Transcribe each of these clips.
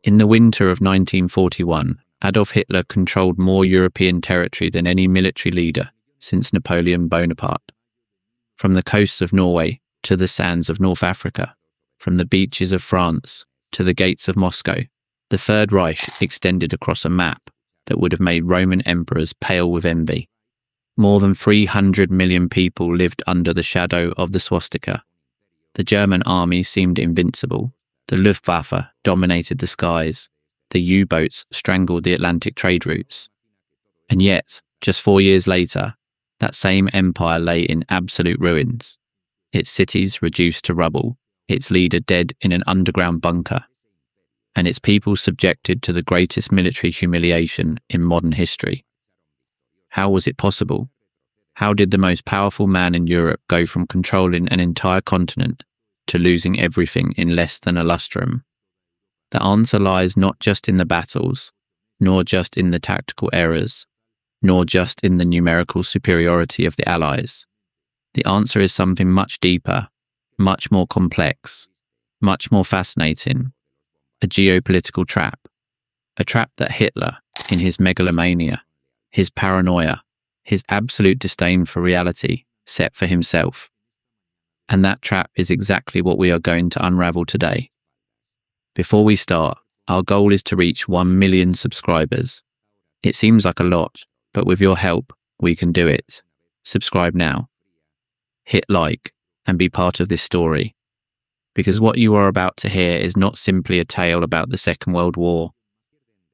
In the winter of 1941, Adolf Hitler controlled more European territory than any military leader since Napoleon Bonaparte. From the coasts of Norway to the sands of North Africa, from the beaches of France to the gates of Moscow, the Third Reich extended across a map that would have made Roman emperors pale with envy. More than 300 million people lived under the shadow of the swastika. The German army seemed invincible. The Luftwaffe dominated the skies. The U-boats strangled the Atlantic trade routes. And yet, just 4 years later, that same empire lay in absolute ruins. Its cities reduced to rubble, its leader dead in an underground bunker, and its people subjected to the greatest military humiliation in modern history. How was it possible? How did the most powerful man in Europe go from controlling an entire continent to losing everything in less than a lustrum? The answer lies not just in the battles, nor just in the tactical errors, nor just in the numerical superiority of the Allies. The answer is something much deeper, much more complex, much more fascinating. A geopolitical trap. A trap that Hitler, in his megalomania, his paranoia, his absolute disdain for reality, set for himself. And that trap is exactly what we are going to unravel today. Before we start, our goal is to reach 1 million subscribers. It seems like a lot, but with your help, we can do it. Subscribe now. Hit like and be part of this story. Because what you are about to hear is not simply a tale about the Second World War.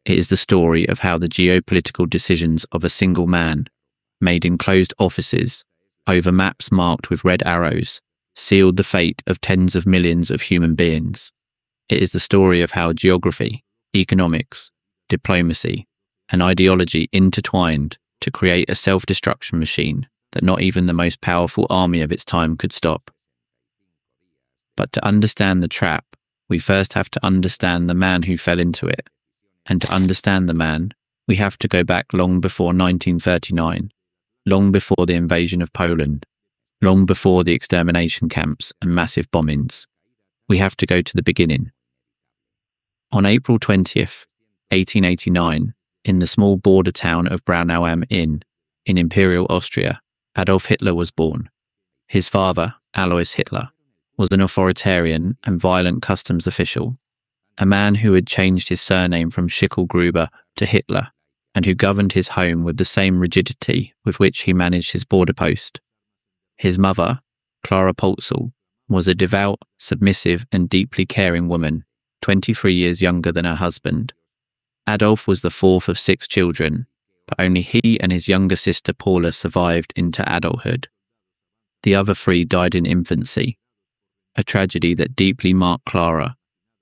It is the story of how the geopolitical decisions of a single man, made in closed offices, over maps marked with red arrows, sealed the fate of tens of millions of human beings. It is the story of how geography, economics, diplomacy, and ideology intertwined to create a self-destruction machine that not even the most powerful army of its time could stop. But to understand the trap, we first have to understand the man who fell into it. And to understand the man, we have to go back long before 1939, long before the invasion of Poland, long before the extermination camps and massive bombings. We have to go to the beginning. On April 20th, 1889, in the small border town of Braunau am Inn, in Imperial Austria, Adolf Hitler was born. His father, Alois Hitler, was an authoritarian and violent customs official, a man who had changed his surname from Schicklgruber to Hitler, and who governed his home with the same rigidity with which he managed his border post. His mother, Clara Polzel, was a devout, submissive and deeply caring woman, 23 years younger than her husband. Adolf was the fourth of 6 children, but only he and his younger sister Paula survived into adulthood. The other 3 died in infancy, a tragedy that deeply marked Clara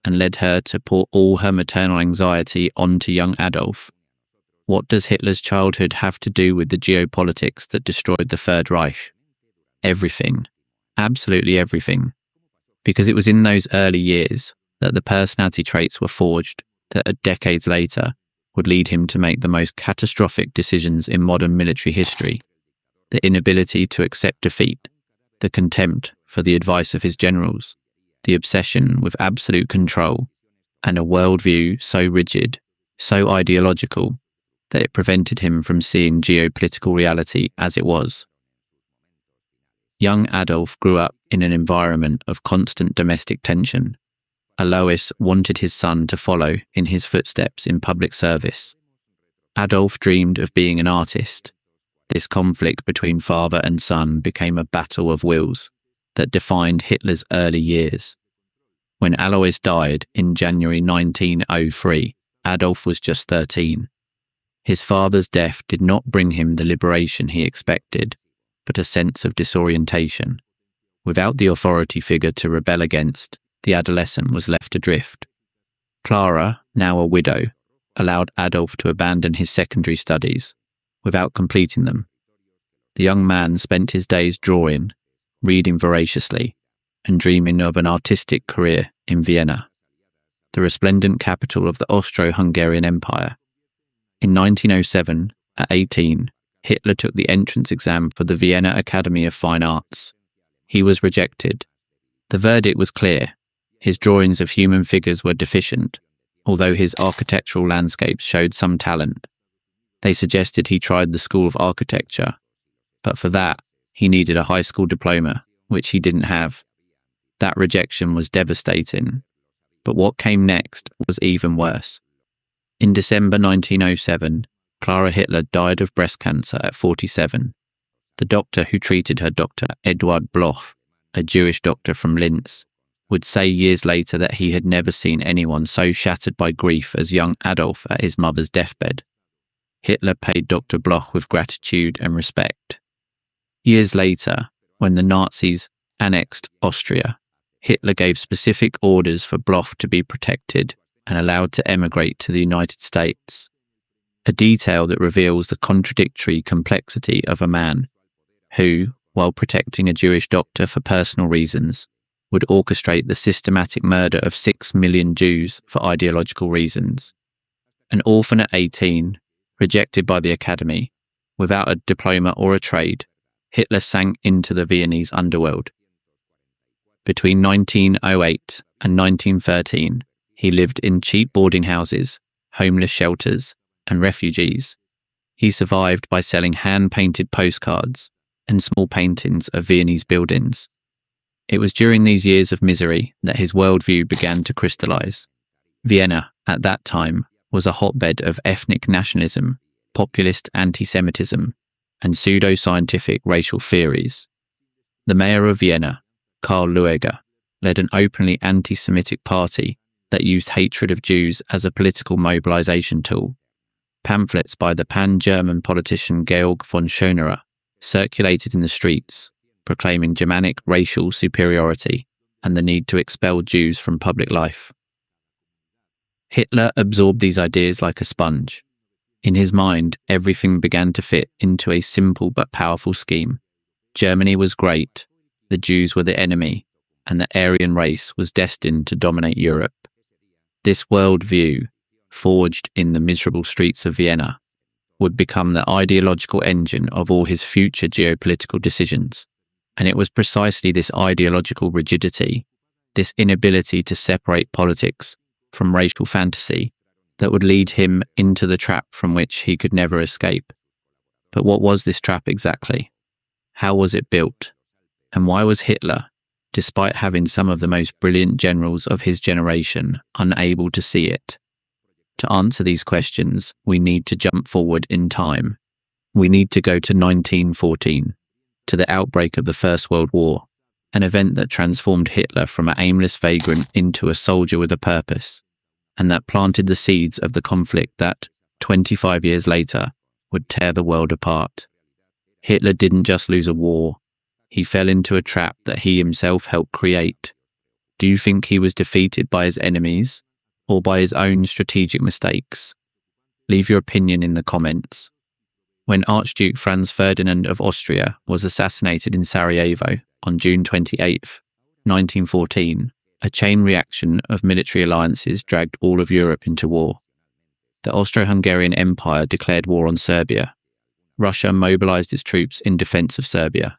and led her to pour all her maternal anxiety onto young Adolf. What does Hitler's childhood have to do with the geopolitics that destroyed the Third Reich? Everything. Absolutely everything. Because it was in those early years that the personality traits were forged that decades later would lead him to make the most catastrophic decisions in modern military history. The inability to accept defeat, the contempt for the advice of his generals, the obsession with absolute control, and a worldview so rigid, so ideological, that it prevented him from seeing geopolitical reality as it was. Young Adolf grew up in an environment of constant domestic tension. Alois wanted his son to follow in his footsteps in public service. Adolf dreamed of being an artist. This conflict between father and son became a battle of wills that defined Hitler's early years. When Alois died in January 1903, Adolf was just 13. His father's death did not bring him the liberation he expected, but a sense of disorientation. Without the authority figure to rebel against, the adolescent was left adrift. Clara, now a widow, allowed Adolf to abandon his secondary studies without completing them. The young man spent his days drawing, reading voraciously, and dreaming of an artistic career in Vienna, the resplendent capital of the Austro-Hungarian Empire. In 1907, at 18, Hitler took the entrance exam for the Vienna Academy of Fine Arts. He was rejected. The verdict was clear. His drawings of human figures were deficient. although his architectural landscapes showed some talent. They suggested he tried the School of Architecture, but for that, he needed a high school diploma, which he didn't have. That rejection was devastating, but what came next was even worse. In December 1907, Clara Hitler died of breast cancer at 47. The doctor who treated her, Dr. Eduard Bloch, a Jewish doctor from Linz, would say years later that he had never seen anyone so shattered by grief as young Adolf at his mother's deathbed. Hitler paid Dr. Bloch with gratitude and respect. Years later, when the Nazis annexed Austria, Hitler gave specific orders for Bloch to be protected and allowed to emigrate to the United States. A detail that reveals the contradictory complexity of a man who, while protecting a Jewish doctor for personal reasons, would orchestrate the systematic murder of 6 million Jews for ideological reasons. An orphan at 18, rejected by the Academy, without a diploma or a trade, Hitler sank into the Viennese underworld. Between 1908 and 1913, he lived in cheap boarding houses, homeless shelters, and refugees. He survived by selling hand-painted postcards and small paintings of Viennese buildings. It was during these years of misery that his worldview began to crystallize. Vienna, at that time, was a hotbed of ethnic nationalism, populist anti-Semitism, and pseudo-scientific racial theories. The mayor of Vienna, Karl Lueger, led an openly anti-Semitic party that used hatred of Jews as a political mobilization tool. Pamphlets by the pan-German politician Georg von Schönerer circulated in the streets, proclaiming Germanic racial superiority and the need to expel Jews from public life. Hitler absorbed these ideas like a sponge. In his mind, everything began to fit into a simple but powerful scheme. Germany was great, the Jews were the enemy, and the Aryan race was destined to dominate Europe. This worldview, forged in the miserable streets of Vienna, would become the ideological engine of all his future geopolitical decisions. And it was precisely this ideological rigidity, this inability to separate politics from racial fantasy, that would lead him into the trap from which he could never escape. But what was this trap exactly? How was it built? And why was Hitler, despite having some of the most brilliant generals of his generation, unable to see it? To answer these questions, we need to jump forward in time. We need to go to 1914, to the outbreak of the First World War, an event that transformed Hitler from an aimless vagrant into a soldier with a purpose, and that planted the seeds of the conflict that, 25 years later, would tear the world apart. Hitler didn't just lose a war, he fell into a trap that he himself helped create. Do you think he was defeated by his enemies, or by his own strategic mistakes? Leave your opinion in the comments. When Archduke Franz Ferdinand of Austria was assassinated in Sarajevo on June 28, 1914, a chain reaction of military alliances dragged all of Europe into war. The Austro-Hungarian Empire declared war on Serbia. Russia mobilized its troops in defense of Serbia.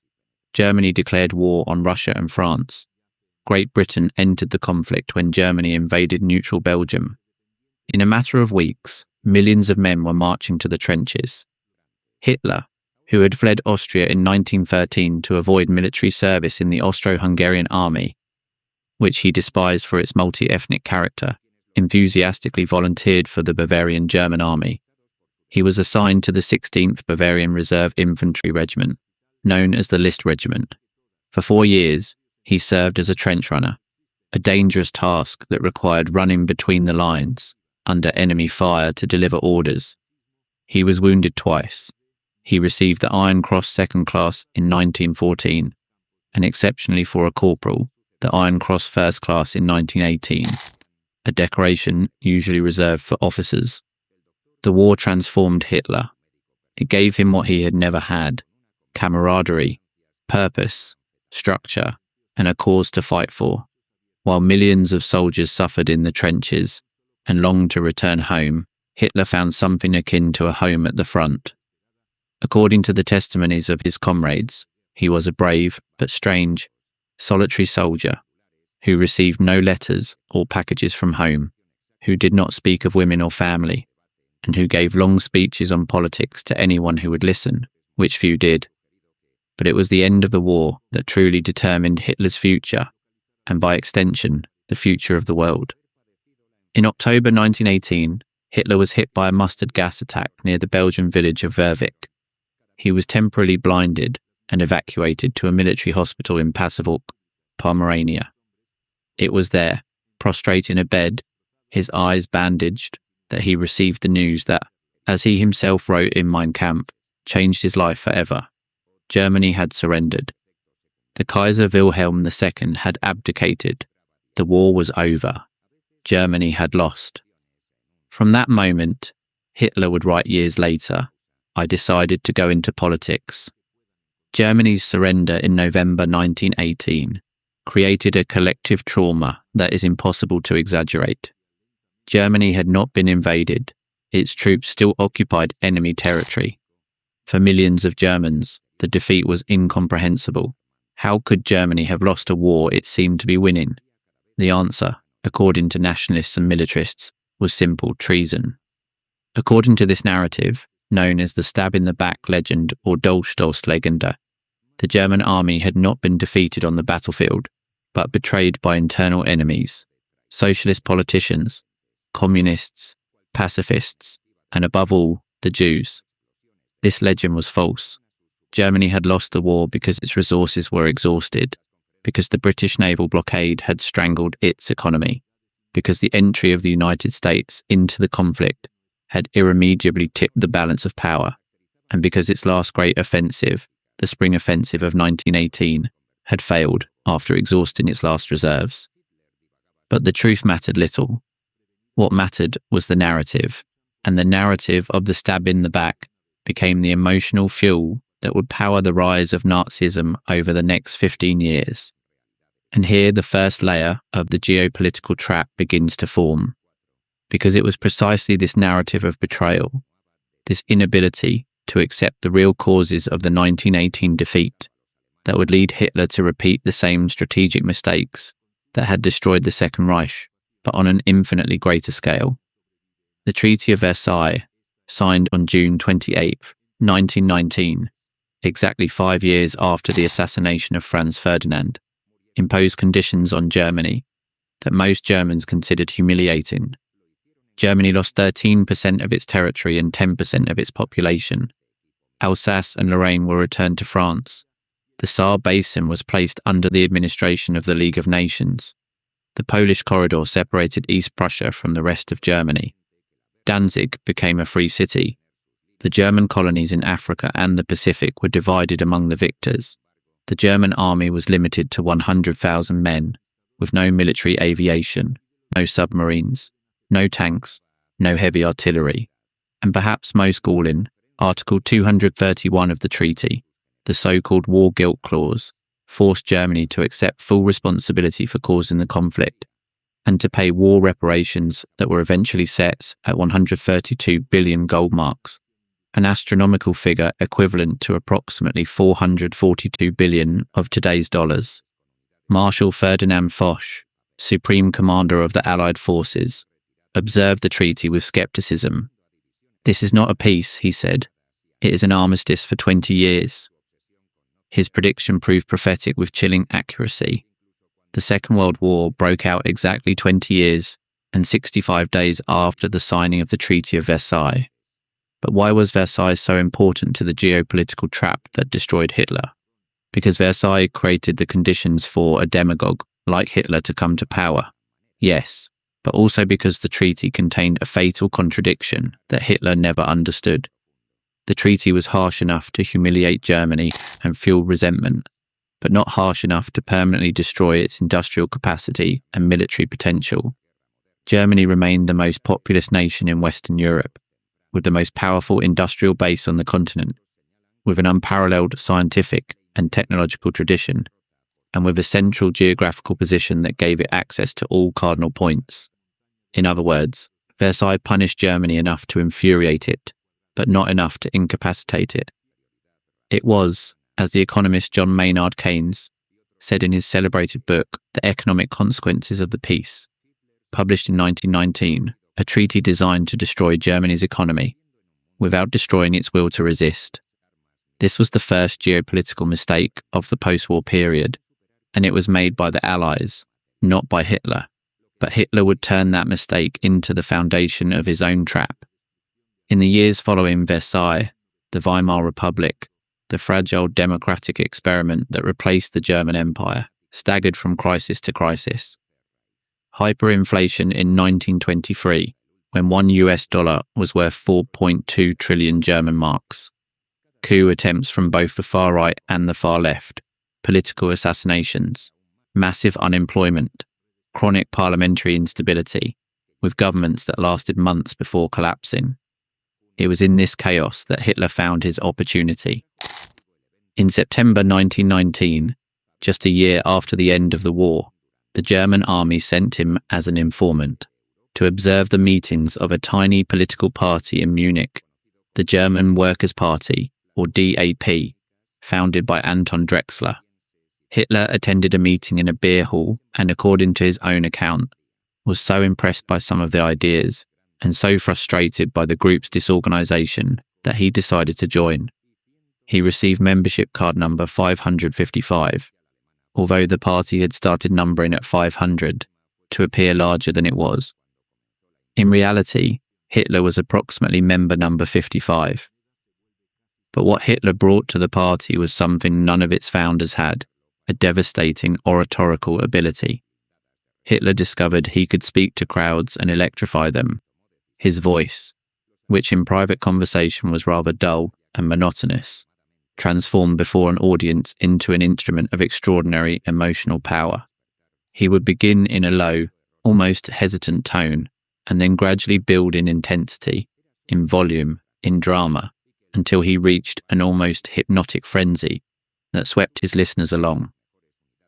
Germany declared war on Russia and France. Great Britain entered the conflict when Germany invaded neutral Belgium. In a matter of weeks, millions of men were marching to the trenches. Hitler, who had fled Austria in 1913 to avoid military service in the Austro-Hungarian army, which he despised for its multi-ethnic character, enthusiastically volunteered for the Bavarian German army. He was assigned to the 16th Bavarian Reserve Infantry Regiment, known as the List Regiment. For 4 years, he served as a trench runner, a dangerous task that required running between the lines, under enemy fire to deliver orders. He was wounded twice. He received the Iron Cross Second Class in 1914, and exceptionally for a corporal, the Iron Cross First Class in 1918, a decoration usually reserved for officers. The war transformed Hitler. It gave him what he had never had: camaraderie, purpose, structure, and a cause to fight for. While millions of soldiers suffered in the trenches and longed to return home, Hitler found something akin to a home at the front. According to the testimonies of his comrades, he was a brave but strange, solitary soldier who received no letters or packages from home, who did not speak of women or family, and who gave long speeches on politics to anyone who would listen, which few did. But it was the end of the war that truly determined Hitler's future, and by extension, the future of the world. In October 1918, Hitler was hit by a mustard gas attack near the Belgian village of Vervik. He was temporarily blinded and evacuated to a military hospital in Pasewalk, Pomerania. It was there, prostrate in a bed, his eyes bandaged, that he received the news that, as he himself wrote in Mein Kampf, changed his life forever. Germany had surrendered. The Kaiser Wilhelm II had abdicated. The war was over. Germany had lost. From that moment, Hitler would write years later, "I decided to go into politics." Germany's surrender in November 1918 created a collective trauma that is impossible to exaggerate. Germany had not been invaded. Its troops still occupied enemy territory. For millions of Germans, the defeat was incomprehensible. How could Germany have lost a war it seemed to be winning? The answer, according to nationalists and militarists, was simple: treason. According to this narrative, known as the stab in the back legend or Dolchstoßlegende, the German army had not been defeated on the battlefield, but betrayed by internal enemies, socialist politicians, communists, pacifists, and above all, the Jews. This legend was false. Germany had lost the war because its resources were exhausted, because the British naval blockade had strangled its economy, because the entry of the United States into the conflict had irremediably tipped the balance of power, and because its last great offensive, the Spring Offensive of 1918, had failed after exhausting its last reserves. But the truth mattered little. What mattered was the narrative, and the narrative of the stab in the back became the emotional fuel that would power the rise of Nazism over the next 15 years. And here the first layer of the geopolitical trap begins to form, because it was precisely this narrative of betrayal, this inability to accept the real causes of the 1918 defeat, that would lead Hitler to repeat the same strategic mistakes that had destroyed the Second Reich, but on an infinitely greater scale. The Treaty of Versailles, signed on June 28, 1919, exactly 5 years after the assassination of Franz Ferdinand, imposed conditions on Germany that most Germans considered humiliating. Germany lost 13% of its territory and 10% of its population. Alsace and Lorraine were returned to France. The Saar Basin was placed under the administration of the League of Nations. The Polish corridor separated East Prussia from the rest of Germany. Danzig became a free city. The German colonies in Africa and the Pacific were divided among the victors. The German army was limited to 100,000 men, with no military aviation, no submarines, no tanks, no heavy artillery. And perhaps most galling, Article 231 of the treaty, the so-called War Guilt Clause, forced Germany to accept full responsibility for causing the conflict, and to pay war reparations that were eventually set at 132 billion gold marks, an astronomical figure equivalent to approximately 442 billion of today's dollars. Marshal Ferdinand Foch, Supreme Commander of the Allied forces, observed the treaty with skepticism. "This is not a peace," he said. "It is an armistice for 20 years. His prediction proved prophetic with chilling accuracy. The Second World War broke out exactly 20 years and 65 days after the signing of the Treaty of Versailles. But why was Versailles so important to the geopolitical trap that destroyed Hitler? Because Versailles created the conditions for a demagogue like Hitler to come to power. Yes, but also because the treaty contained a fatal contradiction that Hitler never understood. The treaty was harsh enough to humiliate Germany and fuel resentment, but not harsh enough to permanently destroy its industrial capacity and military potential. Germany remained the most populous nation in Western Europe, with the most powerful industrial base on the continent, with an unparalleled scientific and technological tradition, and with a central geographical position that gave it access to all cardinal points. In other words, Versailles punished Germany enough to infuriate it, but not enough to incapacitate it. It was, as the economist John Maynard Keynes said in his celebrated book, The Economic Consequences of the Peace, published in 1919, a treaty designed to destroy Germany's economy without destroying its will to resist. This was the first geopolitical mistake of the post-war period, and it was made by the Allies, not by Hitler. But Hitler would turn that mistake into the foundation of his own trap. In the years following Versailles, the Weimar Republic, the fragile democratic experiment that replaced the German Empire, staggered from crisis to crisis. Hyperinflation in 1923, when $1 was worth 4.2 trillion German marks. Coup attempts from both the far right and the far left, political assassinations, massive unemployment, chronic parliamentary instability, with governments that lasted months before collapsing. It was in this chaos that Hitler found his opportunity. In September 1919, just a year after the end of the war, the German army sent him as an informant to observe the meetings of a tiny political party in Munich, the German Workers' Party, or DAP, founded by Anton Drexler. Hitler attended a meeting in a beer hall and, according to his own account, was so impressed by some of the ideas and so frustrated by the group's disorganization that he decided to join. He received membership card number 555, although the party had started numbering at 500 to appear larger than it was. In reality, Hitler was approximately member number 55. But what Hitler brought to the party was something none of its founders had: a devastating oratorical ability. Hitler discovered he could speak to crowds and electrify them. His voice, which in private conversation was rather dull and monotonous, transformed before an audience into an instrument of extraordinary emotional power. He would begin in a low, almost hesitant tone, and then gradually build in intensity, in volume, in drama, until he reached an almost hypnotic frenzy that swept his listeners along.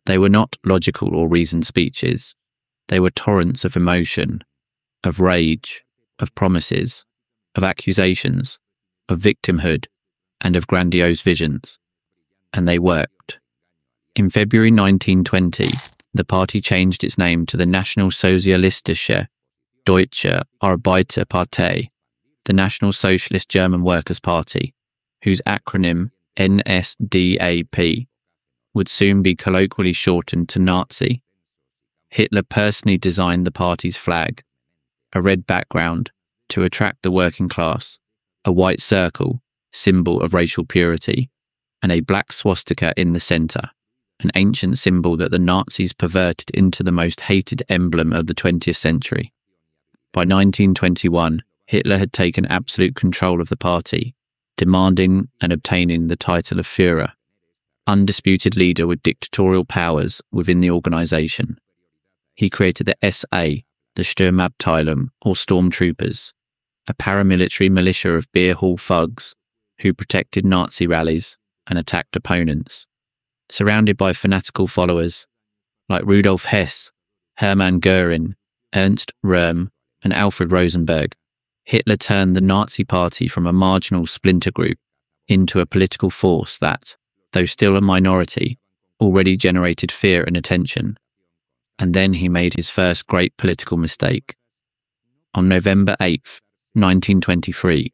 They were not logical or reasoned speeches. They were torrents of emotion, of rage, of promises, of accusations, of victimhood, and of grandiose visions. And they worked. In February 1920, the party changed its name to the National Sozialistische Deutsche Arbeiterpartei, the National Socialist German Workers' Party, whose acronym NSDAP would soon be colloquially shortened to Nazi. Hitler personally designed the party's flag, a red background to attract the working class, a white circle, symbol of racial purity, and a black swastika in the centre, an ancient symbol that the Nazis perverted into the most hated emblem of the 20th century. By 1921, Hitler had taken absolute control of the party, demanding and obtaining the title of Führer, undisputed leader with dictatorial powers within the organisation. He created the SA, the Sturmabteilung, or Stormtroopers, a paramilitary militia of beer hall thugs who protected Nazi rallies and attacked opponents. Surrounded by fanatical followers like Rudolf Hess, Hermann Göring, Ernst Röhm, and Alfred Rosenberg, Hitler turned the Nazi Party from a marginal splinter group into a political force that, though still a minority, already generated fear and attention. And then he made his first great political mistake. On November 8th, 1923,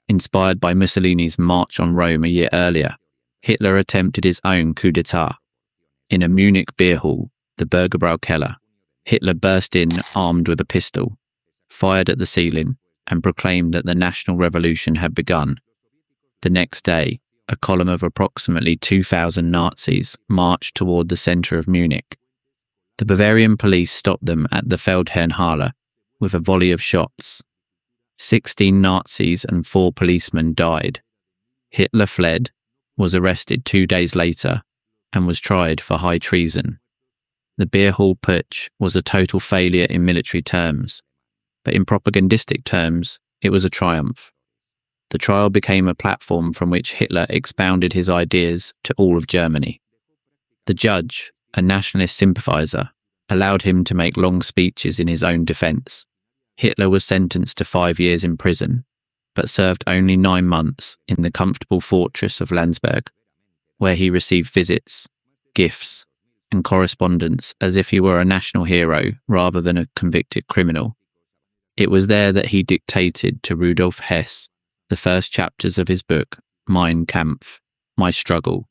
inspired by Mussolini's march on Rome a year earlier, Hitler attempted his own coup d'etat. In a Munich beer hall, the Bürgerbrau Keller, Hitler burst in armed with a pistol, fired at the ceiling, and proclaimed that the national revolution had begun. The next day, a column of approximately 2,000 Nazis marched toward the centre of Munich. The Bavarian police stopped them at the Feldherrnhalle with a volley of shots. 16 Nazis and 4 policemen died. Hitler fled, was arrested 2 days later, and was tried for high treason. The beer hall putsch was a total failure in military terms, but in propagandistic terms, it was a triumph. The trial became a platform from which Hitler expounded his ideas to all of Germany. The judge, a nationalist sympathiser, allowed him to make long speeches in his own defence. Hitler was sentenced to 5 years in prison, but served only 9 months in the comfortable fortress of Landsberg, where he received visits, gifts, and correspondence as if he were a national hero rather than a convicted criminal. It was there that he dictated to Rudolf Hess the first chapters of his book, Mein Kampf, My Struggle,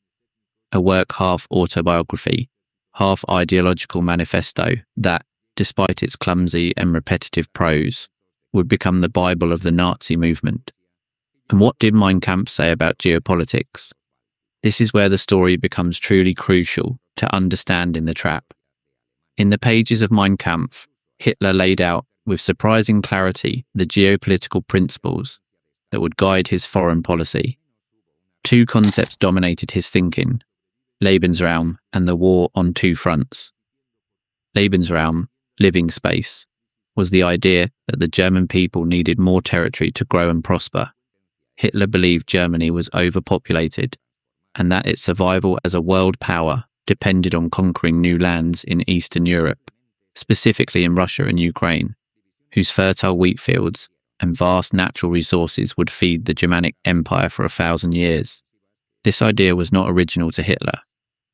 a work half autobiography, half ideological manifesto that, despite its clumsy and repetitive prose, would become the Bible of the Nazi movement. And what did Mein Kampf say about geopolitics? This is where the story becomes truly crucial to understanding the trap. In the pages of Mein Kampf, Hitler laid out with surprising clarity the geopolitical principles that would guide his foreign policy. Two concepts dominated his thinking: Lebensraum and the war on two fronts. Lebensraum, living space, was the idea that the German people needed more territory to grow and prosper. Hitler believed Germany was overpopulated and that its survival as a world power depended on conquering new lands in Eastern Europe, specifically in Russia and Ukraine, whose fertile wheat fields and vast natural resources would feed the Germanic Empire for 1,000 years. This idea was not original to Hitler.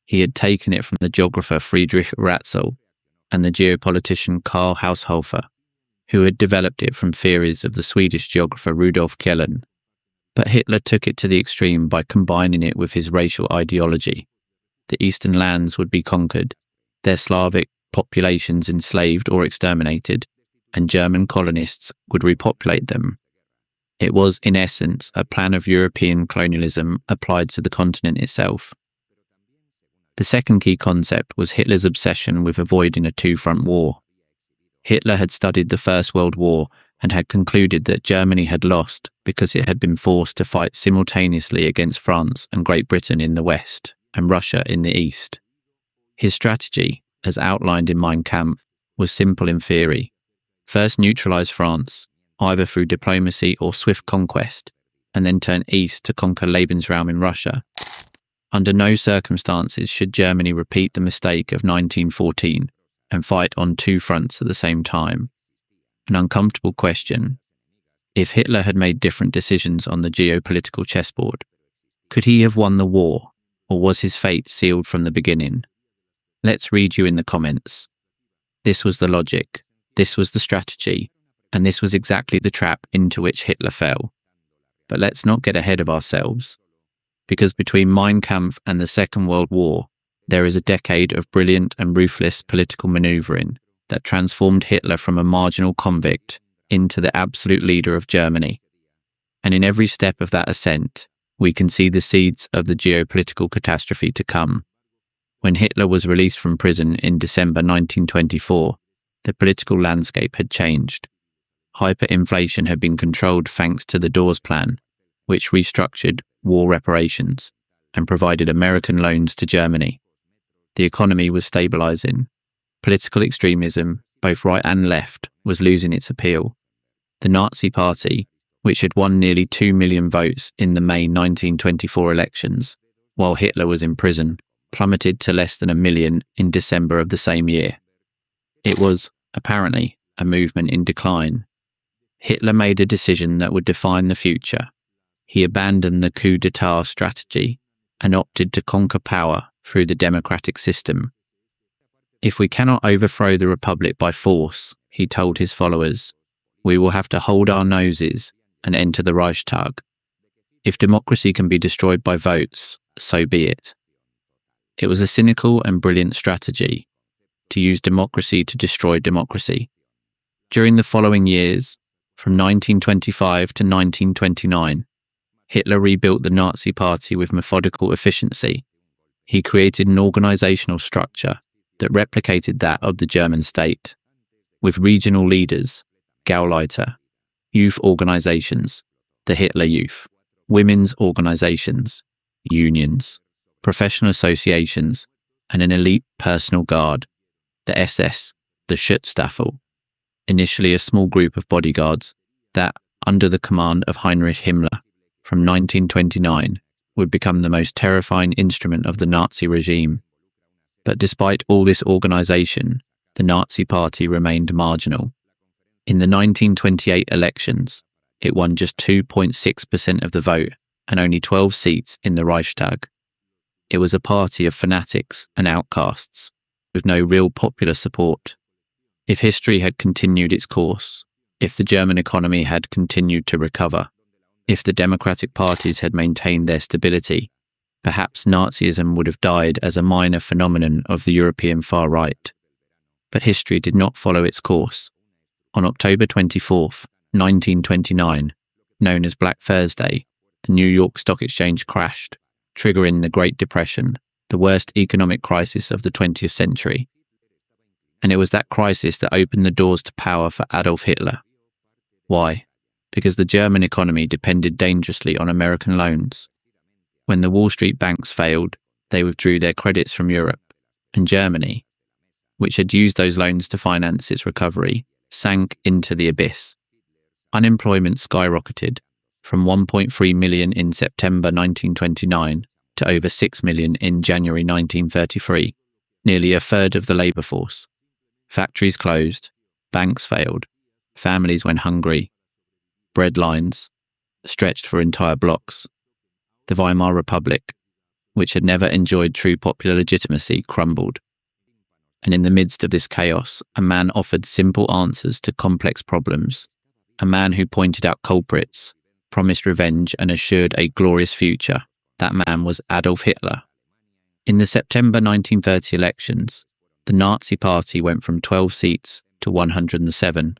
He had taken it from the geographer Friedrich Ratzel and the geopolitician Karl Haushofer, who had developed it from theories of the Swedish geographer Rudolf Kjellén. But Hitler took it to the extreme by combining it with his racial ideology. The eastern lands would be conquered, their Slavic populations enslaved or exterminated, and German colonists would repopulate them. It was, in essence, a plan of European colonialism applied to the continent itself. The second key concept was Hitler's obsession with avoiding a two-front war. Hitler had studied the First World War and had concluded that Germany had lost because it had been forced to fight simultaneously against France and Great Britain in the West and Russia in the East. His strategy, as outlined in Mein Kampf, was simple in theory. First neutralize France, either through diplomacy or swift conquest, and then turn east to conquer Lebensraum in Russia. Under no circumstances should Germany repeat the mistake of 1914 and fight on two fronts at the same time. An uncomfortable question. If Hitler had made different decisions on the geopolitical chessboard, could he have won the war, or was his fate sealed from the beginning? Let's read you in the comments. This was the logic, this was the strategy, and this was exactly the trap into which Hitler fell. But let's not get ahead of ourselves, because between Mein Kampf and the Second World War, there is a decade of brilliant and ruthless political manoeuvring that transformed Hitler from a marginal convict into the absolute leader of Germany. And in every step of that ascent, we can see the seeds of the geopolitical catastrophe to come. When Hitler was released from prison in December 1924, the political landscape had changed. Hyperinflation had been controlled thanks to the Dawes Plan, which restructured war reparations and provided American loans to Germany. The economy was stabilizing. Political extremism, both right and left, was losing its appeal. The Nazi Party, which had won nearly 2 million votes in the May 1924 elections, while Hitler was in prison, plummeted to less than 1 million in December of the same year. It was, apparently, a movement in decline. Hitler made a decision that would define the future. He abandoned the coup d'etat strategy and opted to conquer power through the democratic system. If we cannot overthrow the Republic by force, he told his followers, we will have to hold our noses and enter the Reichstag. If democracy can be destroyed by votes, so be it. It was a cynical and brilliant strategy to use democracy to destroy democracy. During the following years, from 1925 to 1929, Hitler rebuilt the Nazi Party with methodical efficiency. He created an organizational structure that replicated that of the German state, with regional leaders, Gauleiter, youth organizations, the Hitler Youth, women's organizations, unions, professional associations, and an elite personal guard, the SS, the Schutzstaffel, initially a small group of bodyguards that, under the command of Heinrich Himmler, from 1929, would become the most terrifying instrument of the Nazi regime. But despite all this organization, the Nazi Party remained marginal. In the 1928 elections, it won just 2.6% of the vote and only 12 seats in the Reichstag. It was a party of fanatics and outcasts, with no real popular support. If history had continued its course, if the German economy had continued to recover, if the democratic parties had maintained their stability, perhaps Nazism would have died as a minor phenomenon of the European far right. But history did not follow its course. On October 24th, 1929, known as Black Thursday, the New York Stock Exchange crashed, triggering the Great Depression, the worst economic crisis of the 20th century. And it was that crisis that opened the doors to power for Adolf Hitler. Why? Because the German economy depended dangerously on American loans. When the Wall Street banks failed, they withdrew their credits from Europe, and Germany, which had used those loans to finance its recovery, sank into the abyss. Unemployment skyrocketed from 1.3 million in September 1929 to over 6 million in January 1933, nearly a third of the labour force. Factories closed, banks failed, families went hungry, bread lines stretched for entire blocks. The Weimar Republic, which had never enjoyed true popular legitimacy, crumbled. And in the midst of this chaos, a man offered simple answers to complex problems, a man who pointed out culprits, promised revenge and assured a glorious future. That man was Adolf Hitler. In the September 1930 elections, the Nazi Party went from 12 seats to 107,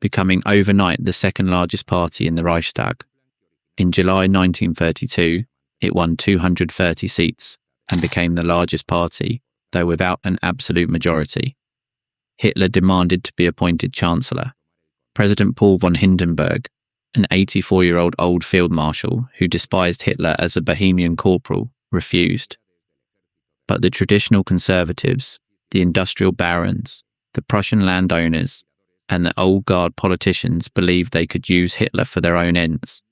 becoming overnight the second largest party in the Reichstag. In July 1932, it won 230 seats and became the largest party, though without an absolute majority. Hitler demanded to be appointed Chancellor. President Paul von Hindenburg, an 84-year-old old field marshal who despised Hitler as a Bohemian corporal, refused. But the traditional conservatives, the industrial barons, the Prussian landowners, and the old guard politicians believed they could use Hitler for their own ends.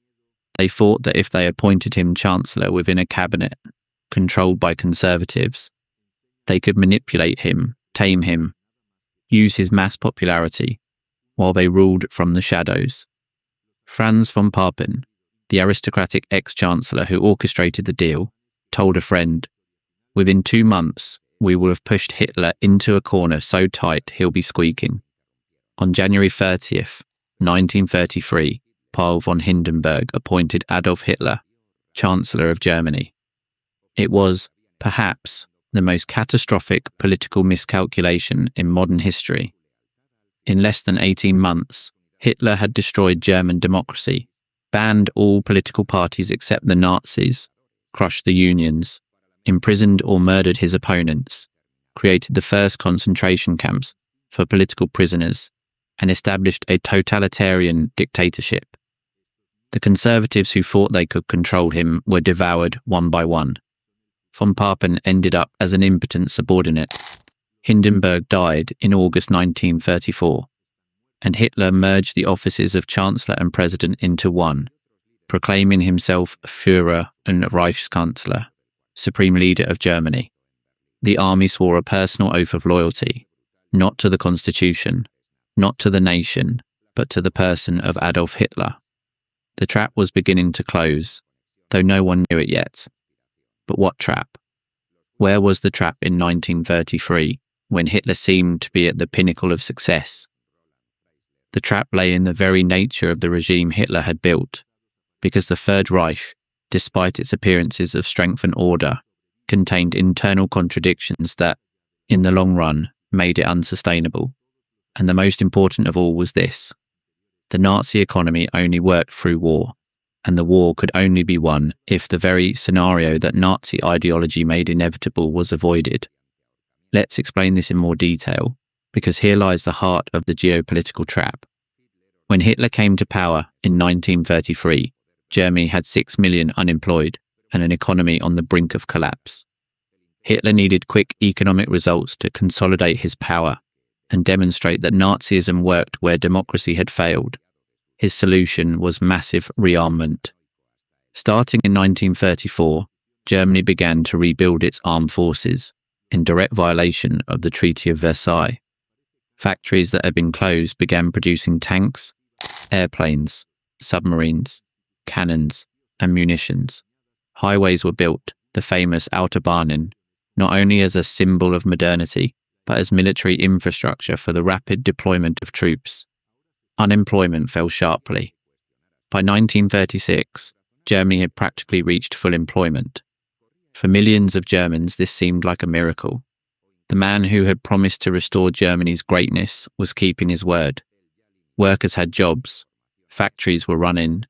They thought that if they appointed him Chancellor within a cabinet controlled by conservatives, they could manipulate him, tame him, use his mass popularity, while they ruled from the shadows. Franz von Papen, the aristocratic ex-chancellor who orchestrated the deal, told a friend, "Within 2 months, we will have pushed Hitler into a corner so tight he'll be squeaking." On January 30th, 1933, Paul von Hindenburg appointed Adolf Hitler Chancellor of Germany. It was, perhaps, the most catastrophic political miscalculation in modern history. In less than 18 months, Hitler had destroyed German democracy, banned all political parties except the Nazis, crushed the unions, imprisoned or murdered his opponents, created the first concentration camps for political prisoners, and established a totalitarian dictatorship. The conservatives who thought they could control him were devoured one by one. Von Papen ended up as an impotent subordinate. Hindenburg died in August 1934, and Hitler merged the offices of Chancellor and President into one, proclaiming himself Führer and Reichskanzler, Supreme Leader of Germany. The army swore a personal oath of loyalty, not to the constitution, not to the nation, but to the person of Adolf Hitler. The trap was beginning to close, though no one knew it yet. But what trap? Where was the trap in 1933, when Hitler seemed to be at the pinnacle of success? The trap lay in the very nature of the regime Hitler had built, because the Third Reich, despite its appearances of strength and order, contained internal contradictions that, in the long run, made it unsustainable. And the most important of all was this: the Nazi economy only worked through war, and the war could only be won if the very scenario that Nazi ideology made inevitable was avoided. Let's explain this in more detail, because here lies the heart of the geopolitical trap. When Hitler came to power in 1933, Germany had 6 million unemployed and an economy on the brink of collapse. Hitler needed quick economic results to consolidate his power and demonstrate that Nazism worked where democracy had failed. His solution was massive rearmament. Starting in 1934, Germany began to rebuild its armed forces, in direct violation of the Treaty of Versailles. Factories that had been closed began producing tanks, airplanes, submarines, cannons, and munitions. Highways were built, the famous Autobahnen, not only as a symbol of modernity, but as military infrastructure for the rapid deployment of troops. Unemployment fell sharply. By 1936, Germany had practically reached full employment. For millions of Germans, this seemed like a miracle. The man who had promised to restore Germany's greatness was keeping his word. Workers had jobs, factories were running,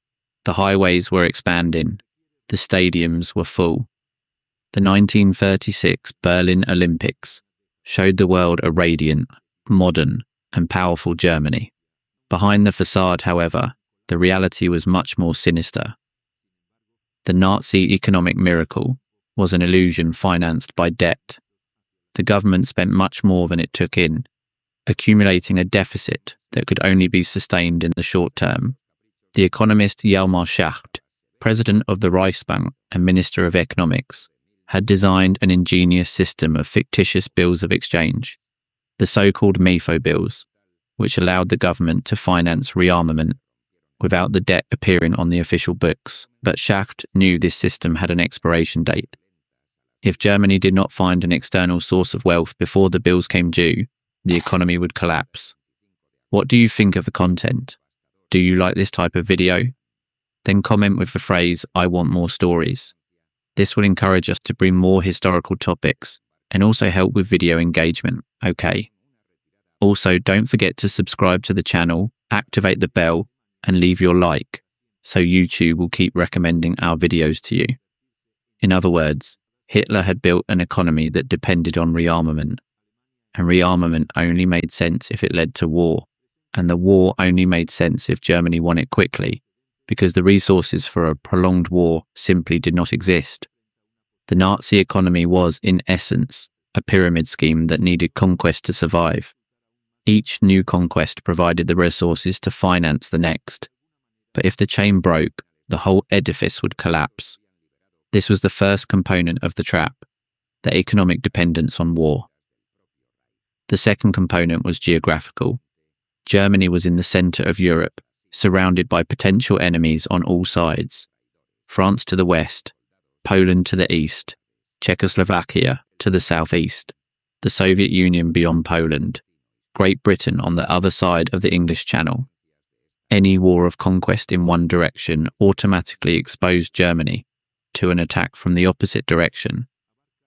the highways were expanding, the stadiums were full. The 1936 Berlin Olympics showed the world a radiant, modern, and powerful Germany. Behind the facade, however, the reality was much more sinister. The Nazi economic miracle was an illusion financed by debt. The government spent much more than it took in, accumulating a deficit that could only be sustained in the short term. The economist Hjalmar Schacht, president of the Reichsbank and Minister of Economics, had designed an ingenious system of fictitious bills of exchange, the so-called MEFO bills, which allowed the government to finance rearmament without the debt appearing on the official books. But Schacht knew this system had an expiration date. If Germany did not find an external source of wealth before the bills came due, the economy would collapse. What do you think of the content? Do you like this type of video? Then comment with the phrase, "I want more stories." This will encourage us to bring more historical topics and also help with video engagement, okay? Also, don't forget to subscribe to the channel, activate the bell, and leave your like, so YouTube will keep recommending our videos to you. In other words, Hitler had built an economy that depended on rearmament, and rearmament only made sense if it led to war, and the war only made sense if Germany won it quickly, because the resources for a prolonged war simply did not exist. The Nazi economy was, in essence, a pyramid scheme that needed conquest to survive. Each new conquest provided the resources to finance the next, but if the chain broke, the whole edifice would collapse. This was the first component of the trap, the economic dependence on war. The second component was geographical. Germany was in the centre of Europe, surrounded by potential enemies on all sides. France to the west, Poland to the east, Czechoslovakia to the southeast, the Soviet Union beyond Poland, Great Britain on the other side of the English Channel. Any war of conquest in one direction automatically exposed Germany to an attack from the opposite direction.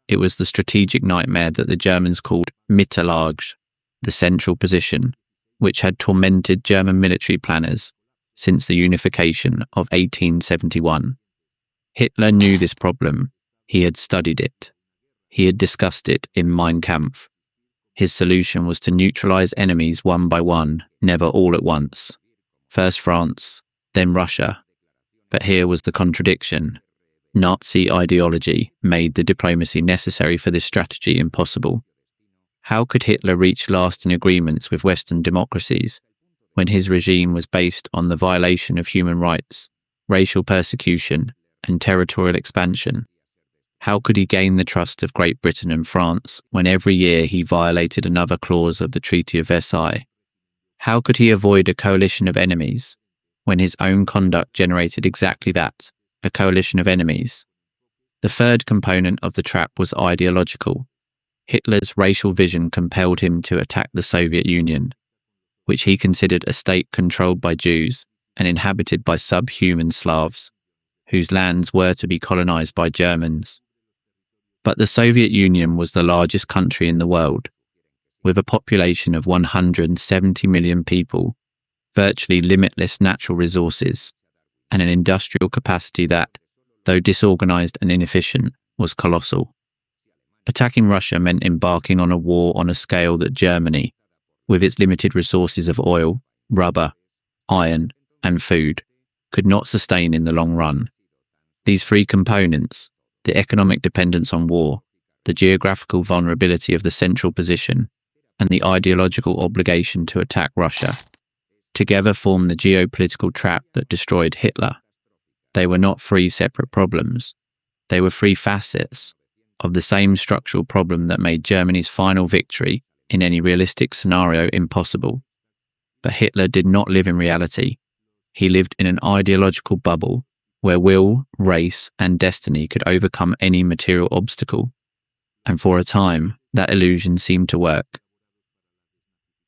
It was the strategic nightmare that the Germans called Mittellage, the central position, which had tormented German military planners since the unification of 1871. Hitler knew this problem. He had studied it. He had discussed it in Mein Kampf. His solution was to neutralize enemies one by one, never all at once. First France, then Russia. But here was the contradiction. Nazi ideology made the diplomacy necessary for this strategy impossible. How could Hitler reach lasting agreements with Western democracies when his regime was based on the violation of human rights, racial persecution, and territorial expansion? How could he gain the trust of Great Britain and France when every year he violated another clause of the Treaty of Versailles? How could he avoid a coalition of enemies when his own conduct generated exactly that, a coalition of enemies? The third component of the trap was ideological. Hitler's racial vision compelled him to attack the Soviet Union, which he considered a state controlled by Jews and inhabited by subhuman Slavs, whose lands were to be colonized by Germans. But the Soviet Union was the largest country in the world, with a population of 170 million people, virtually limitless natural resources, and an industrial capacity that, though disorganized and inefficient, was colossal. Attacking Russia meant embarking on a war on a scale that Germany, with its limited resources of oil, rubber, iron, and food, could not sustain in the long run. These three components, the economic dependence on war, the geographical vulnerability of the central position, and the ideological obligation to attack Russia, together form the geopolitical trap that destroyed Hitler. They were not three separate problems. They were three facets of the same structural problem that made Germany's final victory in any realistic scenario impossible. But Hitler did not live in reality. He lived in an ideological bubble where will, race, and destiny could overcome any material obstacle. And for a time, that illusion seemed to work.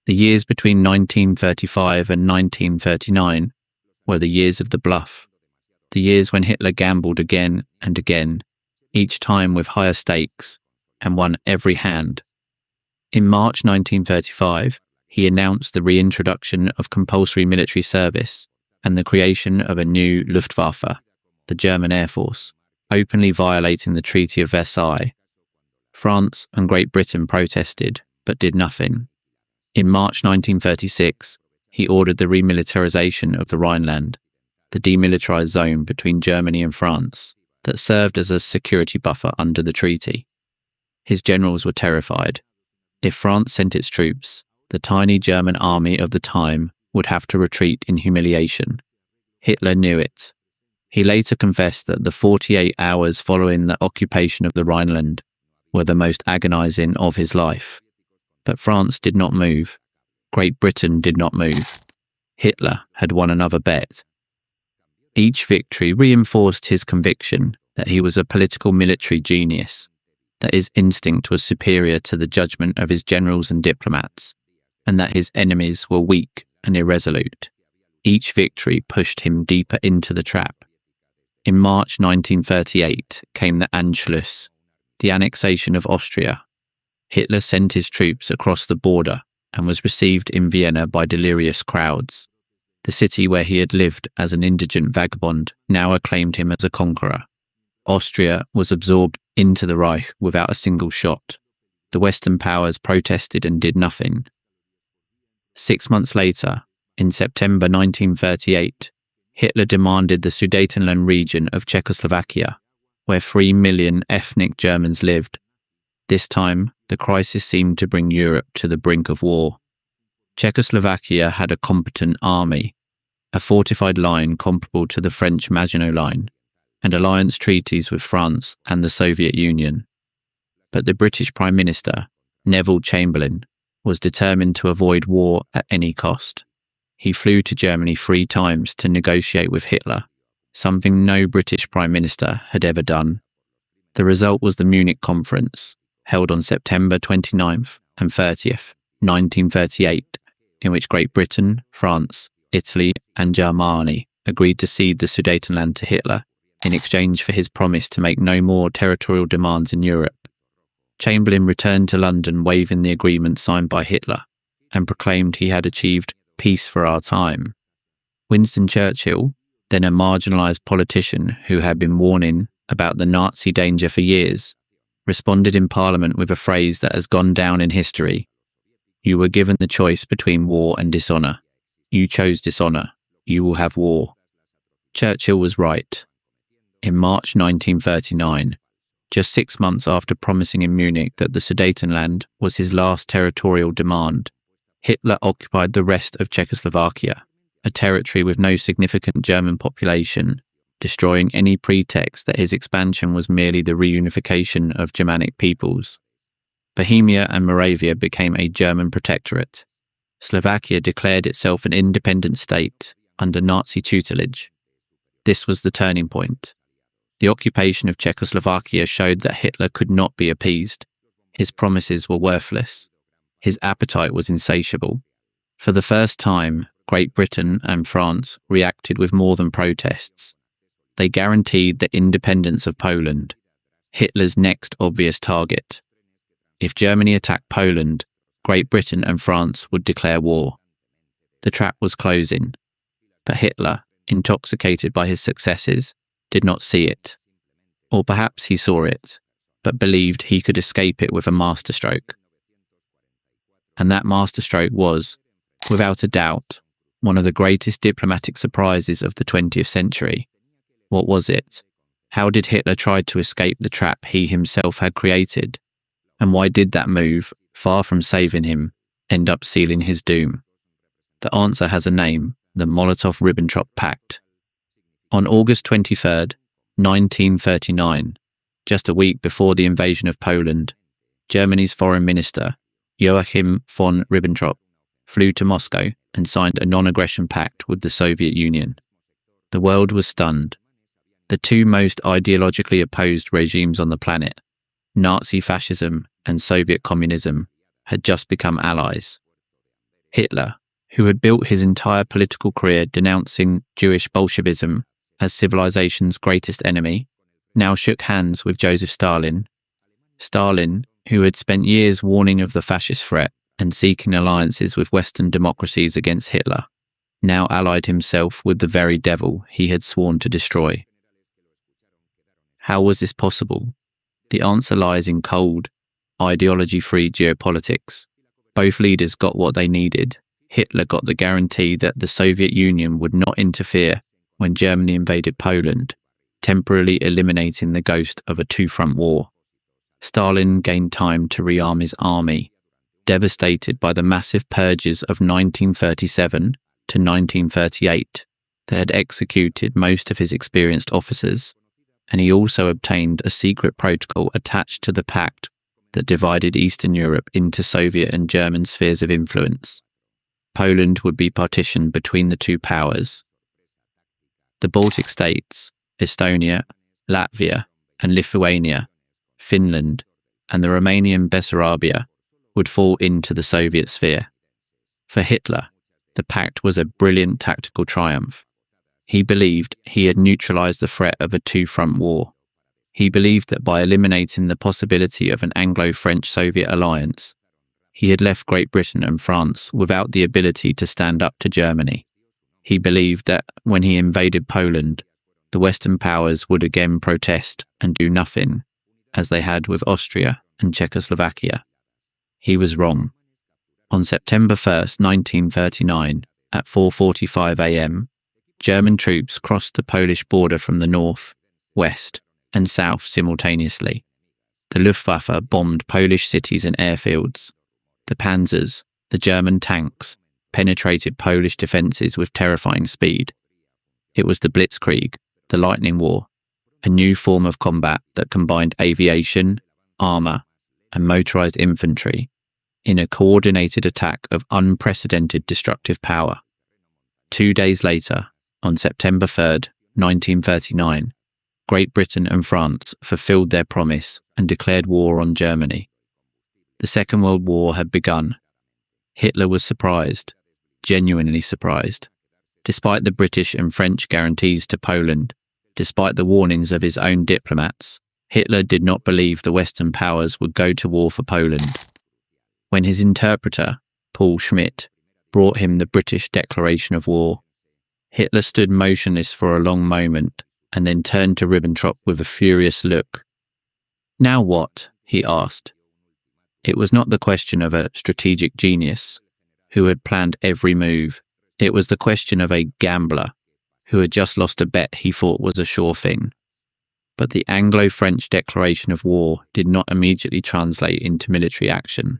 The years between 1935 and 1939 were the years of the bluff, the years when Hitler gambled again and again, each time with higher stakes, and won every hand. In March 1935, he announced the reintroduction of compulsory military service and the creation of a new Luftwaffe, the German Air Force, openly violating the Treaty of Versailles. France and Great Britain protested, but did nothing. In March 1936, he ordered the remilitarization of the Rhineland, the demilitarized zone between Germany and France, that served as a security buffer under the treaty. His generals were terrified. If France sent its troops, the tiny German army of the time would have to retreat in humiliation. Hitler knew it. He later confessed that the 48 hours following the occupation of the Rhineland were the most agonizing of his life. But France did not move. Great Britain did not move. Hitler had won another bet. Each victory reinforced his conviction that he was a political military genius, that his instinct was superior to the judgment of his generals and diplomats, and that his enemies were weak and irresolute. Each victory pushed him deeper into the trap. In March 1938 came the Anschluss, the annexation of Austria. Hitler sent his troops across the border and was received in Vienna by delirious crowds. The city where he had lived as an indigent vagabond now acclaimed him as a conqueror. Austria was absorbed into the Reich without a single shot. The Western powers protested and did nothing. 6 months later, in September 1938, Hitler demanded the Sudetenland region of Czechoslovakia, where 3 million ethnic Germans lived. This time, the crisis seemed to bring Europe to the brink of war. Czechoslovakia had a competent army, a fortified line comparable to the French Maginot Line, and alliance treaties with France and the Soviet Union. But the British Prime Minister, Neville Chamberlain, was determined to avoid war at any cost. He flew to Germany 3 times to negotiate with Hitler, something no British Prime Minister had ever done. The result was the Munich Conference, held on September 29th and 30th, 1938, in which Great Britain, France, Italy, and Germany agreed to cede the Sudetenland to Hitler in exchange for his promise to make no more territorial demands in Europe. Chamberlain returned to London waving the agreement signed by Hitler and proclaimed he had achieved peace for our time. Winston Churchill, then a marginalised politician who had been warning about the Nazi danger for years, responded in Parliament with a phrase that has gone down in history. You were given the choice between war and dishonour. You chose dishonour. You will have war. Churchill was right. In March 1939, just 6 months after promising in Munich that the Sudetenland was his last territorial demand, Hitler occupied the rest of Czechoslovakia, a territory with no significant German population, destroying any pretext that his expansion was merely the reunification of Germanic peoples. Bohemia and Moravia became a German protectorate. Slovakia declared itself an independent state under Nazi tutelage. This was the turning point. The occupation of Czechoslovakia showed that Hitler could not be appeased. His promises were worthless. His appetite was insatiable. For the first time, Great Britain and France reacted with more than protests. They guaranteed the independence of Poland, Hitler's next obvious target. If Germany attacked Poland, Great Britain and France would declare war. The trap was closing, but Hitler, intoxicated by his successes, did not see it. Or perhaps he saw it, but believed he could escape it with a masterstroke. And that masterstroke was, without a doubt, one of the greatest diplomatic surprises of the 20th century. What was it? How did Hitler try to escape the trap he himself had created? And why did that move, far from saving him, end up sealing his doom? The answer has a name, the Molotov-Ribbentrop Pact. On August 23rd, 1939, just a week before the invasion of Poland, Germany's foreign minister, Joachim von Ribbentrop, flew to Moscow and signed a non-aggression pact with the Soviet Union. The world was stunned. The two most ideologically opposed regimes on the planet, Nazi fascism and Soviet communism, had just become allies. Hitler, who had built his entire political career denouncing Jewish Bolshevism as civilization's greatest enemy, now shook hands with Joseph Stalin. Stalin, who had spent years warning of the fascist threat and seeking alliances with Western democracies against Hitler, now allied himself with the very devil he had sworn to destroy. How was this possible? The answer lies in cold, ideology-free geopolitics. Both leaders got what they needed. Hitler got the guarantee that the Soviet Union would not interfere when Germany invaded Poland, temporarily eliminating the ghost of a two-front war. Stalin gained time to rearm his army, devastated by the massive purges of 1937 to 1938 that had executed most of his experienced officers, and he also obtained a secret protocol attached to the pact that divided Eastern Europe into Soviet and German spheres of influence. Poland would be partitioned between the two powers. The Baltic states, Estonia, Latvia, and Lithuania, Finland, and the Romanian Bessarabia would fall into the Soviet sphere. For Hitler, the pact was a brilliant tactical triumph. He believed he had neutralized the threat of a two-front war. He believed that by eliminating the possibility of an Anglo-French-Soviet alliance, he had left Great Britain and France without the ability to stand up to Germany. He believed that when he invaded Poland, the Western powers would again protest and do nothing, as they had with Austria and Czechoslovakia. He was wrong. On September 1st, 1939, at 4:45 a.m., German troops crossed the Polish border from the north, west, and south simultaneously. The Luftwaffe bombed Polish cities and airfields. The panzers, the German tanks, penetrated Polish defences with terrifying speed. It was the Blitzkrieg, the Lightning War, a new form of combat that combined aviation, armour, and motorised infantry in a coordinated attack of unprecedented destructive power. 2 days later, on September 3rd, 1939, Great Britain and France fulfilled their promise and declared war on Germany. The Second World War had begun. Hitler was surprised, genuinely surprised. Despite the British and French guarantees to Poland, despite the warnings of his own diplomats, Hitler did not believe the Western powers would go to war for Poland. When his interpreter, Paul Schmidt, brought him the British declaration of war, Hitler stood motionless for a long moment and then turned to Ribbentrop with a furious look. "Now what?" he asked. It was not the question of a strategic genius who had planned every move. It was the question of a gambler who had just lost a bet he thought was a sure thing. But the Anglo-French declaration of war did not immediately translate into military action.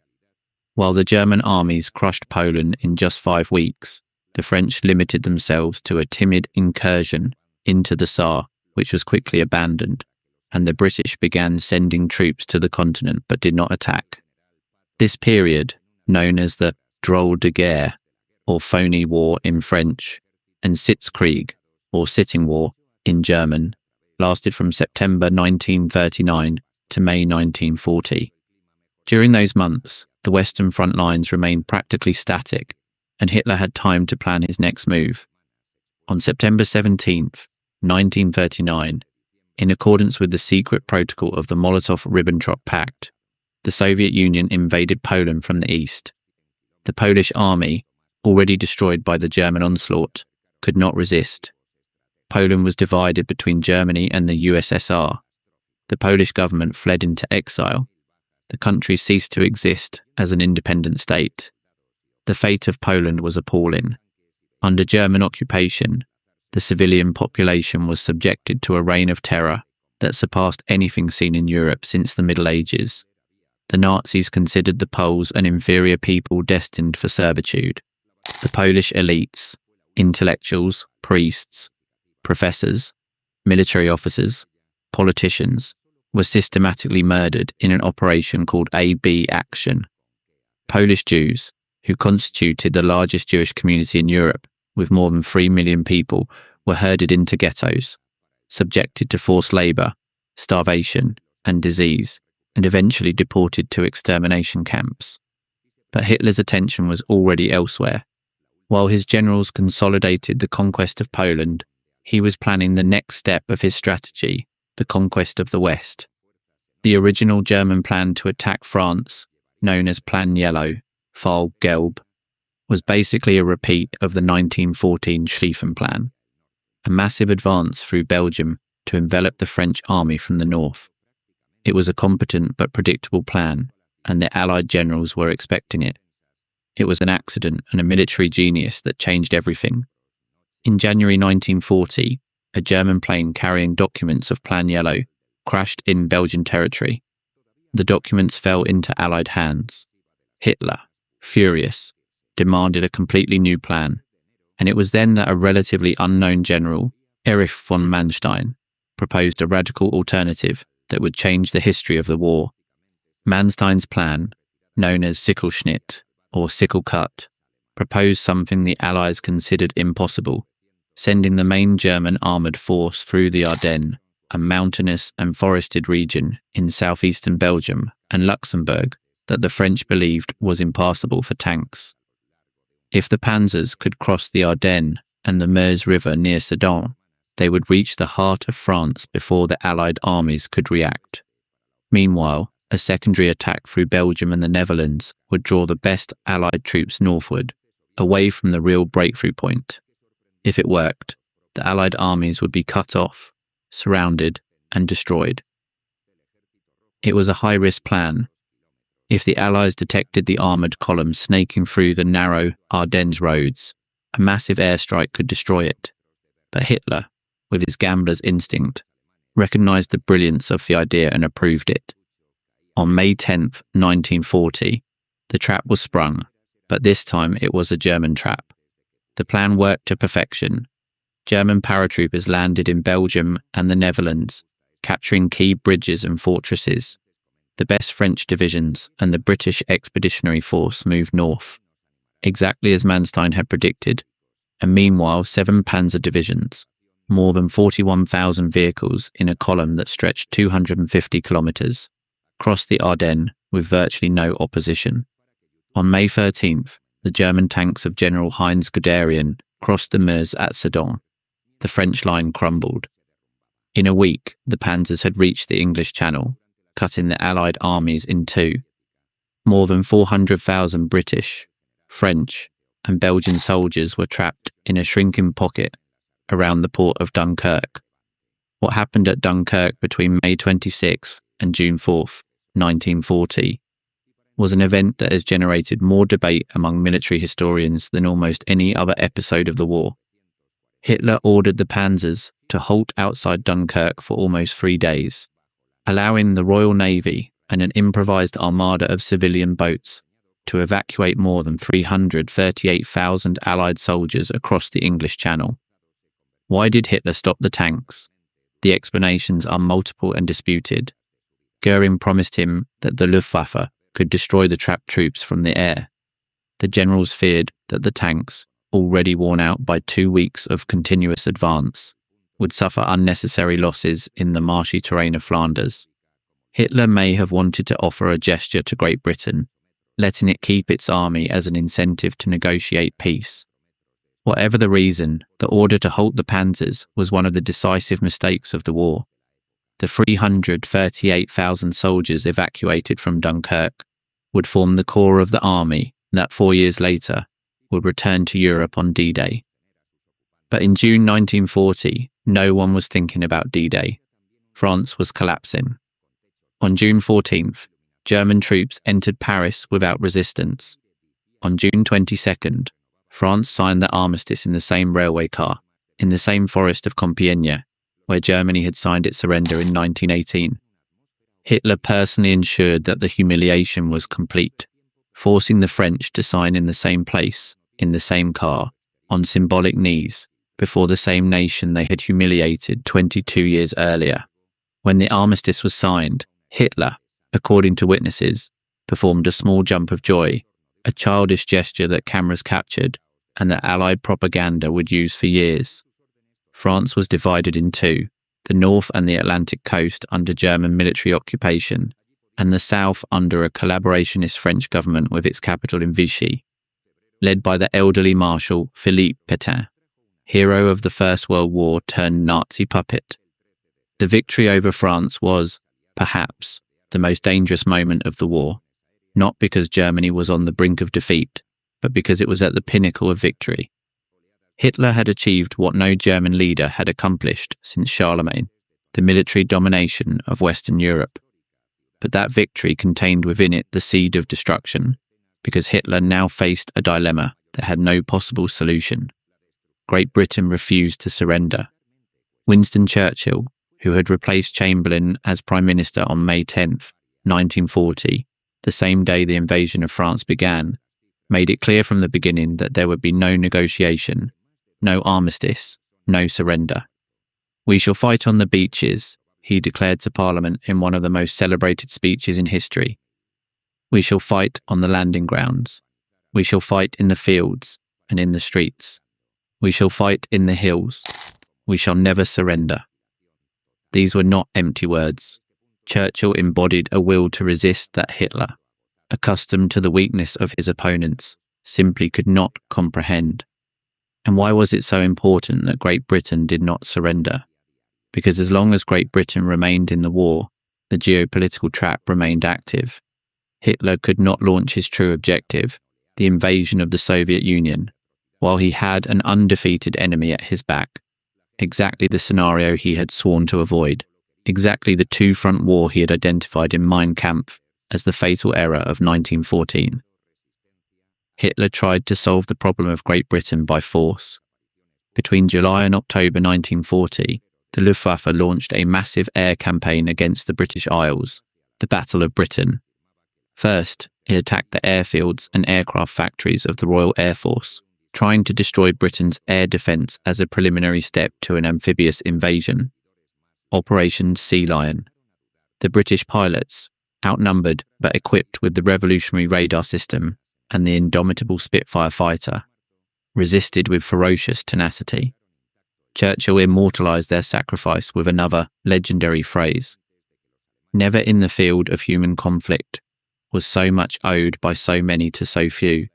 While the German armies crushed Poland in just 5 weeks, the French limited themselves to a timid incursion into the Saar, which was quickly abandoned, and the British began sending troops to the continent but did not attack. This period, known as the Drôle de guerre, or phony war in French, and Sitzkrieg, or sitting war in German, lasted from September 1939 to May 1940. During those months, the Western front lines remained practically static, and Hitler had time to plan his next move. On September 17th, 1939, in accordance with the secret protocol of the Molotov-Ribbentrop Pact, the Soviet Union invaded Poland from the east. The Polish army, already destroyed by the German onslaught, could not resist. Poland was divided between Germany and the USSR. The Polish government fled into exile. The country ceased to exist as an independent state. The fate of Poland was appalling. Under German occupation, the civilian population was subjected to a reign of terror that surpassed anything seen in Europe since the Middle Ages. The Nazis considered the Poles an inferior people destined for servitude. The Polish elites, intellectuals, priests, professors, military officers, politicians, were systematically murdered in an operation called AB Action. Polish Jews, who constituted the largest Jewish community in Europe, with more than 3 million people, were herded into ghettos. subjected to forced labor, starvation, and disease, and eventually deported to extermination camps. But Hitler's attention was already elsewhere. While his generals consolidated the conquest of Poland, he was planning the next step of his strategy, the conquest of the West. The original German plan to attack France, known as Plan Yellow, Fall Gelb, was basically a repeat of the 1914 Schlieffen Plan, a massive advance through Belgium to envelop the French army from the north. It was a competent but predictable plan, and the Allied generals were expecting it. It was an accident and a military genius that changed everything. In January 1940, a German plane carrying documents of Plan Yellow crashed in Belgian territory. The documents fell into Allied hands. Hitler, furious, demanded a completely new plan, and it was then that a relatively unknown general, Erich von Manstein, proposed a radical alternative that would change the history of the war. Manstein's plan, known as Sichelschnitt, or sickle cut, proposed something the Allies considered impossible, sending the main German armoured force through the Ardennes, a mountainous and forested region in southeastern Belgium and Luxembourg that the French believed was impassable for tanks. If the panzers could cross the Ardennes and the Meuse River near Sedan, they would reach the heart of France before the Allied armies could react. Meanwhile, a secondary attack through Belgium and the Netherlands would draw the best Allied troops northward, away from the real breakthrough point. If it worked, the Allied armies would be cut off, surrounded, and destroyed. It was a high-risk plan. If the Allies detected the armoured column snaking through the narrow Ardennes roads, a massive airstrike could destroy it. But Hitler, with his gambler's instinct, recognised the brilliance of the idea and approved it. On May 10, 1940, the trap was sprung, but this time it was a German trap. The plan worked to perfection. German paratroopers landed in Belgium and the Netherlands, capturing key bridges and fortresses. The best French divisions and the British Expeditionary Force moved north, exactly as Manstein had predicted, and meanwhile 7 panzer divisions, more than 41,000 vehicles in a column that stretched 250 kilometres, crossed the Ardennes with virtually no opposition. On May 13th, the German tanks of General Heinz Guderian crossed the Meuse at Sedan. The French line crumbled. In a week, the panzers had reached the English Channel, cutting the Allied armies in two. More than 400,000 British, French, and Belgian soldiers were trapped in a shrinking pocket around the port of Dunkirk. What happened at Dunkirk between May 26th and June 4th, 1940, was an event that has generated more debate among military historians than almost any other episode of the war. Hitler ordered the panzers to halt outside Dunkirk for almost 3 days, allowing the Royal Navy and an improvised armada of civilian boats to evacuate more than 338,000 Allied soldiers across the English Channel. Why did Hitler stop the tanks? The explanations are multiple and disputed. Goering promised him that the Luftwaffe could destroy the trapped troops from the air. The generals feared that the tanks, already worn out by 2 weeks of continuous advance, would suffer unnecessary losses in the marshy terrain of Flanders. Hitler may have wanted to offer a gesture to Great Britain, letting it keep its army as an incentive to negotiate peace. Whatever the reason, the order to halt the panzers was one of the decisive mistakes of the war. The 338,000 soldiers evacuated from Dunkirk would form the core of the army that 4 years later would return to Europe on D-Day. But in June 1940, no one was thinking about D-Day. France was collapsing. On June 14th, German troops entered Paris without resistance. On June 22nd, France signed the armistice in the same railway car, in the same forest of Compiègne, where Germany had signed its surrender in 1918. Hitler personally ensured that the humiliation was complete, forcing the French to sign in the same place, in the same car, on symbolic knees, before the same nation they had humiliated 22 years earlier. When the armistice was signed, Hitler, according to witnesses, performed a small jump of joy, a childish gesture that cameras captured and that Allied propaganda would use for years. France was divided in two, the north and the Atlantic coast under German military occupation, and the south under a collaborationist French government with its capital in Vichy, led by the elderly Marshal Philippe Pétain, hero of the First World War turned Nazi puppet. The victory over France was, perhaps, the most dangerous moment of the war, not because Germany was on the brink of defeat, but because it was at the pinnacle of victory. Hitler had achieved what no German leader had accomplished since Charlemagne, the military domination of Western Europe. But that victory contained within it the seed of destruction, because Hitler now faced a dilemma that had no possible solution. Great Britain refused to surrender. Winston Churchill, who had replaced Chamberlain as Prime Minister on May 10, 1940, the same day the invasion of France began, made it clear from the beginning that there would be no negotiation, no armistice, no surrender. "We shall fight on the beaches," he declared to Parliament in one of the most celebrated speeches in history. "We shall fight on the landing grounds. We shall fight in the fields and in the streets. We shall fight in the hills. We shall never surrender." These were not empty words. Churchill embodied a will to resist that Hitler, accustomed to the weakness of his opponents, simply could not comprehend. And why was it so important that Great Britain did not surrender? Because as long as Great Britain remained in the war, the geopolitical trap remained active. Hitler could not launch his true objective, the invasion of the Soviet Union, while he had an undefeated enemy at his back. Exactly the scenario he had sworn to avoid. Exactly the two-front war he had identified in Mein Kampf as the fatal error of 1914. Hitler tried to solve the problem of Great Britain by force. Between July and October 1940, the Luftwaffe launched a massive air campaign against the British Isles, the Battle of Britain. First, it attacked the airfields and aircraft factories of the Royal Air Force, trying to destroy Britain's air defence as a preliminary step to an amphibious invasion. Operation Sea Lion. The British pilots, outnumbered but equipped with the revolutionary radar system and the indomitable Spitfire fighter, resisted with ferocious tenacity. Churchill immortalised their sacrifice with another legendary phrase: "Never in the field of human conflict was so much owed by so many to so few."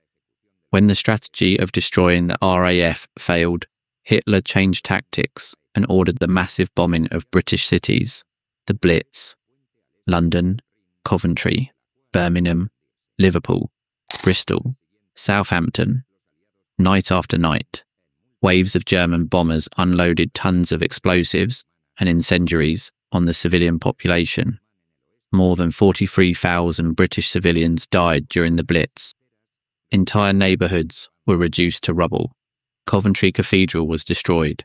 When the strategy of destroying the RAF failed, Hitler changed tactics and ordered the massive bombing of British cities, the Blitz, London, Coventry, Birmingham, Liverpool, Bristol, Southampton. Night after night, waves of German bombers unloaded tons of explosives and incendiaries on the civilian population. More than 43,000 British civilians died during the Blitz. Entire neighbourhoods were reduced to rubble. Coventry Cathedral was destroyed.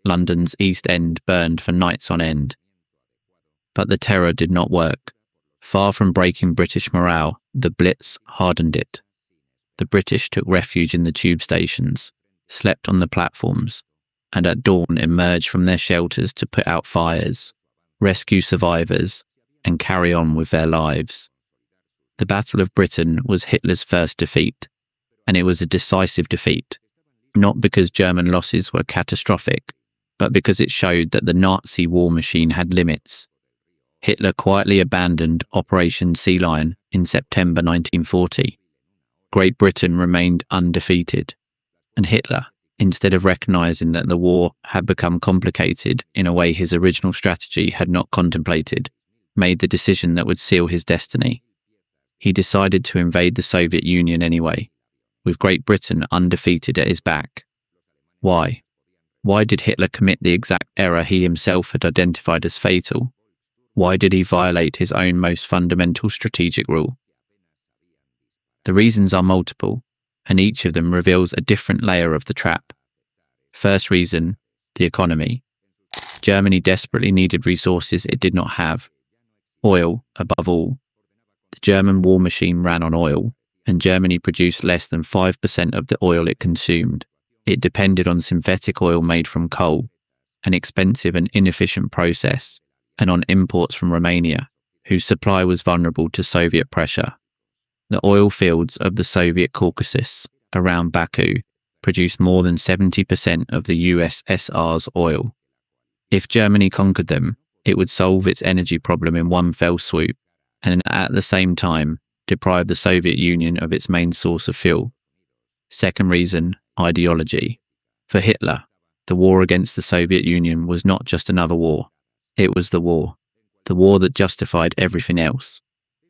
London's East End burned for nights on end. But the terror did not work. Far from breaking British morale, the Blitz hardened it. The British took refuge in the tube stations, slept on the platforms, and at dawn emerged from their shelters to put out fires, rescue survivors, and carry on with their lives. The Battle of Britain was Hitler's first defeat, and it was a decisive defeat, not because German losses were catastrophic, but because it showed that the Nazi war machine had limits. Hitler quietly abandoned Operation Sea Lion in September 1940. Great Britain remained undefeated, and Hitler, instead of recognising that the war had become complicated in a way his original strategy had not contemplated, made the decision that would seal his destiny. He decided to invade the Soviet Union anyway, with Great Britain undefeated at his back. Why? Why did Hitler commit the exact error he himself had identified as fatal? Why did he violate his own most fundamental strategic rule? The reasons are multiple, and each of them reveals a different layer of the trap. First reason, the economy. Germany desperately needed resources it did not have. Oil, above all. The German war machine ran on oil, and Germany produced less than 5% of the oil it consumed. It depended on synthetic oil made from coal, an expensive and inefficient process, and on imports from Romania, whose supply was vulnerable to Soviet pressure. The oil fields of the Soviet Caucasus, around Baku, produced more than 70% of the USSR's oil. If Germany conquered them, it would solve its energy problem in one fell swoop, and at the same time deprive the Soviet Union of its main source of fuel. Second reason, ideology. For Hitler, the war against the Soviet Union was not just another war. It was the war that justified everything else.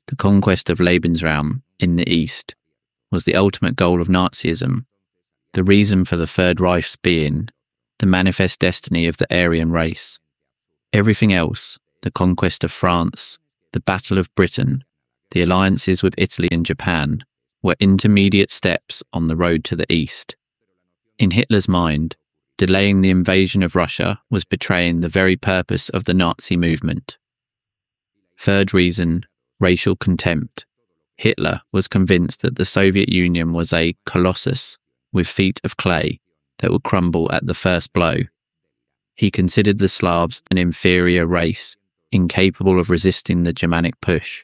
The conquest of Lebensraum in the East was the ultimate goal of Nazism. The reason for the Third Reich's being the manifest destiny of the Aryan race. Everything else, the conquest of France, the Battle of Britain, the alliances with Italy and Japan, were intermediate steps on the road to the East. In Hitler's mind, delaying the invasion of Russia was betraying the very purpose of the Nazi movement. Third reason, racial contempt. Hitler was convinced that the Soviet Union was a colossus with feet of clay that would crumble at the first blow. He considered the Slavs an inferior race, incapable of resisting the Germanic push.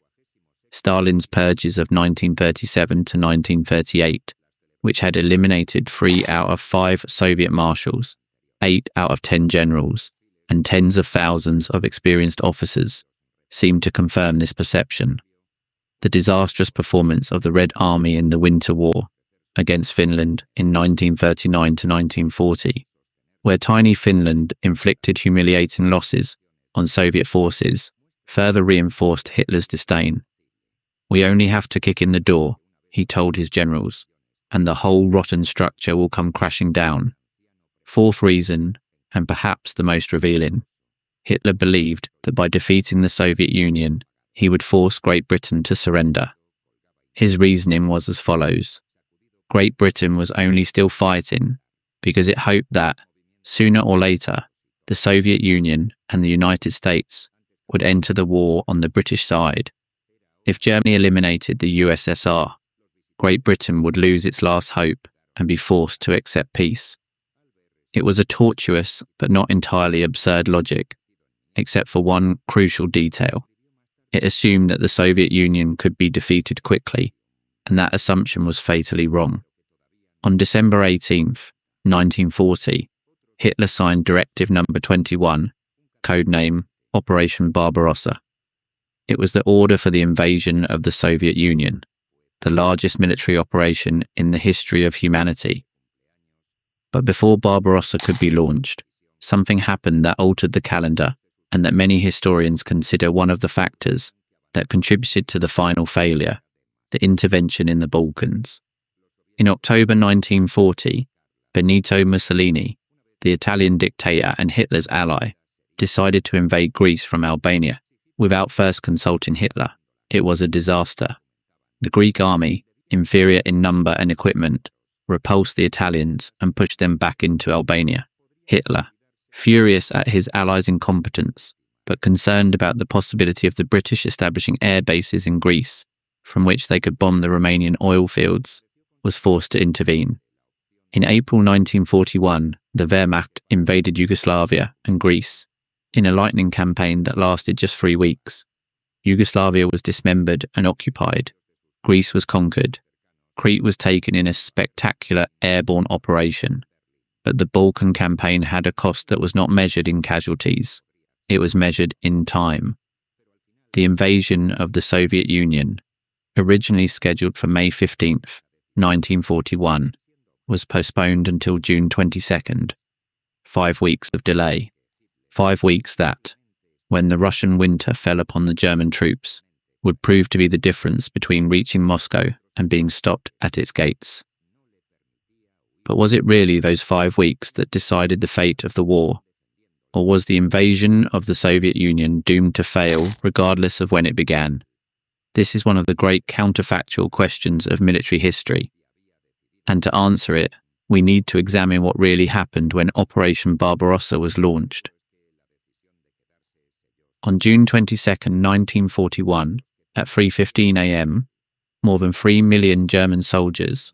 Stalin's purges of 1937 to 1938, which had eliminated 3 out of 5 Soviet marshals, 8 out of 10 generals, and tens of thousands of experienced officers, seemed to confirm this perception. The disastrous performance of the Red Army in the Winter War against Finland in 1939 to 1940, where tiny Finland inflicted humiliating losses on Soviet forces, further reinforced Hitler's disdain. "We only have to kick in the door," he told his generals, "and the whole rotten structure will come crashing down." Fourth reason, and perhaps the most revealing, Hitler believed that by defeating the Soviet Union, he would force Great Britain to surrender. His reasoning was as follows. Great Britain was only still fighting because it hoped that, sooner or later, the Soviet Union and the United States would enter the war on the British side. If Germany eliminated the USSR, Great Britain would lose its last hope and be forced to accept peace. It was a tortuous but not entirely absurd logic, except for one crucial detail. It assumed that the Soviet Union could be defeated quickly, and that assumption was fatally wrong. On December 18th, 1940, Hitler signed Directive Number 21, codename Operation Barbarossa. It was the order for the invasion of the Soviet Union, the largest military operation in the history of humanity. But before Barbarossa could be launched, something happened that altered the calendar and that many historians consider one of the factors that contributed to the final failure, the intervention in the Balkans. In October 1940, Benito Mussolini, the Italian dictator and Hitler's ally, decided to invade Greece from Albania without first consulting Hitler. It was a disaster. The Greek army, inferior in number and equipment, repulsed the Italians and pushed them back into Albania. Hitler, furious at his allies' incompetence, but concerned about the possibility of the British establishing air bases in Greece, from which they could bomb the Romanian oil fields, was forced to intervene. In April 1941, the Wehrmacht invaded Yugoslavia and Greece, in a lightning campaign that lasted just 3 weeks. Yugoslavia was dismembered and occupied. Greece was conquered. Crete was taken in a spectacular airborne operation. But the Balkan campaign had a cost that was not measured in casualties. It was measured in time. The invasion of the Soviet Union, originally scheduled for May 15th, 1941, was postponed until June 22nd. 5 weeks of delay. 5 weeks that, when the Russian winter fell upon the German troops, would prove to be the difference between reaching Moscow and being stopped at its gates. But was it really those 5 weeks that decided the fate of the war? Or was the invasion of the Soviet Union doomed to fail regardless of when it began? This is one of the great counterfactual questions of military history. And to answer it, we need to examine what really happened when Operation Barbarossa was launched. On June 22, 1941, at 3:15 a.m., more than 3 million German soldiers,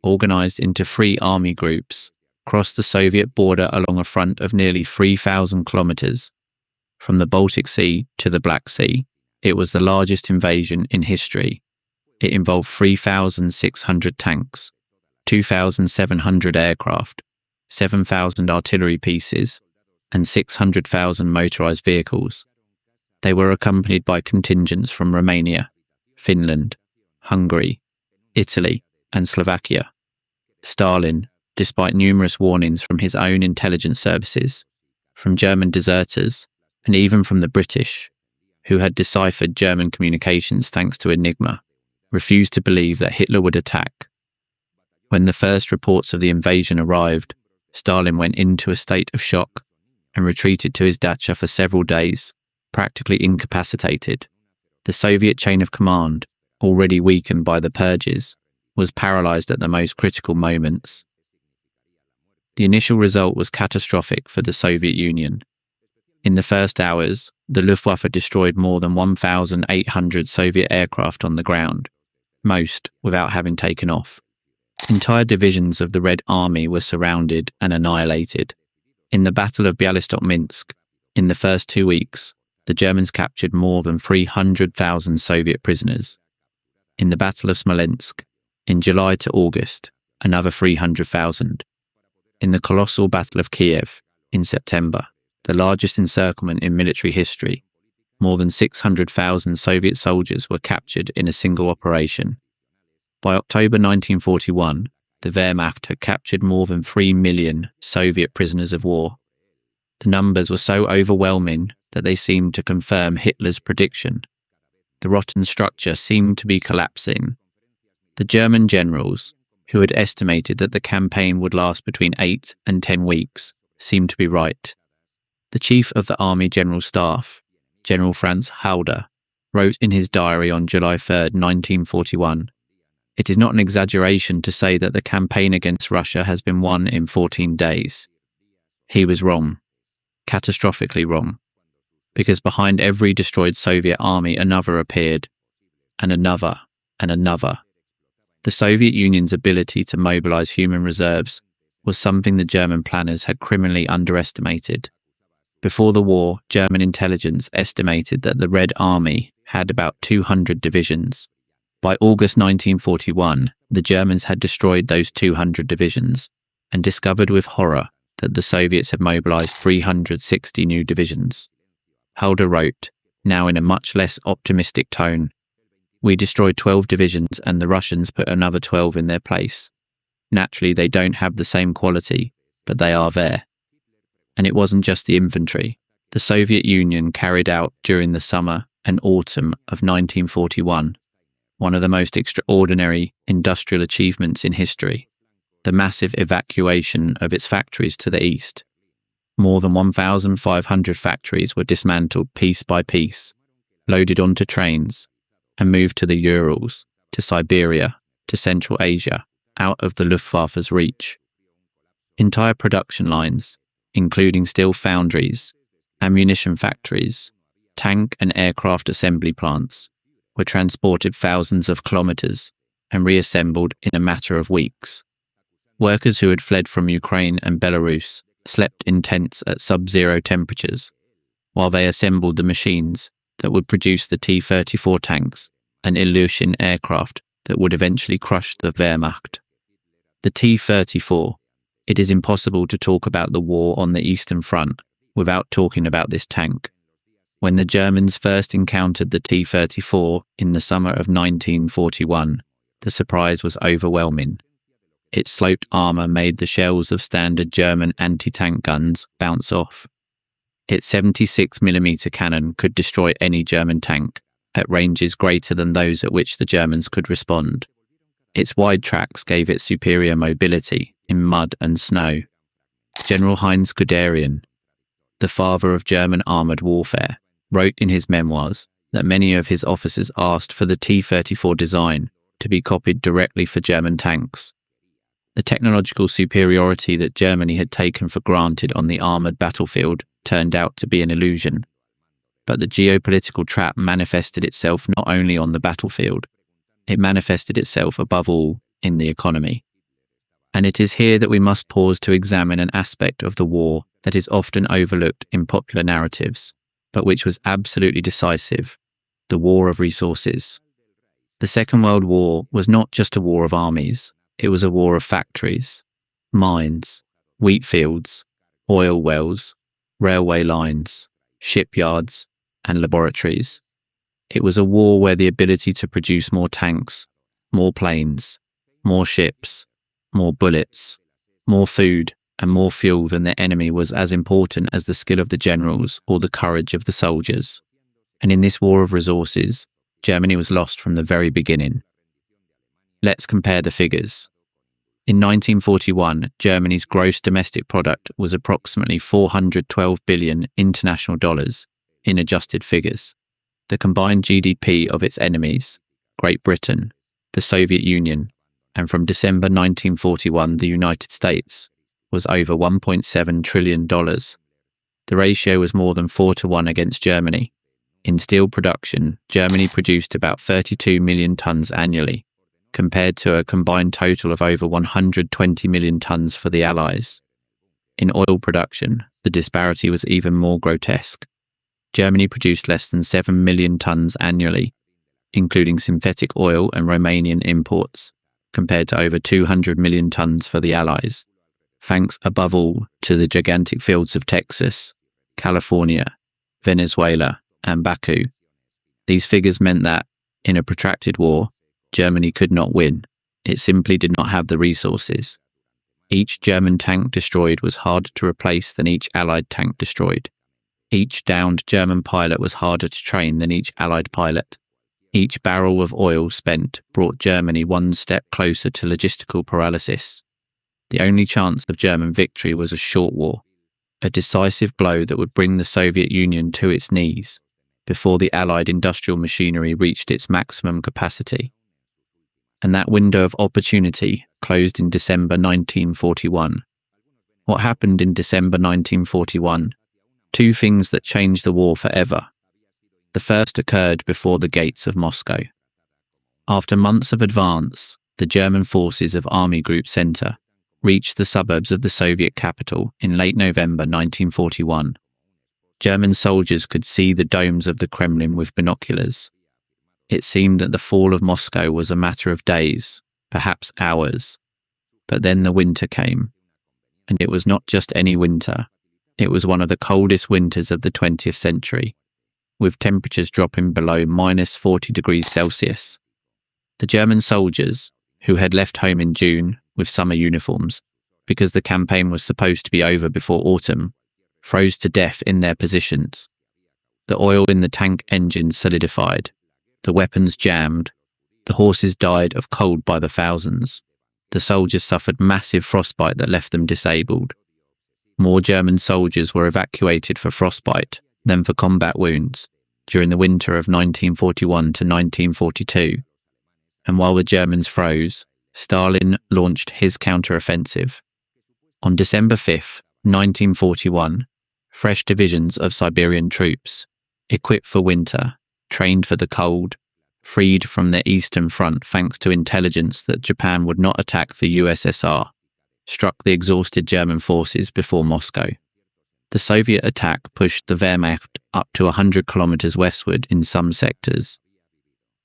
organised into 3 army groups, crossed the Soviet border along a front of nearly 3,000 kilometres. From the Baltic Sea to the Black Sea, it was the largest invasion in history. It involved 3,600 tanks, 2,700 aircraft, 7,000 artillery pieces, and 600,000 motorized vehicles. They were accompanied by contingents from Romania, Finland, Hungary, Italy, and Slovakia. Stalin, despite numerous warnings from his own intelligence services, from German deserters, and even from the British, who had deciphered German communications thanks to Enigma, refused to believe that Hitler would attack. When the first reports of the invasion arrived, Stalin went into a state of shock and retreated to his dacha for several days, practically incapacitated. The Soviet chain of command, already weakened by the purges, was paralyzed at the most critical moments. The initial result was catastrophic for the Soviet Union. In the first hours, the Luftwaffe destroyed more than 1,800 Soviet aircraft on the ground, most without having taken off. Entire divisions of the Red Army were surrounded and annihilated. In the Battle of Bialystok-Minsk, in the first 2 weeks, the Germans captured more than 300,000 Soviet prisoners. In the Battle of Smolensk, in July to August, another 300,000. In the colossal Battle of Kiev, in September, the largest encirclement in military history, more than 600,000 Soviet soldiers were captured in a single operation. By October 1941, the Wehrmacht had captured more than 3 million Soviet prisoners of war. The numbers were so overwhelming that they seemed to confirm Hitler's prediction. The rotten structure seemed to be collapsing. The German generals, who had estimated that the campaign would last between 8 and 10 weeks, seemed to be right. The chief of the Army General Staff, General Franz Halder, wrote in his diary on July 3, 1941, "It is not an exaggeration to say that the campaign against Russia has been won in 14 days. He was wrong, catastrophically wrong, because behind every destroyed Soviet army another appeared, and another, and another. The Soviet Union's ability to mobilize human reserves was something the German planners had criminally underestimated. Before the war, German intelligence estimated that the Red Army had about 200 divisions. By August 1941, the Germans had destroyed those 200 divisions and discovered with horror that the Soviets had mobilized 360 new divisions. Halder wrote, now in a much less optimistic tone, "We destroyed 12 divisions and the Russians put another 12 in their place. Naturally, they don't have the same quality, but they are there." And it wasn't just the infantry. The Soviet Union carried out during the summer and autumn of 1941 one of the most extraordinary industrial achievements in history, the massive evacuation of its factories to the east. More than 1,500 factories were dismantled piece by piece, loaded onto trains, and moved to the Urals, to Siberia, to Central Asia, out of the Luftwaffe's reach. Entire production lines, including steel foundries, ammunition factories, tank and aircraft assembly plants, were transported thousands of kilometers and reassembled in a matter of weeks. Workers who had fled from Ukraine and Belarus slept in tents at sub-zero temperatures, while they assembled the machines that would produce the T-34 tanks and Ilyushin aircraft that would eventually crush the Wehrmacht. The T-34. It is impossible to talk about the war on the Eastern Front without talking about this tank. When the Germans first encountered the T-34 in the summer of 1941, the surprise was overwhelming. Its sloped armour made the shells of standard German anti-tank guns bounce off. Its 76mm cannon could destroy any German tank at ranges greater than those at which the Germans could respond. Its wide tracks gave it superior mobility in mud and snow. General Heinz Guderian, the father of German armoured warfare, wrote in his memoirs that many of his officers asked for the T-34 design to be copied directly for German tanks. The technological superiority that Germany had taken for granted on the armoured battlefield turned out to be an illusion. But the geopolitical trap manifested itself not only on the battlefield, it manifested itself above all in the economy. And it is here that we must pause to examine an aspect of the war that is often overlooked in popular narratives, but which was absolutely decisive: the war of resources. The Second World War was not just a war of armies, it was a war of factories, mines, wheat fields, oil wells, railway lines, shipyards, and laboratories. It was a war where the ability to produce more tanks, more planes, more ships, more bullets, more food, and more fuel than their enemy was as important as the skill of the generals or the courage of the soldiers. And in this war of resources, Germany was lost from the very beginning. Let's compare the figures. In 1941, Germany's gross domestic product was approximately 412 billion international dollars in adjusted figures. The combined GDP of its enemies, Great Britain, the Soviet Union, and from December 1941, the United States, was over $1.7 trillion. The ratio was more than 4-1 against Germany. In steel production, Germany produced about 32 million tons annually, compared to a combined total of over 120 million tons for the Allies. In oil production, the disparity was even more grotesque. Germany produced less than 7 million tons annually, including synthetic oil and Romanian imports, compared to over 200 million tons for the Allies, thanks above all to the gigantic fields of Texas, California, Venezuela, and Baku. These figures meant that, in a protracted war, Germany could not win. It simply did not have the resources. Each German tank destroyed was harder to replace than each Allied tank destroyed. Each downed German pilot was harder to train than each Allied pilot. Each barrel of oil spent brought Germany one step closer to logistical paralysis. The only chance of German victory was a short war, a decisive blow that would bring the Soviet Union to its knees before the Allied industrial machinery reached its maximum capacity. And that window of opportunity closed in December 1941. What happened in December 1941? Two things that changed the war forever. The first occurred before the gates of Moscow. After months of advance, the German forces of Army Group Center reached the suburbs of the Soviet capital in late November 1941. German soldiers could see the domes of the Kremlin with binoculars. It seemed that the fall of Moscow was a matter of days, perhaps hours. But then the winter came. And it was not just any winter. It was one of the coldest winters of the 20th century, with temperatures dropping below minus 40 degrees Celsius. The German soldiers, who had left home in June with summer uniforms, because the campaign was supposed to be over before autumn, froze to death in their positions. The oil in the tank engines solidified, the weapons jammed, the horses died of cold by the thousands. The soldiers suffered massive frostbite that left them disabled. More German soldiers were evacuated for frostbite than for combat wounds during the winter of 1941 to 1942. And while the Germans froze, Stalin launched his counter-offensive. On December 5, 1941, fresh divisions of Siberian troops, equipped for winter, trained for the cold, freed from the Eastern Front thanks to intelligence that Japan would not attack the USSR, struck the exhausted German forces before Moscow. The Soviet attack pushed the Wehrmacht up to 100 kilometers westward in some sectors.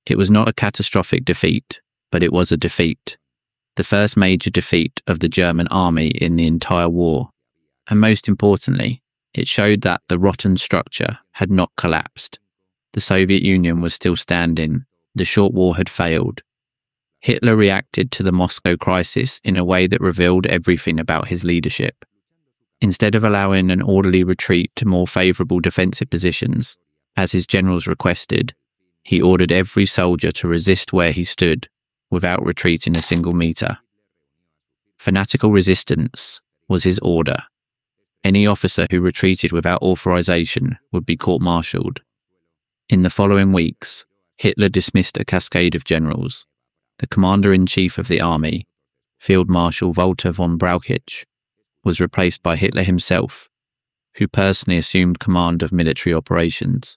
It was not a catastrophic defeat, but it was a defeat. The first major defeat of the German army in the entire war. And most importantly, it showed that the rotten structure had not collapsed. The Soviet Union was still standing. The short war had failed. Hitler reacted to the Moscow crisis in a way that revealed everything about his leadership. Instead of allowing an orderly retreat to more favourable defensive positions, as his generals requested, he ordered every soldier to resist where he stood, without retreating a single metre. Fanatical resistance was his order. Any officer who retreated without authorization would be court-martialed. In the following weeks, Hitler dismissed a cascade of generals. The commander-in-chief of the army, Field Marshal Walter von Brauchitsch, was replaced by Hitler himself, who personally assumed command of military operations.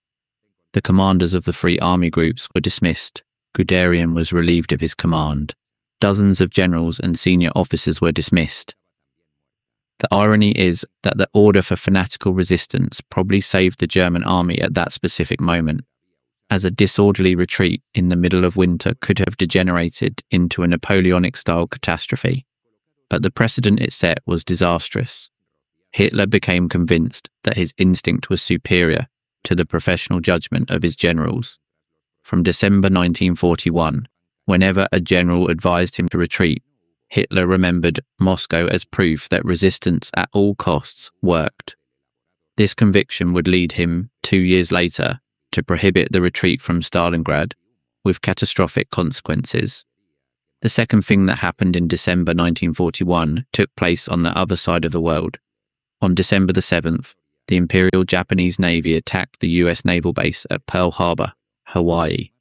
The commanders of the three army groups were dismissed. Guderian was relieved of his command. Dozens of generals and senior officers were dismissed. The irony is that the order for fanatical resistance probably saved the German army at that specific moment, as a disorderly retreat in the middle of winter could have degenerated into a Napoleonic-style catastrophe. But the precedent it set was disastrous. Hitler became convinced that his instinct was superior to the professional judgment of his generals. From December 1941, whenever a general advised him to retreat, Hitler remembered Moscow as proof that resistance at all costs worked. This conviction would lead him, 2 years later, to prohibit the retreat from Stalingrad, with catastrophic consequences. The second thing that happened in December 1941 took place on the other side of the world. On December the 7th, the Imperial Japanese Navy attacked the US naval base at Pearl Harbor, Hawaii.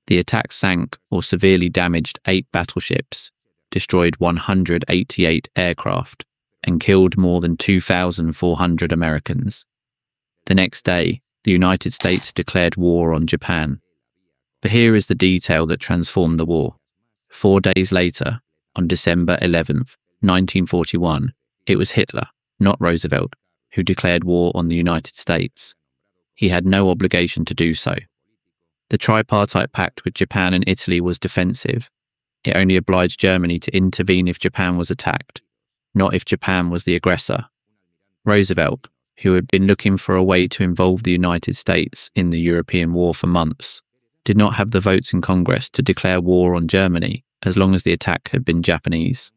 The attack sank or severely damaged 8 battleships, destroyed 188 aircraft, and killed more than 2,400 Americans. The next day, the United States declared war on Japan. But here is the detail that transformed the war. 4 days later, on December 11th, 1941, it was Hitler, not Roosevelt, who declared war on the United States. He had no obligation to do so. The tripartite pact with Japan and Italy was defensive. It only obliged Germany to intervene if Japan was attacked, not if Japan was the aggressor. Roosevelt, who had been looking for a way to involve the United States in the European war for months, did not have the votes in Congress to declare war on Germany as long as the attack had been Japanese.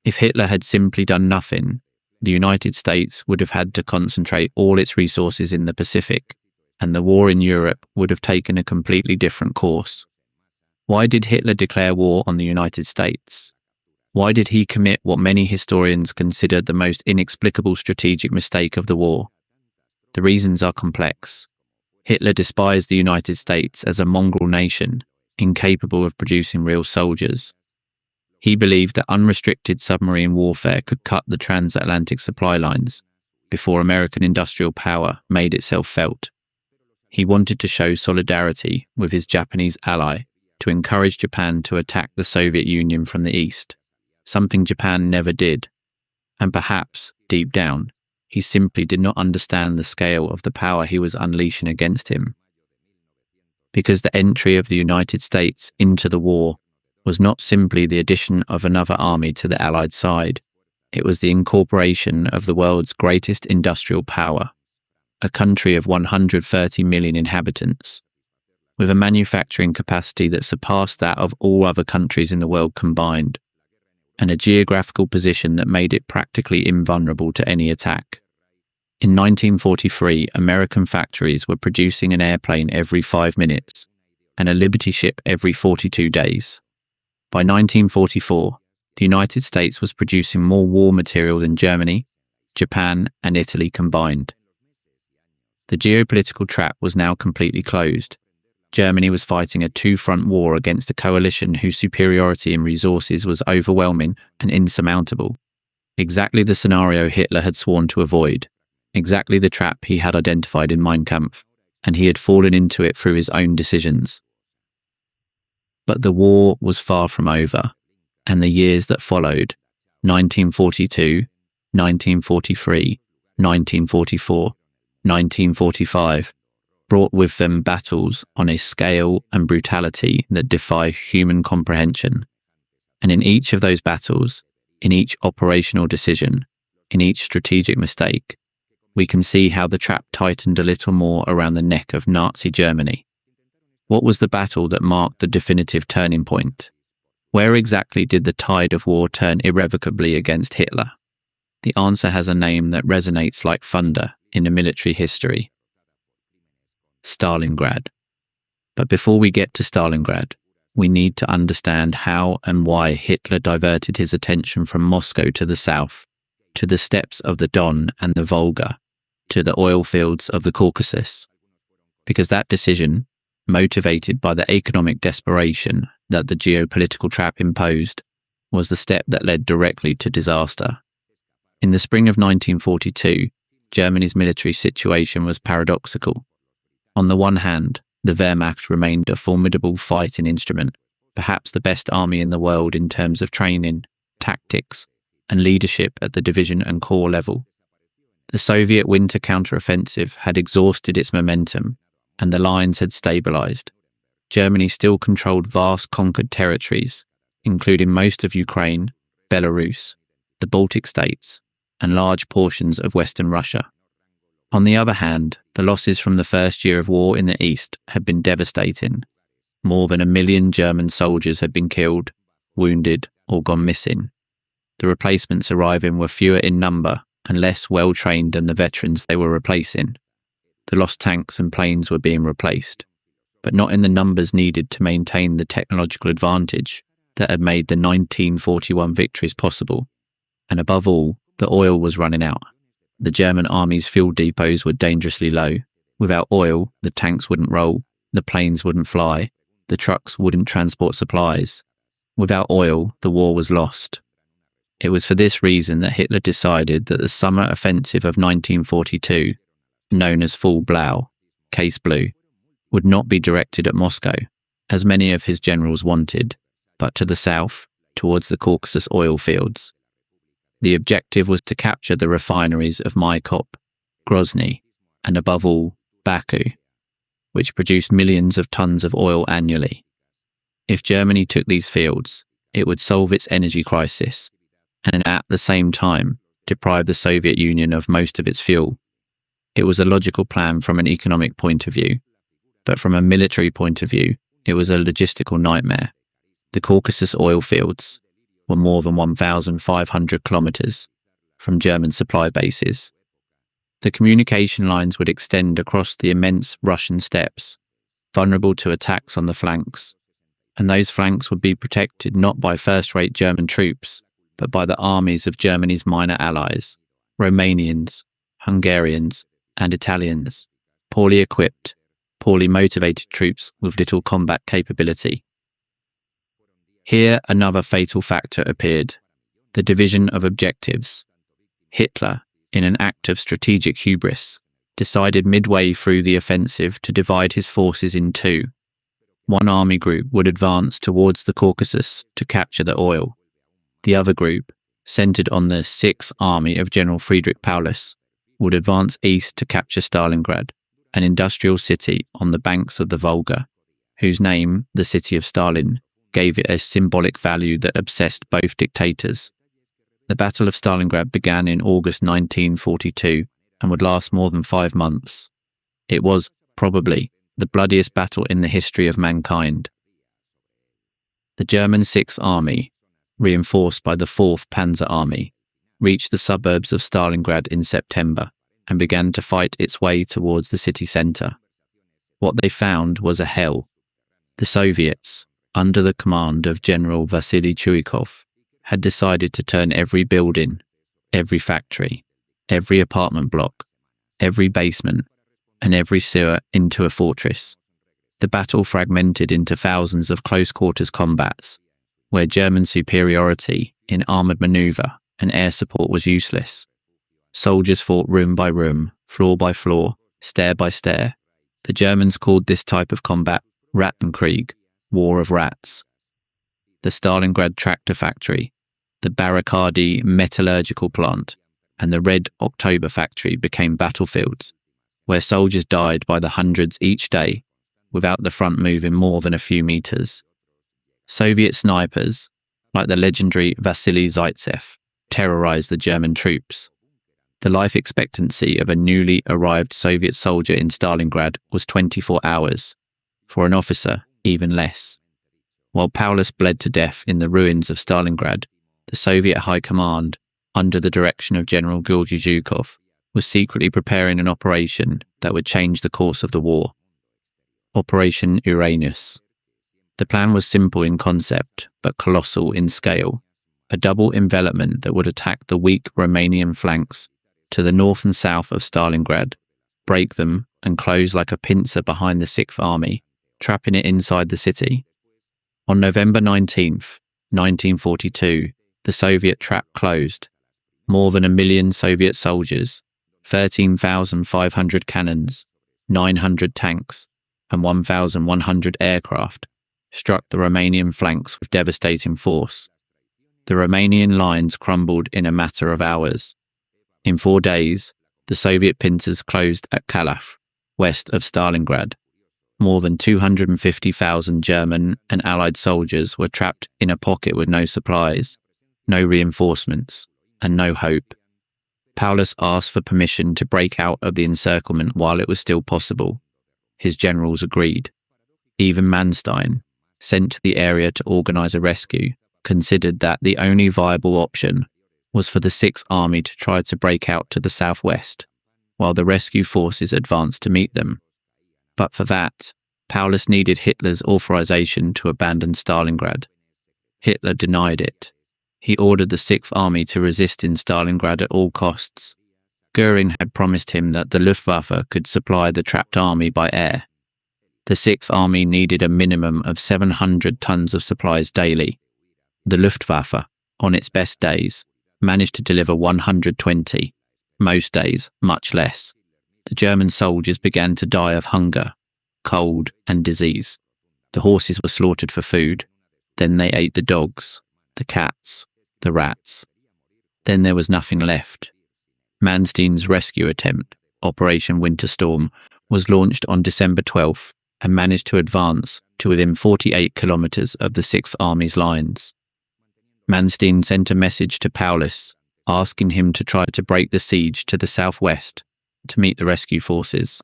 If Hitler had simply done nothing, the United States would have had to concentrate all its resources in the Pacific, and the war in Europe would have taken a completely different course. Why did Hitler declare war on the United States? Why did he commit what many historians consider the most inexplicable strategic mistake of the war? The reasons are complex. Hitler despised the United States as a mongrel nation, incapable of producing real soldiers. He believed that unrestricted submarine warfare could cut the transatlantic supply lines before American industrial power made itself felt. He wanted to show solidarity with his Japanese ally to encourage Japan to attack the Soviet Union from the east, something Japan never did. And perhaps, deep down, he simply did not understand the scale of the power he was unleashing against him. Because the entry of the United States into the war was not simply the addition of another army to the Allied side, it was the incorporation of the world's greatest industrial power, a country of 130 million inhabitants, with a manufacturing capacity that surpassed that of all other countries in the world combined, and a geographical position that made it practically invulnerable to any attack. In 1943, American factories were producing an airplane every 5 minutes and a Liberty ship every 42 days. By 1944, the United States was producing more war material than Germany, Japan, and Italy combined. The geopolitical trap was now completely closed. Germany was fighting a two-front war against a coalition whose superiority in resources was overwhelming and insurmountable. Exactly the scenario Hitler had sworn to avoid. Exactly the trap he had identified in Mein Kampf, and he had fallen into it through his own decisions. But the war was far from over, and the years that followed, 1942, 1943, 1944, 1945, brought with them battles on a scale and brutality that defy human comprehension. And in each of those battles, in each operational decision, in each strategic mistake, we can see how the trap tightened a little more around the neck of Nazi Germany. What was the battle that marked the definitive turning point? Where exactly did the tide of war turn irrevocably against Hitler? The answer has a name that resonates like thunder in the military history. Stalingrad. But before we get to Stalingrad, we need to understand how and why Hitler diverted his attention from Moscow to the south, to the steppes of the Don and the Volga, to the oil fields of the Caucasus. Because that decision, motivated by the economic desperation that the geopolitical trap imposed, was the step that led directly to disaster. In the spring of 1942, Germany's military situation was paradoxical. On the one hand, the Wehrmacht remained a formidable fighting instrument, perhaps the best army in the world in terms of training, tactics, and leadership at the division and corps level. The Soviet winter counteroffensive had exhausted its momentum, and the lines had stabilized. Germany still controlled vast conquered territories, including most of Ukraine, Belarus, the Baltic states, and large portions of western Russia. On the other hand, the losses from the first year of war in the east had been devastating. More than 1 million German soldiers had been killed, wounded, or gone missing. The replacements arriving were fewer in number and less well-trained than the veterans they were replacing. The lost tanks and planes were being replaced, but not in the numbers needed to maintain the technological advantage that had made the 1941 victories possible. And above all, the oil was running out. The German army's fuel depots were dangerously low. Without oil, the tanks wouldn't roll, the planes wouldn't fly, the trucks wouldn't transport supplies. Without oil, the war was lost. It was for this reason that Hitler decided that the summer offensive of 1942, known as Fall Blau, Case Blue, would not be directed at Moscow, as many of his generals wanted, but to the south, towards the Caucasus oil fields. The objective was to capture the refineries of Maikop, Grozny, and above all, Baku, which produced millions of tons of oil annually. If Germany took these fields, it would solve its energy crisis, and at the same time, deprive the Soviet Union of most of its fuel. It was a logical plan from an economic point of view, but from a military point of view, it was a logistical nightmare. The Caucasus oil fields were more than 1,500 kilometers from German supply bases. The communication lines would extend across the immense Russian steppes, vulnerable to attacks on the flanks, and those flanks would be protected not by first-rate German troops, but by the armies of Germany's minor allies, Romanians, Hungarians, and Italians, poorly equipped, poorly motivated troops with little combat capability. Here another fatal factor appeared, the division of objectives. Hitler, in an act of strategic hubris, decided midway through the offensive to divide his forces in two. One army group would advance towards the Caucasus to capture the oil. The other group, centered on the 6th Army of General Friedrich Paulus, would advance east to capture Stalingrad, an industrial city on the banks of the Volga, whose name, the city of Stalin, gave it a symbolic value that obsessed both dictators. The Battle of Stalingrad began in August 1942 and would last more than 5 months. It was, probably, the bloodiest battle in the history of mankind. The German 6th Army, reinforced by the 4th Panzer Army, reached the suburbs of Stalingrad in September and began to fight its way towards the city centre. What they found was a hell. The Soviets, under the command of General Vasily Chuikov, had decided to turn every building, every factory, every apartment block, every basement, and every sewer into a fortress. The battle fragmented into thousands of close-quarters combats, where German superiority in armoured manoeuvre and air support was useless. Soldiers fought room by room, floor by floor, stair by stair. The Germans called this type of combat Rattenkrieg, War of Rats. The Stalingrad tractor factory, the Barricadi metallurgical plant, and the Red October factory became battlefields, where soldiers died by the hundreds each day, without the front moving more than a few meters. Soviet snipers, like the legendary Vasily Zaitsev, terrorized the German troops. The life expectancy of a newly arrived Soviet soldier in Stalingrad was 24 hours, for an officer, even less. While Paulus bled to death in the ruins of Stalingrad, the Soviet High Command, under the direction of General Georgy Zhukov, was secretly preparing an operation that would change the course of the war. Operation Uranus. The plan was simple in concept, but colossal in scale. A double envelopment that would attack the weak Romanian flanks to the north and south of Stalingrad, break them, and close like a pincer behind the 6th Army, trapping it inside the city. On November 19th, 1942, the Soviet trap closed. More than 1 million Soviet soldiers, 13,500 cannons, 900 tanks, and 1,100 aircraft struck the Romanian flanks with devastating force. The Romanian lines crumbled in a matter of hours. In 4 days, the Soviet pincers closed at Kalaf, west of Stalingrad. More than 250,000 German and Allied soldiers were trapped in a pocket with no supplies, no reinforcements, and no hope. Paulus asked for permission to break out of the encirclement while it was still possible. His generals agreed. Even Manstein, sent to the area to organize a rescue, considered that the only viable option was for the Sixth Army to try to break out to the southwest, while the rescue forces advanced to meet them. But for that, Paulus needed Hitler's authorization to abandon Stalingrad. Hitler denied it. He ordered the Sixth Army to resist in Stalingrad at all costs. Göring had promised him that the Luftwaffe could supply the trapped army by air. The Sixth Army needed a minimum of 700 tons of supplies daily. The Luftwaffe, on its best days, managed to deliver 120, most days much less. The German soldiers began to die of hunger, cold, and disease. The horses were slaughtered for food. Then they ate the dogs, the cats, the rats. Then there was nothing left. Manstein's rescue attempt, Operation Winter Storm, was launched on December 12th and managed to advance to within 48 kilometers of the Sixth Army's lines. Manstein sent a message to Paulus, asking him to try to break the siege to the southwest to meet the rescue forces.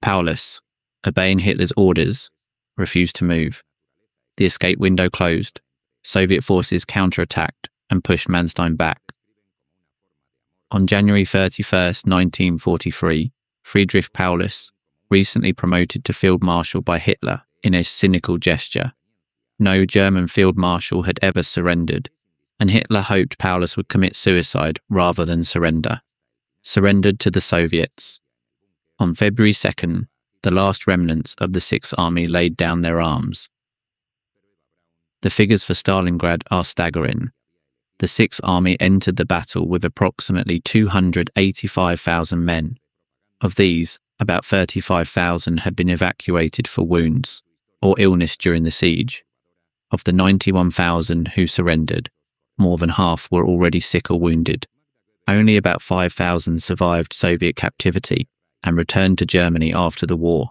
Paulus, obeying Hitler's orders, refused to move. The escape window closed. Soviet forces counterattacked and pushed Manstein back. On January 31st, 1943, Friedrich Paulus, recently promoted to Field Marshal by Hitler in a cynical gesture. No German Field Marshal had ever surrendered, and Hitler hoped Paulus would commit suicide rather than surrender. Surrendered to the Soviets. On February 2nd, the last remnants of the Sixth Army laid down their arms. The figures for Stalingrad are staggering. The Sixth Army entered the battle with approximately 285,000 men. Of these, about 35,000 had been evacuated for wounds or illness during the siege. Of the 91,000 who surrendered, more than half were already sick or wounded. Only about 5,000 survived Soviet captivity and returned to Germany after the war,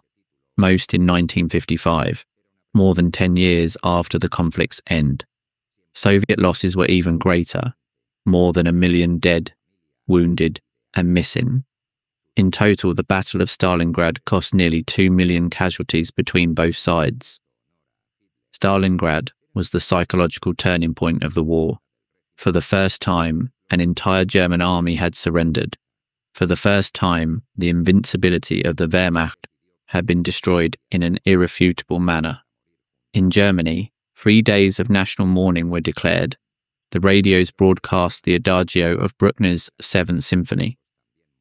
most in 1955, more than 10 years after the conflict's end. Soviet losses were even greater, more than 1 million dead, wounded, and missing. In total, the Battle of Stalingrad cost nearly 2 million casualties between both sides. Stalingrad was the psychological turning point of the war. For the first time, an entire German army had surrendered. For the first time, the invincibility of the Wehrmacht had been destroyed in an irrefutable manner. In Germany, 3 days of national mourning were declared. The radios broadcast the Adagio of Bruckner's Seventh Symphony.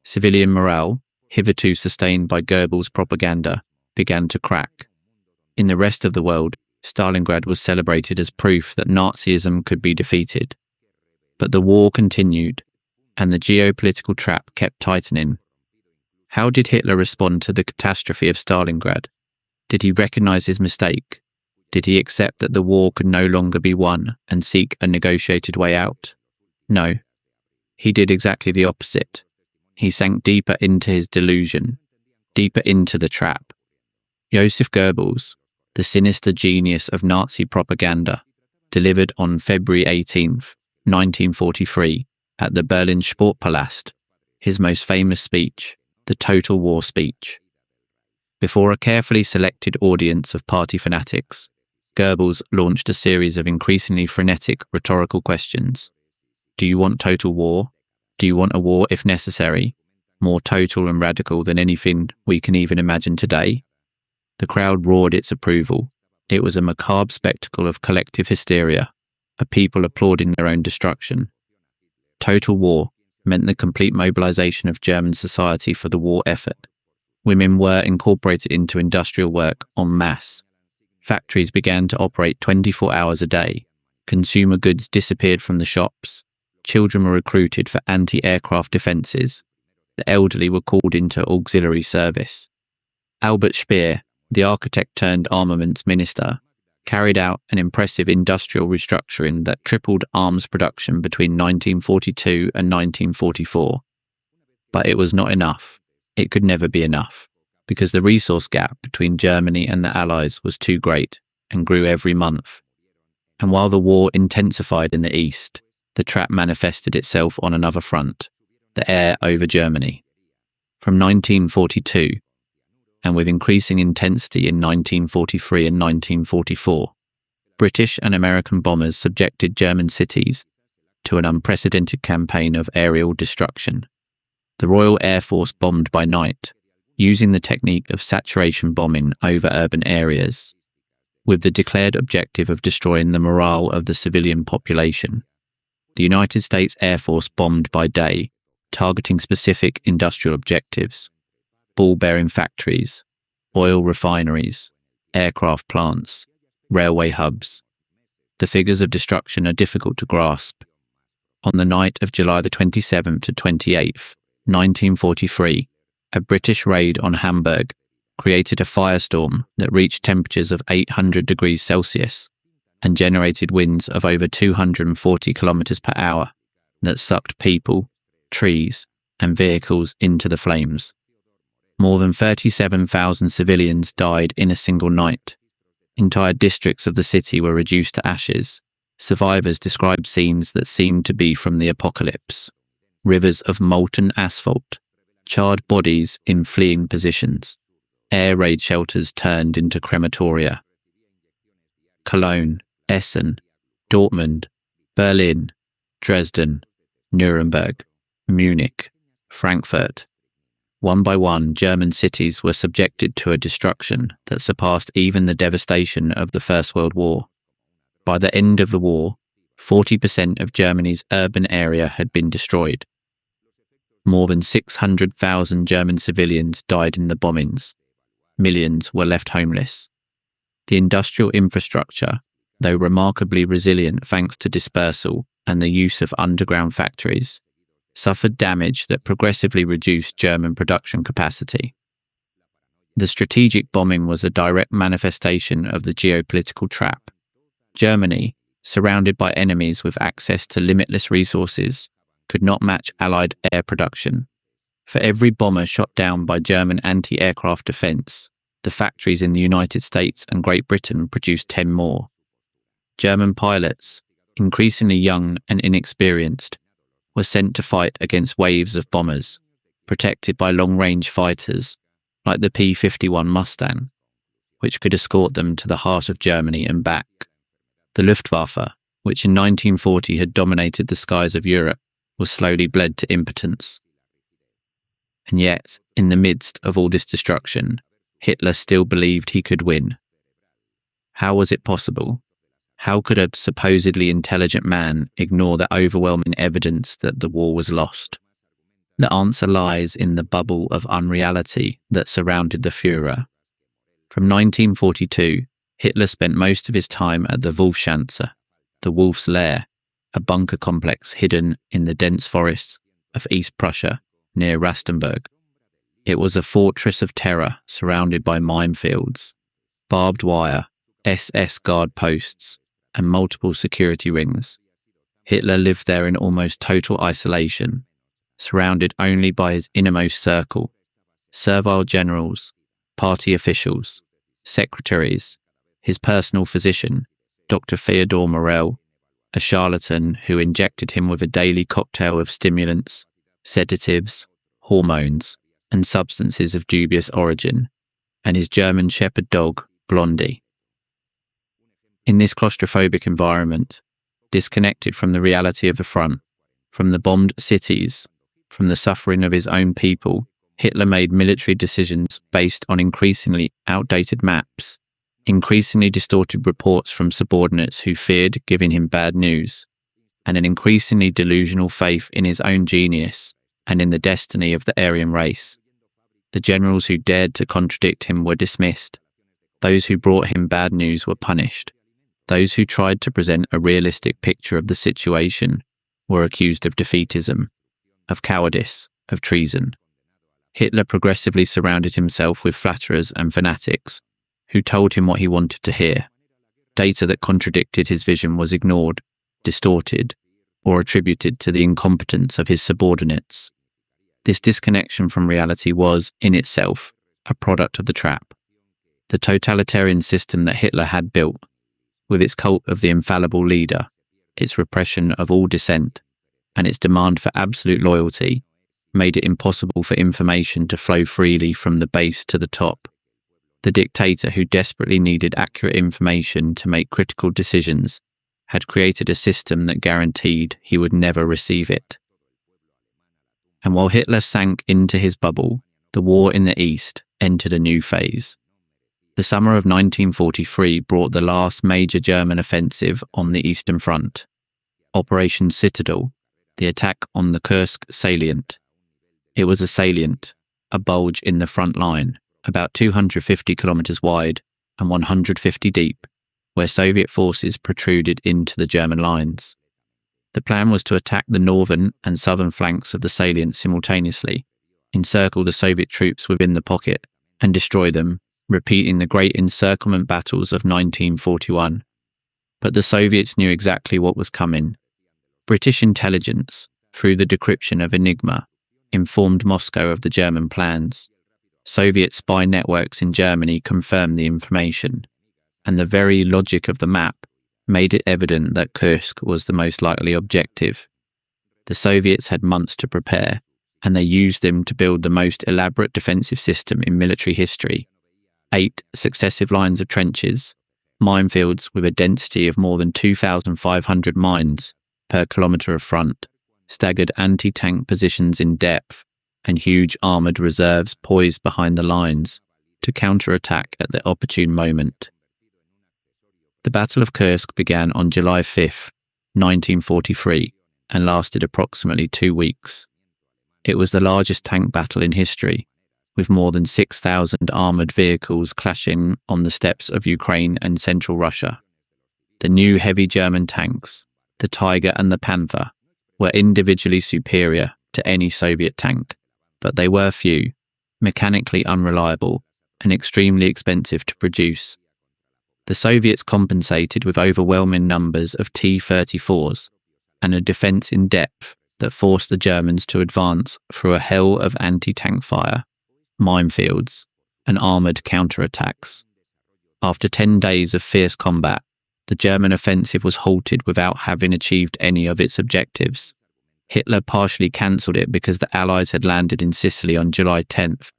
Civilian morale, hitherto sustained by Goebbels' propaganda, began to crack. In the rest of the world, Stalingrad was celebrated as proof that Nazism could be defeated. But the war continued, and the geopolitical trap kept tightening. How did Hitler respond to the catastrophe of Stalingrad? Did he recognize his mistake? Did he accept that the war could no longer be won and seek a negotiated way out? No. He did exactly the opposite. He sank deeper into his delusion, deeper into the trap. Joseph Goebbels, the sinister genius of Nazi propaganda, delivered on February 18th, 1943, at the Berlin Sportpalast, his most famous speech, the Total War Speech. Before a carefully selected audience of party fanatics, Goebbels launched a series of increasingly frenetic rhetorical questions. Do you want total war? Do you want a war, if necessary, more total and radical than anything we can even imagine today? The crowd roared its approval. It was a macabre spectacle of collective hysteria, a people applauding their own destruction. Total war meant the complete mobilization of German society for the war effort. Women were incorporated into industrial work en masse. Factories began to operate 24 hours a day. Consumer goods disappeared from the shops. Children were recruited for anti-aircraft defences. The elderly were called into auxiliary service. Albert Speer, the architect turned armaments minister, carried out an impressive industrial restructuring that tripled arms production between 1942 and 1944. But it was not enough. It could never be enough, because the resource gap between Germany and the Allies was too great and grew every month. And while the war intensified in the East, the trap manifested itself on another front. the air over Germany. From 1942, and with increasing intensity in 1943 and 1944, British and American bombers subjected German cities to an unprecedented campaign of aerial destruction. The Royal Air Force bombed by night, using the technique of saturation bombing over urban areas, with the declared objective of destroying the morale of the civilian population. The United States Air Force bombed by day, targeting specific industrial objectives: ball-bearing factories, oil refineries, aircraft plants, railway hubs. The figures of destruction are difficult to grasp. On the night of July the 27th to 28th, 1943, a British raid on Hamburg created a firestorm that reached temperatures of 800 degrees Celsius and generated winds of over 240 kilometers per hour that sucked people, trees, and vehicles into the flames. More than 37,000 civilians died in a single night. Entire districts of the city were reduced to ashes. Survivors described scenes that seemed to be from the apocalypse: rivers of molten asphalt, charred bodies in fleeing positions, air raid shelters turned into crematoria. Cologne, Essen, Dortmund, Berlin, Dresden, Nuremberg, Munich, Frankfurt. One by one, German cities were subjected to a destruction that surpassed even the devastation of the First World War. By the end of the war, 40% of Germany's urban area had been destroyed. More than 600,000 German civilians died in the bombings. Millions were left homeless. The industrial infrastructure, though remarkably resilient thanks to dispersal and the use of underground factories, suffered damage that progressively reduced German production capacity. The strategic bombing was a direct manifestation of the geopolitical trap. Germany, surrounded by enemies with access to limitless resources, could not match Allied air production. For every bomber shot down by German anti-aircraft defense, the factories in the United States and Great Britain produced 10 more. German pilots, increasingly young and inexperienced, were sent to fight against waves of bombers, protected by long-range fighters like the P-51 Mustang, which could escort them to the heart of Germany and back. The Luftwaffe, which in 1940 had dominated the skies of Europe, was slowly bled to impotence. And yet, in the midst of all this destruction, Hitler still believed he could win. How was it possible? How could a supposedly intelligent man ignore the overwhelming evidence that the war was lost? The answer lies in the bubble of unreality that surrounded the Führer. From 1942, Hitler spent most of his time at the Wolfschanze, the Wolf's Lair, a bunker complex hidden in the dense forests of East Prussia near Rastenburg. It was a fortress of terror surrounded by minefields, barbed wire, SS guard posts, and multiple security rings. Hitler lived there in almost total isolation, surrounded only by his innermost circle: servile generals, party officials, secretaries, his personal physician, Dr. Theodor Morell, a charlatan who injected him with a daily cocktail of stimulants, sedatives, hormones, and substances of dubious origin, and his German shepherd dog, Blondie. In this claustrophobic environment, disconnected from the reality of the front, from the bombed cities, from the suffering of his own people, Hitler made military decisions based on increasingly outdated maps, increasingly distorted reports from subordinates who feared giving him bad news, and an increasingly delusional faith in his own genius and in the destiny of the Aryan race. The generals who dared to contradict him were dismissed. Those who brought him bad news were punished. Those who tried to present a realistic picture of the situation were accused of defeatism, of cowardice, of treason. Hitler progressively surrounded himself with flatterers and fanatics who told him what he wanted to hear. Data that contradicted his vision was ignored, distorted, or attributed to the incompetence of his subordinates. This disconnection from reality was, in itself, a product of the trap. The totalitarian system that Hitler had built, with its cult of the infallible leader, its repression of all dissent, and its demand for absolute loyalty, made it impossible for information to flow freely from the base to the top. The dictator, who desperately needed accurate information to make critical decisions, had created a system that guaranteed he would never receive it. And while Hitler sank into his bubble, the war in the East entered a new phase. The summer of 1943 brought the last major German offensive on the Eastern Front, Operation Citadel, the attack on the Kursk salient. It was a salient, a bulge in the front line, about 250 kilometers wide and 150 deep, where Soviet forces protruded into the German lines. The plan was to attack the northern and southern flanks of the salient simultaneously, encircle the Soviet troops within the pocket, and destroy them, repeating the great encirclement battles of 1941. But the Soviets knew exactly what was coming. British intelligence, through the decryption of Enigma, informed Moscow of the German plans. Soviet spy networks in Germany confirmed the information, and the very logic of the map made it evident that Kursk was the most likely objective. The Soviets had months to prepare, and they used them to build the most elaborate defensive system in military history. 8 successive lines of trenches, minefields with a density of more than 2,500 mines per kilometre of front, staggered anti-tank positions in depth, and huge armoured reserves poised behind the lines to counter-attack at the opportune moment. The Battle of Kursk began on July 5, 1943, and lasted approximately 2 weeks. It was the largest tank battle in history, with more than 6,000 armoured vehicles clashing on the steppes of Ukraine and central Russia. The new heavy German tanks, the Tiger and the Panther, were individually superior to any Soviet tank, but they were few, mechanically unreliable, and extremely expensive to produce. The Soviets compensated with overwhelming numbers of T-34s and a defence in depth that forced the Germans to advance through a hell of anti-tank fire, minefields, and armoured counterattacks. After 10 days of fierce combat, the German offensive was halted without having achieved any of its objectives. Hitler partially cancelled it because the Allies had landed in Sicily on July 10th,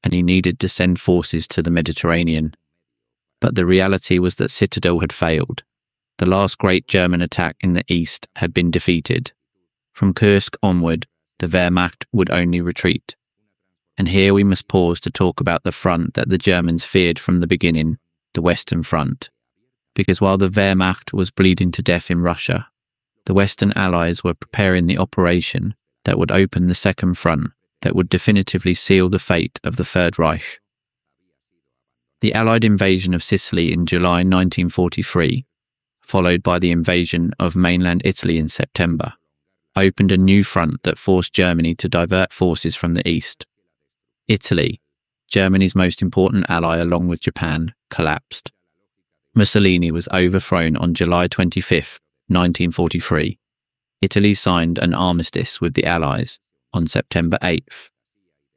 and he needed to send forces to the Mediterranean. But the reality was that Citadel had failed. The last great German attack in the east had been defeated. From Kursk onward, the Wehrmacht would only retreat. And here we must pause to talk about the front that the Germans feared from the beginning, the Western Front. Because while the Wehrmacht was bleeding to death in Russia, the Western Allies were preparing the operation that would open the Second Front that would definitively seal the fate of the Third Reich. The Allied invasion of Sicily in July 1943, followed by the invasion of mainland Italy in September, opened a new front that forced Germany to divert forces from the east. Italy, Germany's most important ally along with Japan, collapsed. Mussolini was overthrown on July 25, 1943. Italy signed an armistice with the Allies on September 8th.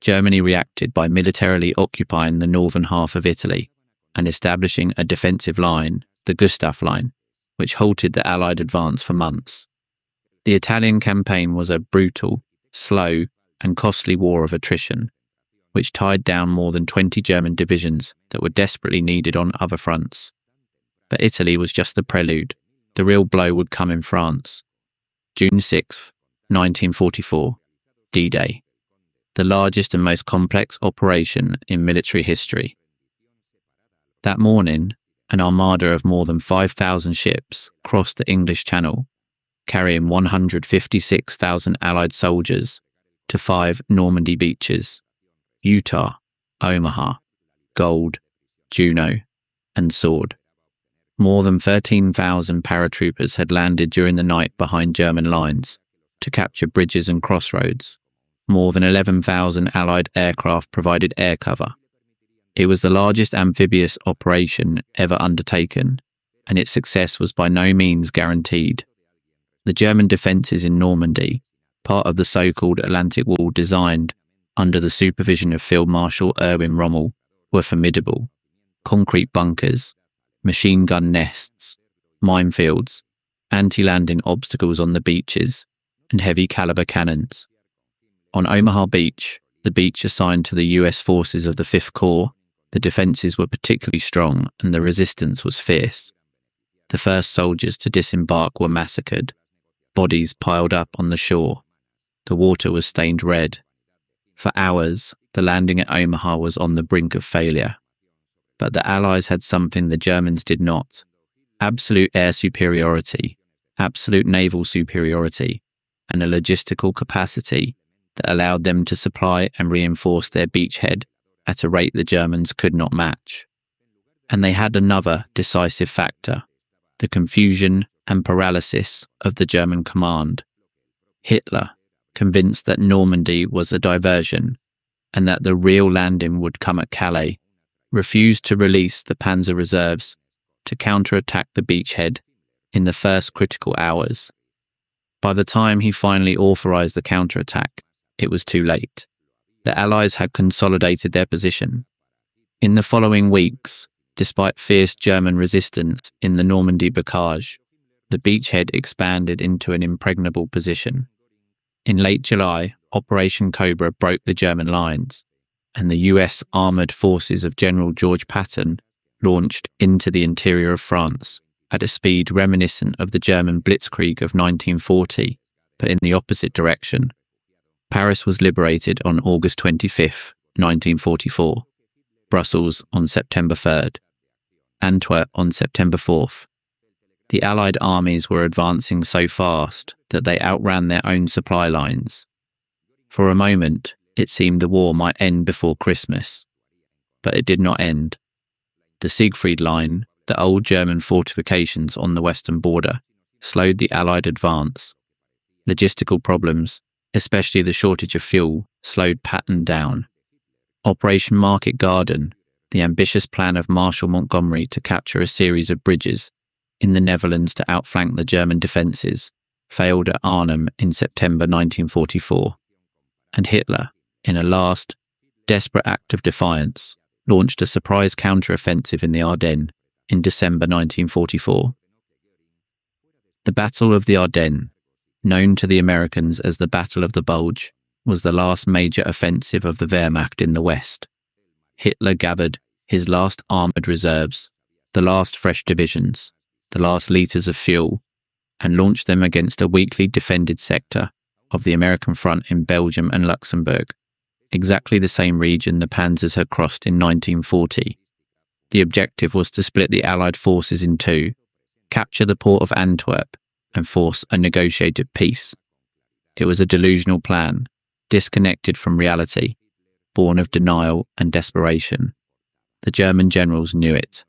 Germany reacted by militarily occupying the northern half of Italy and establishing a defensive line, the Gustav Line, which halted the Allied advance for months. The Italian campaign was a brutal, slow, and costly war of attrition, which tied down more than 20 German divisions that were desperately needed on other fronts. But Italy was just the prelude. The real blow would come in France. June 6, 1944, D-Day. The largest and most complex operation in military history. That morning, an armada of more than 5,000 ships crossed the English Channel, carrying 156,000 Allied soldiers to 5 Normandy beaches: Utah, Omaha, Gold, Juno, and Sword. More than 13,000 paratroopers had landed during the night behind German lines to capture bridges and crossroads. More than 11,000 Allied aircraft provided air cover. It was the largest amphibious operation ever undertaken, and its success was by no means guaranteed. The German defences in Normandy, part of the so-called Atlantic Wall designed under the supervision of Field Marshal Erwin Rommel, were formidable. Concrete bunkers, machine gun nests, minefields, anti-landing obstacles on the beaches, and heavy caliber cannons. On Omaha Beach, the beach assigned to the US forces of the Fifth Corps, the defenses were particularly strong and the resistance was fierce. The first soldiers to disembark were massacred. Bodies piled up on the shore. The water was stained red. For hours, the landing at Omaha was on the brink of failure. But the Allies had something the Germans did not: absolute air superiority, absolute naval superiority, and a logistical capacity that allowed them to supply and reinforce their beachhead at a rate the Germans could not match. And they had another decisive factor: the confusion and paralysis of the German command. Hitler, convinced that Normandy was a diversion and that the real landing would come at Calais, refused to release the panzer reserves to counterattack the beachhead in the first critical hours. By the time he finally authorized the counterattack, it was too late. The Allies had consolidated their position. In the following weeks, despite fierce German resistance in the Normandy bocage, the beachhead expanded into an impregnable position. In late July, Operation Cobra broke the German lines, and the US armoured forces of General George Patton launched into the interior of France at a speed reminiscent of the German Blitzkrieg of 1940, but in the opposite direction. Paris was liberated on August 25, 1944, Brussels on September 3rd, Antwerp on September 4th. The Allied armies were advancing so fast that they outran their own supply lines. For a moment, it seemed the war might end before Christmas, but it did not end. The Siegfried Line, the old German fortifications on the western border, slowed the Allied advance. Logistical problems, especially the shortage of fuel, slowed Patton down. Operation Market Garden, the ambitious plan of Marshal Montgomery to capture a series of bridges in the Netherlands to outflank the German defences, failed at Arnhem in September 1944, and Hitler, in a last, desperate act of defiance, launched a surprise counter-offensive in the Ardennes in December 1944. The Battle of the Ardennes, known to the Americans as the Battle of the Bulge, was the last major offensive of the Wehrmacht in the West. Hitler gathered his last armoured reserves, the last fresh divisions, the last litres of fuel, and launched them against a weakly defended sector of the American front in Belgium and Luxembourg, exactly the same region the panzers had crossed in 1940. The objective was to split the Allied forces in two, capture the port of Antwerp, and force a negotiated peace. It was a delusional plan, disconnected from reality, born of denial and desperation. The German generals knew it.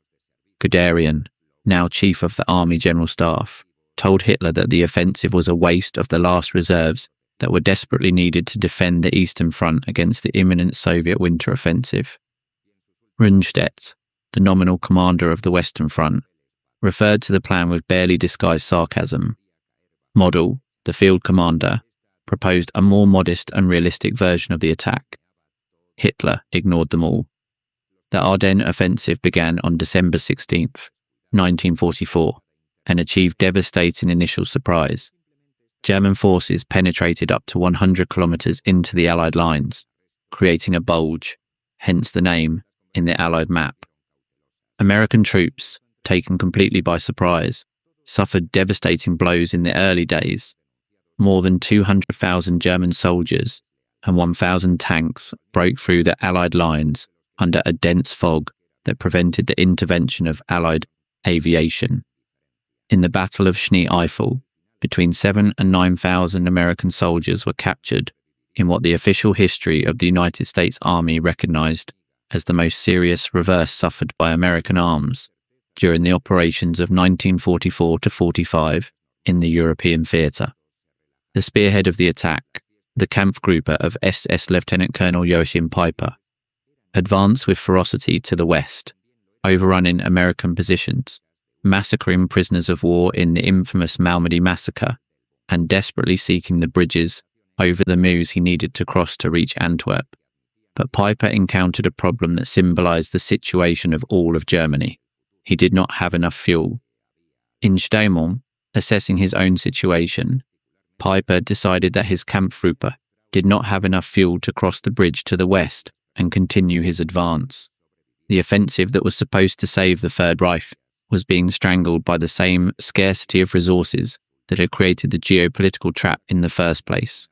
Guderian, now chief of the Army General Staff, told Hitler that the offensive was a waste of the last reserves that were desperately needed to defend the Eastern Front against the imminent Soviet winter offensive. Rundstedt, the nominal commander of the Western Front, referred to the plan with barely disguised sarcasm. Model, the field commander, proposed a more modest and realistic version of the attack. Hitler ignored them all. The Ardennes offensive began on December 16th, 1944, and achieved devastating initial surprise. German forces penetrated up to 100 kilometres into the Allied lines, creating a bulge, hence the name, in the Allied map. American troops, taken completely by surprise, suffered devastating blows in the early days. More than 200,000 German soldiers and 1,000 tanks broke through the Allied lines under a dense fog that prevented the intervention of Allied aviation. In the Battle of Schnee-Eifel, between 7,000 and 9,000 American soldiers were captured in what the official history of the United States Army recognized as the most serious reverse suffered by American arms during the operations of 1944 to 45 in the European theatre. The spearhead of the attack, the Kampfgruppe of SS Lieutenant Colonel Joachim Peiper, advanced with ferocity to the west, overrunning American positions, massacring prisoners of war in the infamous Malmedy massacre, and desperately seeking the bridges over the Meuse he needed to cross to reach Antwerp. But Peiper encountered a problem that symbolized the situation of all of Germany. He did not have enough fuel. In Steumont, assessing his own situation, Peiper decided that his Kampfgruppe did not have enough fuel to cross the bridge to the west and continue his advance. The offensive that was supposed to save the Third Reich was being strangled by the same scarcity of resources that had created the geopolitical trap in the first place.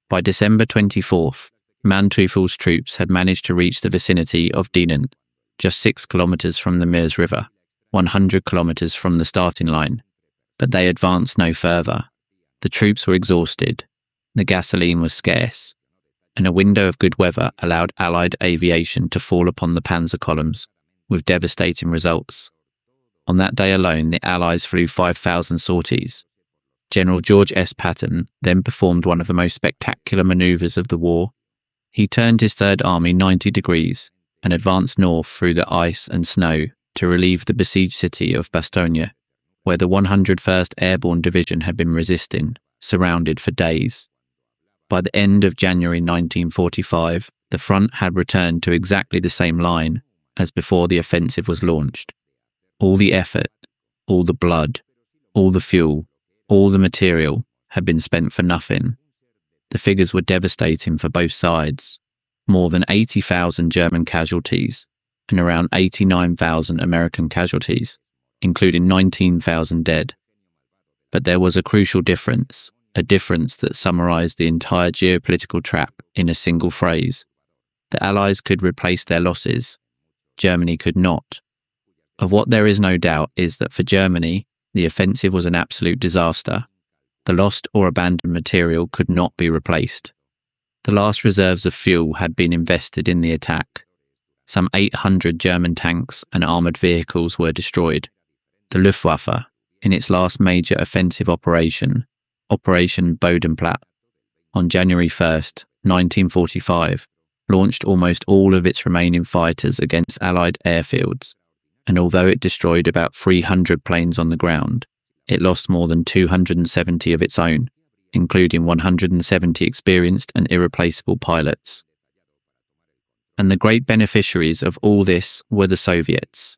By December 24th, Manteuffel's troops had managed to reach the vicinity of Dinant, just 6 kilometers from the Meuse River, 100 kilometers from the starting line, but they advanced no further. The troops were exhausted, the gasoline was scarce, and a window of good weather allowed Allied aviation to fall upon the panzer columns, with devastating results. On that day alone, the Allies flew 5,000 sorties. General George S. Patton then performed one of the most spectacular manoeuvres of the war. He turned his Third Army 90 degrees and advanced north through the ice and snow to relieve the besieged city of Bastogne, where the 101st Airborne Division had been resisting, surrounded for days. By the end of January 1945, the front had returned to exactly the same line as before the offensive was launched. All the effort, all the blood, all the fuel, all the material had been spent for nothing. The figures were devastating for both sides. More than 80,000 German casualties and around 89,000 American casualties, including 19,000 dead. But there was a crucial difference, a difference that summarized the entire geopolitical trap in a single phrase. The Allies could replace their losses. Germany could not. Of what there is no doubt is that for Germany, the offensive was an absolute disaster. The lost or abandoned material could not be replaced. The last reserves of fuel had been invested in the attack. Some 800 German tanks and armoured vehicles were destroyed. The Luftwaffe, in its last major offensive operation, Operation Bodenplatte, on January 1st, 1945, launched almost all of its remaining fighters against Allied airfields, and although it destroyed about 300 planes on the ground, it lost more than 270 of its own, including 170 experienced and irreplaceable pilots. And the great beneficiaries of all this were the Soviets.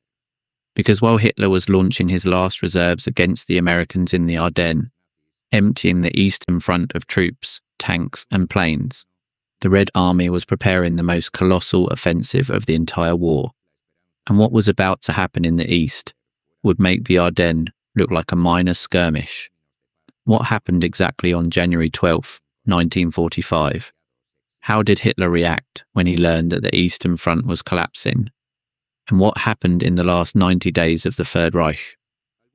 Because while Hitler was launching his last reserves against the Americans in the Ardennes, emptying the eastern front of troops, tanks and planes, the Red Army was preparing the most colossal offensive of the entire war. And what was about to happen in the east would make the Ardennes look like a minor skirmish. What happened exactly on January 12, 1945? How did Hitler react when he learned that the Eastern Front was collapsing? And what happened in the last 90 days of the Third Reich,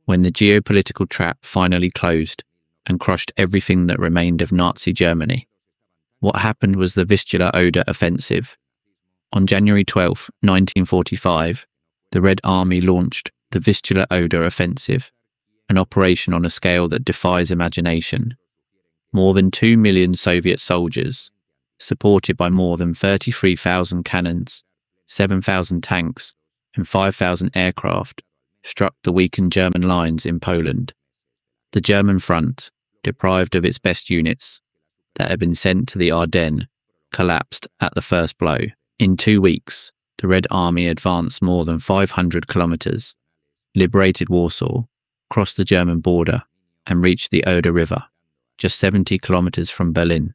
when the geopolitical trap finally closed and crushed everything that remained of Nazi Germany? What happened was the Vistula-Oder offensive. On January 12, 1945, the Red Army launched the Vistula-Oder offensive, an operation on a scale that defies imagination. More than 2 million Soviet soldiers, supported by more than 33,000 cannons, 7,000 tanks, and 5,000 aircraft, struck the weakened German lines in Poland. The German front, deprived of its best units that had been sent to the Ardennes, collapsed at the first blow. In 2 weeks, the Red Army advanced more than 500 kilometers, liberated Warsaw, crossed the German border, and reached the Oder River, just 70 kilometers from Berlin.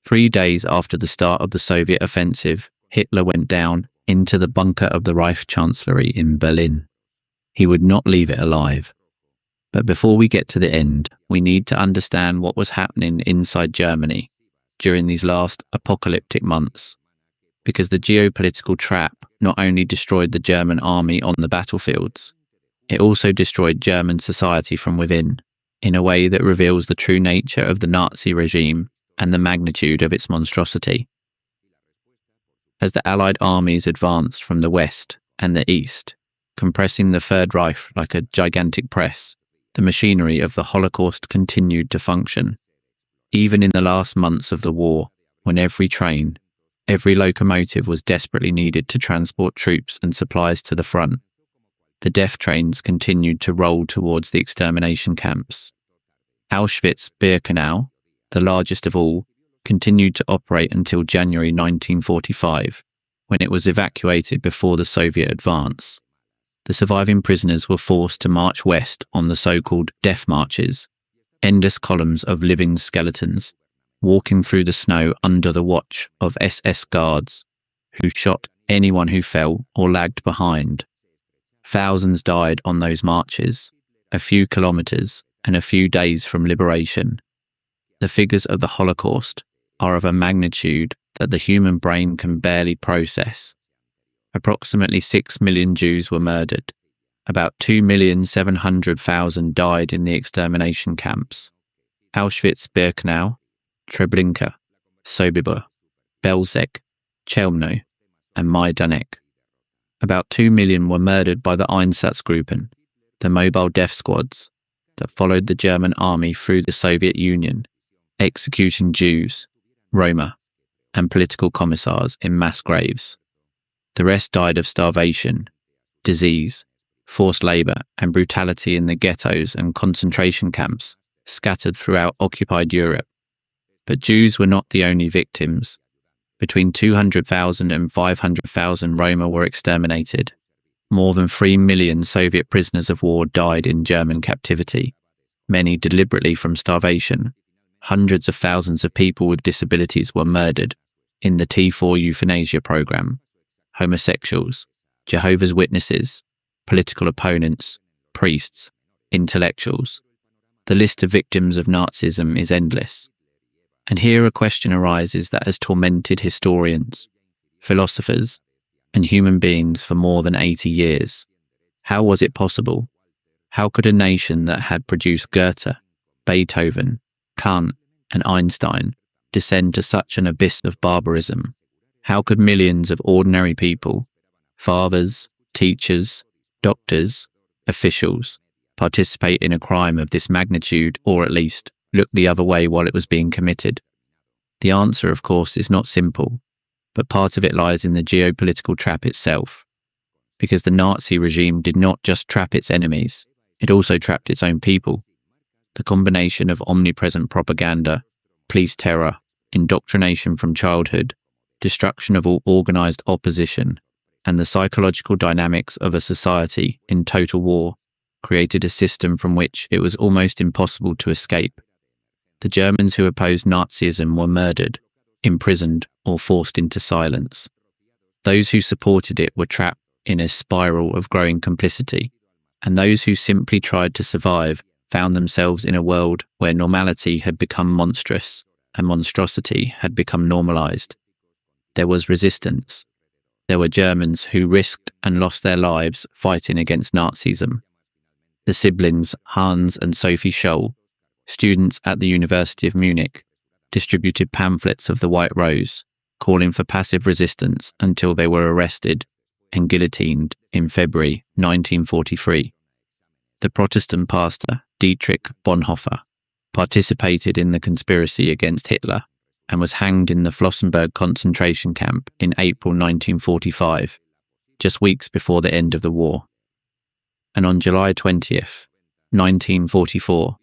3 days after the start of the Soviet offensive, Hitler went down into the bunker of the Reich Chancellery in Berlin. He would not leave it alive. But before we get to the end, we need to understand what was happening inside Germany during these last apocalyptic months. Because the geopolitical trap not only destroyed the German army on the battlefields, it also destroyed German society from within, in a way that reveals the true nature of the Nazi regime and the magnitude of its monstrosity. As the Allied armies advanced from the west and the east, compressing the Third Reich like a gigantic press, the machinery of the Holocaust continued to function. Even in the last months of the war, when every train, every locomotive was desperately needed to transport troops and supplies to the front, the death trains continued to roll towards the extermination camps. Auschwitz-Birkenau, the largest of all, continued to operate until January 1945, when it was evacuated before the Soviet advance. The surviving prisoners were forced to march west on the so-called death marches, endless columns of living skeletons, walking through the snow under the watch of SS guards, who shot anyone who fell or lagged behind. Thousands died on those marches, a few kilometers and a few days from liberation. The figures of the Holocaust are of a magnitude that the human brain can barely process. Approximately 6 million Jews were murdered. About 2,700,000 died in the extermination camps. Auschwitz-Birkenau, Treblinka, Sobibor, Belzec, Chelmno, and Majdanek. About 2 million were murdered by the Einsatzgruppen, the mobile death squads that followed the German army through the Soviet Union, executing Jews, Roma, and political commissars in mass graves. The rest died of starvation, disease, forced labour, and brutality in the ghettos and concentration camps scattered throughout occupied Europe. But Jews were not the only victims. Between 200,000 and 500,000 Roma were exterminated. More than 3 million Soviet prisoners of war died in German captivity, many deliberately from starvation. Hundreds of thousands of people with disabilities were murdered in the T4 euthanasia program. Homosexuals, Jehovah's Witnesses, political opponents, priests, intellectuals. The list of victims of Nazism is endless. And here a question arises that has tormented historians, philosophers, and human beings for more than 80 years. How was it possible? How could a nation that had produced Goethe, Beethoven, Kant, and Einstein descend to such an abyss of barbarism? How could millions of ordinary people, fathers, teachers, doctors, officials, participate in a crime of this magnitude, or at least look the other way while it was being committed? The answer, of course, is not simple, but part of it lies in the geopolitical trap itself. Because the Nazi regime did not just trap its enemies, it also trapped its own people. The combination of omnipresent propaganda, police terror, indoctrination from childhood, destruction of all organized opposition, and the psychological dynamics of a society in total war created a system from which it was almost impossible to escape. The Germans who opposed Nazism were murdered, imprisoned, or forced into silence. Those who supported it were trapped in a spiral of growing complicity, and those who simply tried to survive found themselves in a world where normality had become monstrous and monstrosity had become normalized. There was resistance. There were Germans who risked and lost their lives fighting against Nazism. The siblings Hans and Sophie Scholl, students at the University of Munich, distributed pamphlets of the White Rose, calling for passive resistance until they were arrested and guillotined in February 1943. The Protestant pastor Dietrich Bonhoeffer participated in the conspiracy against Hitler and was hanged in the Flossenburg concentration camp in April 1945, just weeks before the end of the war. And on July 20th, 1944,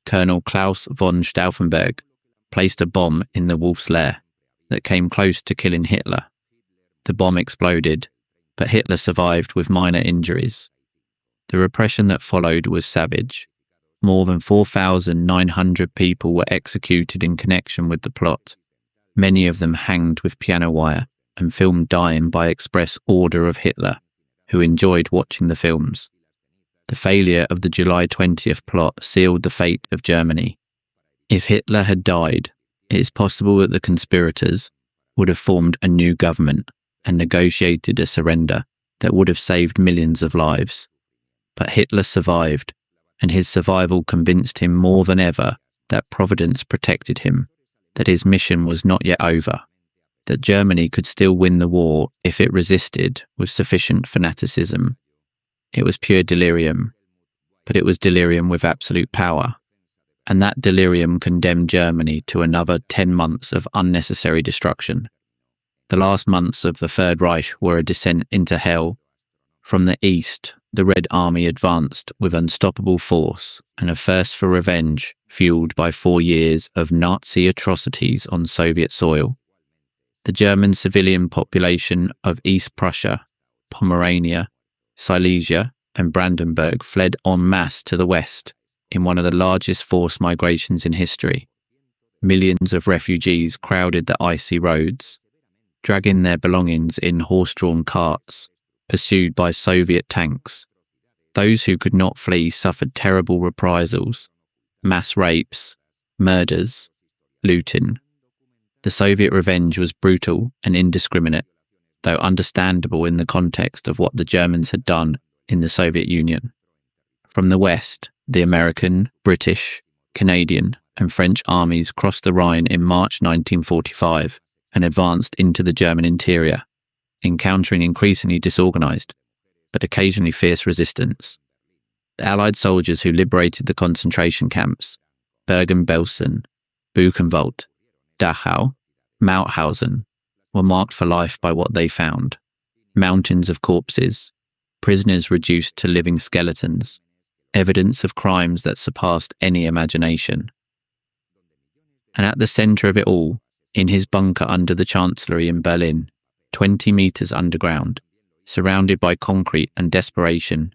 Colonel Klaus von Stauffenberg placed a bomb in the Wolf's Lair that came close to killing Hitler. The bomb exploded, but Hitler survived with minor injuries. The repression that followed was savage. More than 4,900 people were executed in connection with the plot, many of them hanged with piano wire and filmed dying by express order of Hitler, who enjoyed watching the films. The failure of the July 20th plot sealed the fate of Germany. If Hitler had died, it is possible that the conspirators would have formed a new government and negotiated a surrender that would have saved millions of lives. But Hitler survived, and his survival convinced him more than ever that Providence protected him, that his mission was not yet over, that Germany could still win the war if it resisted with sufficient fanaticism. It was pure delirium, but it was delirium with absolute power, and that delirium condemned Germany to another 10 months of unnecessary destruction. The last months of the Third Reich were a descent into hell. From the east, the Red Army advanced with unstoppable force and a thirst for revenge fueled by 4 years of Nazi atrocities on Soviet soil. The German civilian population of East Prussia, Pomerania, Silesia, and Brandenburg fled en masse to the west in one of the largest forced migrations in history. Millions of refugees crowded the icy roads, dragging their belongings in horse-drawn carts, pursued by Soviet tanks. Those who could not flee suffered terrible reprisals, mass rapes, murders, looting. The Soviet revenge was brutal and indiscriminate, though understandable in the context of what the Germans had done in the Soviet Union. From the west, the American, British, Canadian, and French armies crossed the Rhine in March 1945 and advanced into the German interior, encountering increasingly disorganized, but occasionally fierce resistance. The Allied soldiers who liberated the concentration camps, Bergen-Belsen, Buchenwald, Dachau, Mauthausen, were marked for life by what they found: mountains of corpses, prisoners reduced to living skeletons, evidence of crimes that surpassed any imagination. And at the center of it all, in his bunker under the Chancellery in Berlin, 20 meters underground, surrounded by concrete and desperation,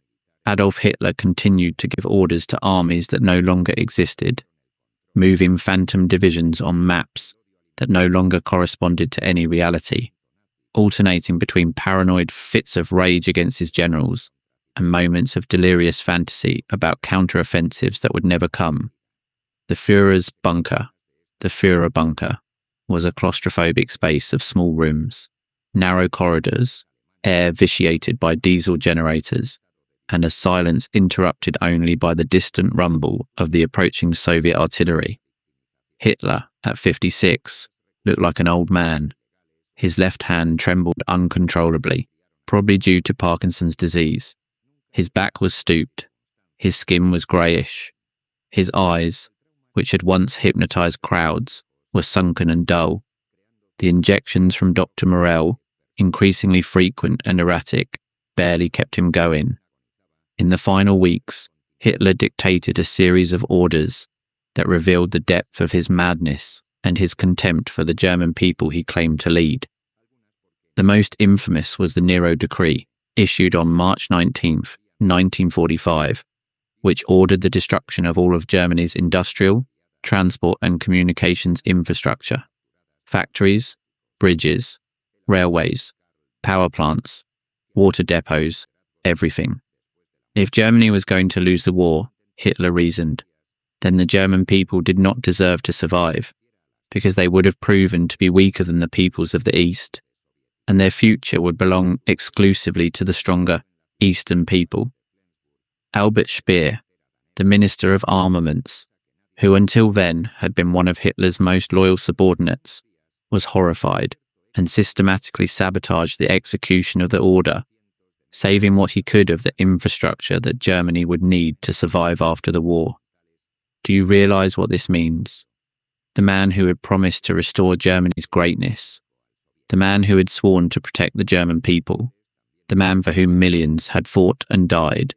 Adolf Hitler continued to give orders to armies that no longer existed, moving phantom divisions on maps that no longer corresponded to any reality, alternating between paranoid fits of rage against his generals and moments of delirious fantasy about counter-offensives that would never come. The Führer's bunker, the Führer bunker, was a claustrophobic space of small rooms, narrow corridors, air vitiated by diesel generators, and a silence interrupted only by the distant rumble of the approaching Soviet artillery. Hitler, at 56, looked like an old man. His left hand trembled uncontrollably, probably due to Parkinson's disease. His back was stooped. His skin was greyish. His eyes, which had once hypnotized crowds, were sunken and dull. The injections from Dr. Morell, increasingly frequent and erratic, barely kept him going. In the final weeks, Hitler dictated a series of orders that revealed the depth of his madness and his contempt for the German people he claimed to lead. The most infamous was the Nero Decree, issued on March 19th, 1945, which ordered the destruction of all of Germany's industrial, transport and communications infrastructure: factories, bridges, railways, power plants, water depots, everything. If Germany was going to lose the war, Hitler reasoned, then the German people did not deserve to survive, because they would have proven to be weaker than the peoples of the East, and their future would belong exclusively to the stronger Eastern people. Albert Speer, the Minister of Armaments, who until then had been one of Hitler's most loyal subordinates, was horrified and systematically sabotaged the execution of the order, saving what he could of the infrastructure that Germany would need to survive after the war. Do you realize what this means? The man who had promised to restore Germany's greatness, the man who had sworn to protect the German people, the man for whom millions had fought and died,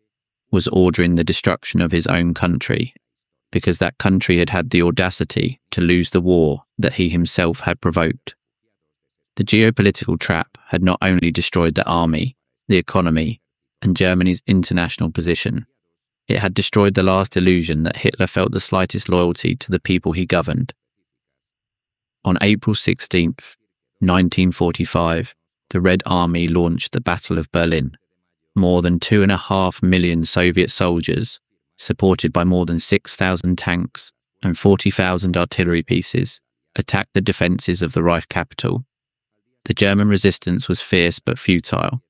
was ordering the destruction of his own country, because that country had had the audacity to lose the war that he himself had provoked. The geopolitical trap had not only destroyed the army, the economy, and Germany's international position, it had destroyed the last illusion that Hitler felt the slightest loyalty to the people he governed. On April 16th, 1945, the Red Army launched the Battle of Berlin. More than 2.5 million Soviet soldiers, supported by more than 6,000 tanks and 40,000 artillery pieces, attacked the defences of the Reich capital. The German resistance was fierce but futile.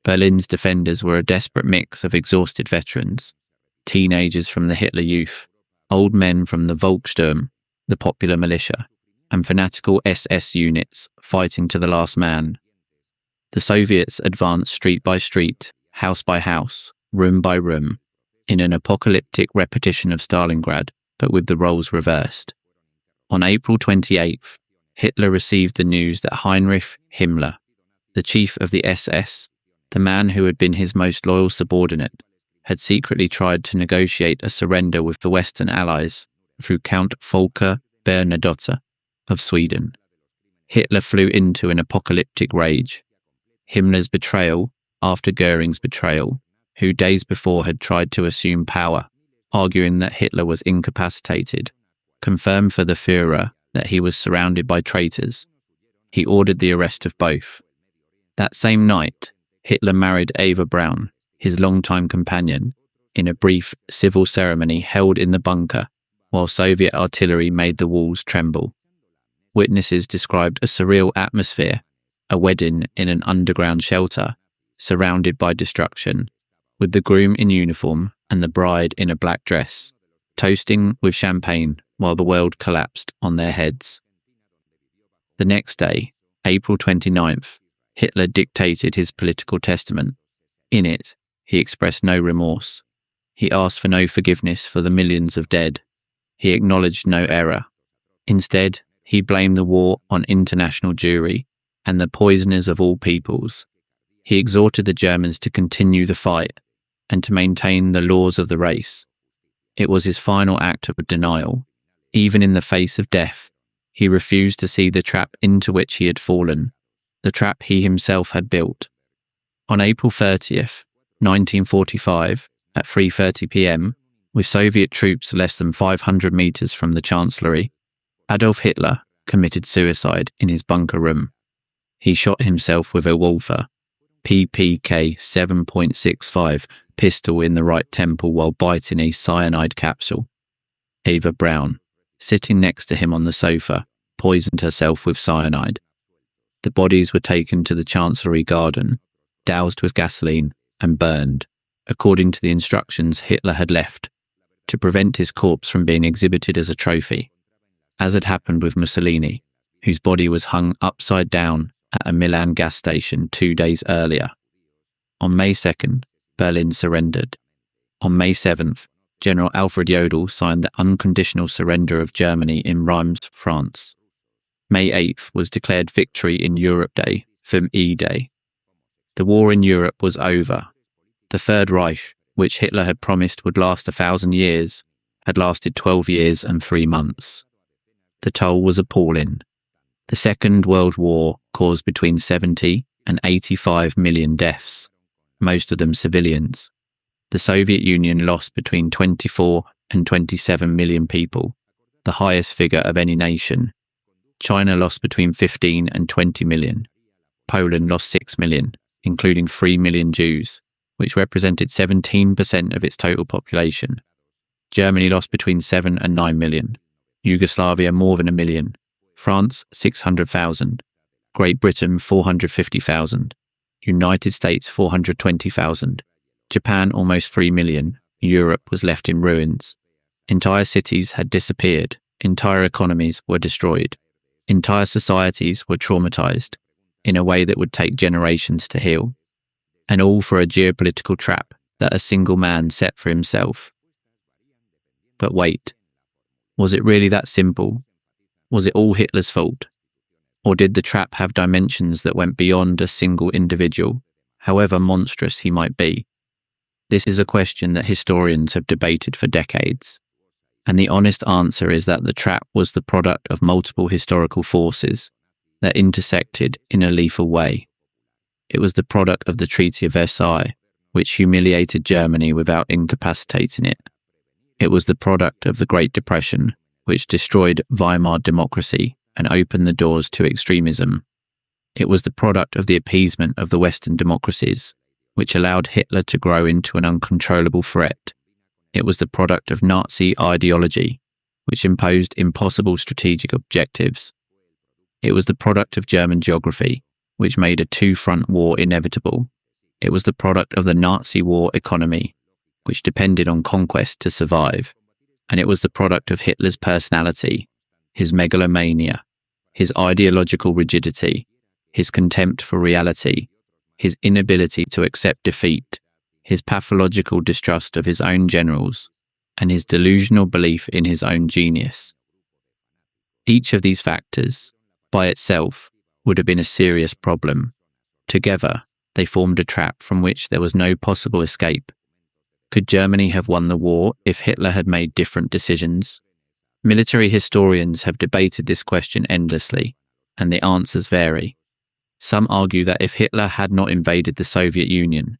Berlin's defenders were a desperate mix of exhausted veterans, teenagers from the Hitler Youth, old men from the Volkssturm, the popular militia, and fanatical SS units fighting to the last man. The Soviets advanced street by street, house by house, room by room, in an apocalyptic repetition of Stalingrad, but with the roles reversed. On April 28th, Hitler received the news that Heinrich Himmler, the chief of the SS, the man who had been his most loyal subordinate, had secretly tried to negotiate a surrender with the Western Allies through Count Volker Bernadotte of Sweden. Hitler flew into an apocalyptic rage. Himmler's betrayal, after Goering's betrayal, who days before had tried to assume power, arguing that Hitler was incapacitated, confirmed for the Führer that he was surrounded by traitors. He ordered the arrest of both. That same night, Hitler married Eva Braun, his longtime companion, in a brief civil ceremony held in the bunker, while Soviet artillery made the walls tremble. Witnesses described a surreal atmosphere, a wedding in an underground shelter, surrounded by destruction, with the groom in uniform and the bride in a black dress, toasting with champagne while the world collapsed on their heads. The next day, April 29th, Hitler dictated his political testament. In it, he expressed no remorse. He asked for no forgiveness for the millions of dead. He acknowledged no error. Instead, he blamed the war on international Jewry and the poisoners of all peoples. He exhorted the Germans to continue the fight and to maintain the laws of the race. It was his final act of denial. Even in the face of death, he refused to see the trap into which he had fallen, the trap he himself had built. On April 30th, 1945, at 3:30 p.m., with Soviet troops less than 500 meters from the Chancellery, Adolf Hitler committed suicide in his bunker room. He shot himself with a Walther PPK 7.65 pistol in the right temple while biting a cyanide capsule. Eva Braun, sitting next to him on the sofa, poisoned herself with cyanide. The bodies were taken to the Chancellery garden, doused with gasoline, and burned, according to the instructions Hitler had left, to prevent his corpse from being exhibited as a trophy, as had happened with Mussolini, whose body was hung upside down at a Milan gas station 2 days earlier. On May 2nd, Berlin surrendered. On May 7th, General Alfred Jodl signed the unconditional surrender of Germany in Reims, France. May 8th was declared Victory in Europe Day from E-Day. The war in Europe was over. The Third Reich, which Hitler had promised would last 1,000 years, had lasted 12 years and 3 months. The toll was appalling. The Second World War caused between 70 and 85 million deaths, most of them civilians. The Soviet Union lost between 24 and 27 million people, the highest figure of any nation. China lost between 15 and 20 million. Poland lost 6 million, including 3 million Jews, which represented 17% of its total population. Germany lost between 7 and 9 million. Yugoslavia more than 1 million. France 600,000. Great Britain 450,000. United States 420,000. Japan almost 3 million. Europe was left in ruins. Entire cities had disappeared. Entire economies were destroyed. Entire societies were traumatized in a way that would take generations to heal. And all for a geopolitical trap that a single man set for himself. But wait, was it really that simple? Was it all Hitler's fault? Or did the trap have dimensions that went beyond a single individual, however monstrous he might be? This is a question that historians have debated for decades. And the honest answer is that the trap was the product of multiple historical forces that intersected in a lethal way. It was the product of the Treaty of Versailles, which humiliated Germany without incapacitating it. It was the product of the Great Depression, which destroyed Weimar democracy and opened the doors to extremism. It was the product of the appeasement of the Western democracies, which allowed Hitler to grow into an uncontrollable threat. It was the product of Nazi ideology, which imposed impossible strategic objectives. It was the product of German geography, which made a two-front war inevitable. It was the product of the Nazi war economy, which depended on conquest to survive. And it was the product of Hitler's personality, his megalomania, his ideological rigidity, his contempt for reality, his inability to accept defeat, his pathological distrust of his own generals, and his delusional belief in his own genius. Each of these factors, by itself, would have been a serious problem. Together, they formed a trap from which there was no possible escape. Could Germany have won the war if Hitler had made different decisions? Military historians have debated this question endlessly, and the answers vary. Some argue that if Hitler had not invaded the Soviet Union,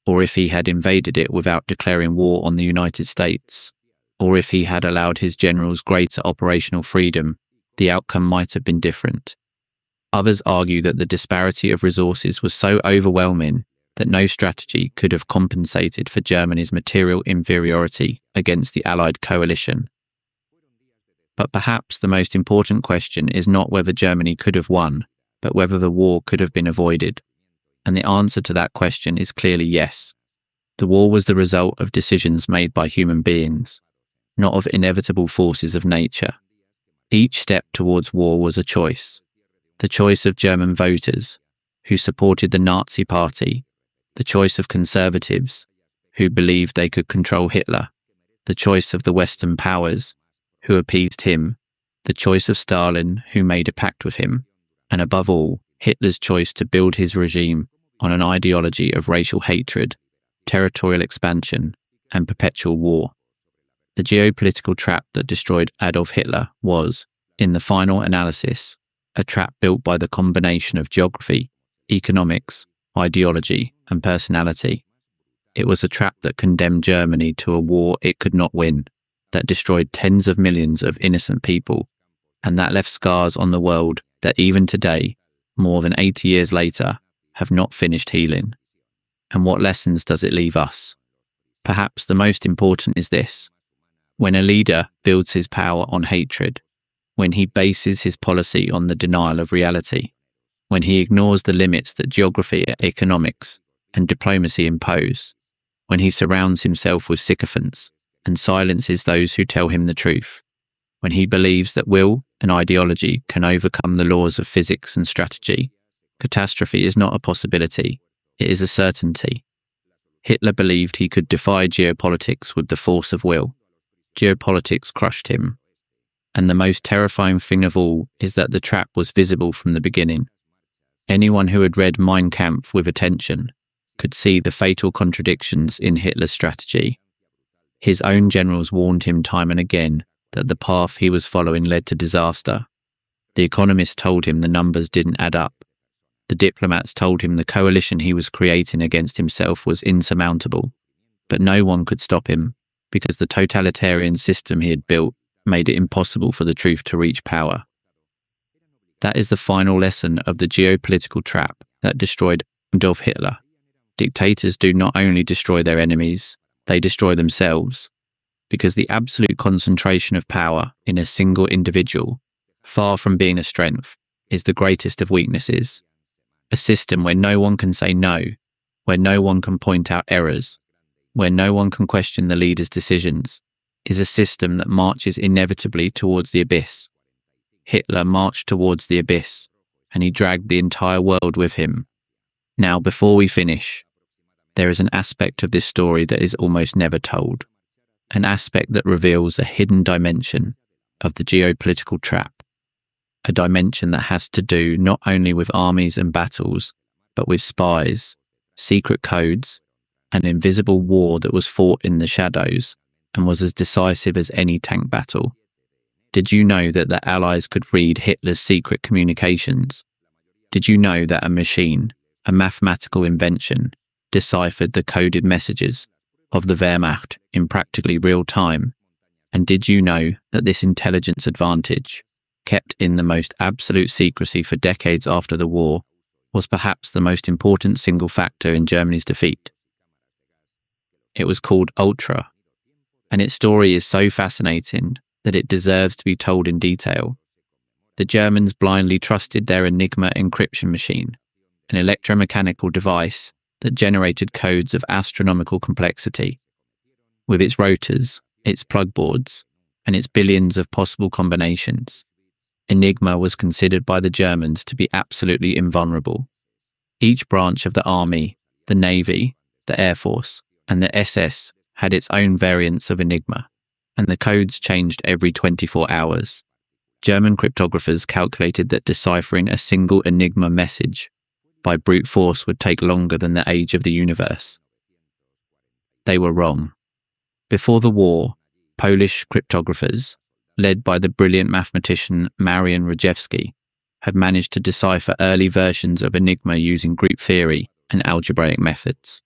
or if he had invaded it without declaring war on the United States, or if he had allowed his generals greater operational freedom, the outcome might have been different. Others argue that the disparity of resources was so overwhelming that no strategy could have compensated for Germany's material inferiority against the Allied coalition. But perhaps the most important question is not whether Germany could have won, but whether the war could have been avoided. And the answer to that question is clearly yes. The war was the result of decisions made by human beings, not of inevitable forces of nature. Each step towards war was a choice. The choice of German voters, who supported the Nazi Party, the choice of conservatives, who believed they could control Hitler, the choice of the Western powers, who appeased him, the choice of Stalin, who made a pact with him, and above all, Hitler's choice to build his regime on an ideology of racial hatred, territorial expansion, and perpetual war. The geopolitical trap that destroyed Adolf Hitler was, in the final analysis, a trap built by the combination of geography, economics, ideology, and personality. It was a trap that condemned Germany to a war it could not win, that destroyed tens of millions of innocent people, and that left scars on the world that even today, more than 80 years later, have not finished healing. And what lessons does it leave us? Perhaps the most important is this. When a leader builds his power on hatred, when he bases his policy on the denial of reality, when he ignores the limits that geography, economics, and diplomacy impose, when he surrounds himself with sycophants and silences those who tell him the truth, when he believes that will and ideology can overcome the laws of physics and strategy, catastrophe is not a possibility, it is a certainty. Hitler believed he could defy geopolitics with the force of will. Geopolitics crushed him. And the most terrifying thing of all is that the trap was visible from the beginning. Anyone who had read Mein Kampf with attention could see the fatal contradictions in Hitler's strategy. His own generals warned him time and again that the path he was following led to disaster. The economists told him the numbers didn't add up. The diplomats told him the coalition he was creating against himself was insurmountable. But no one could stop him, because the totalitarian system he had built made it impossible for the truth to reach power. That is the final lesson of the geopolitical trap that destroyed Adolf Hitler. Dictators do not only destroy their enemies, they destroy themselves, because the absolute concentration of power in a single individual, far from being a strength, is the greatest of weaknesses. A system where no one can say no, where no one can point out errors, where no one can question the leader's decisions, is a system that marches inevitably towards the abyss. Hitler marched towards the abyss, and he dragged the entire world with him. Now, before we finish, there is an aspect of this story that is almost never told, an aspect that reveals a hidden dimension of the geopolitical trap, a dimension that has to do not only with armies and battles, but with spies, secret codes, an invisible war that was fought in the shadows and was as decisive as any tank battle. Did you know that the Allies could read Hitler's secret communications? Did you know that a machine, a mathematical invention, deciphered the coded messages of the Wehrmacht in practically real time? And did you know that this intelligence advantage, kept in the most absolute secrecy for decades after the war, was perhaps the most important single factor in Germany's defeat? It was called Ultra, and its story is so fascinating that it deserves to be told in detail. The Germans blindly trusted their Enigma encryption machine, an electromechanical device that generated codes of astronomical complexity. With its rotors, its plug boards, and its billions of possible combinations, Enigma was considered by the Germans to be absolutely invulnerable. Each branch of the army, the navy, the air force, and the SS had its own variants of Enigma, and the codes changed every 24 hours. German cryptographers calculated that deciphering a single Enigma message by brute force would take longer than the age of the universe. They were wrong. Before the war, Polish cryptographers, led by the brilliant mathematician Marian Rejewski, had managed to decipher early versions of Enigma using group theory and algebraic methods.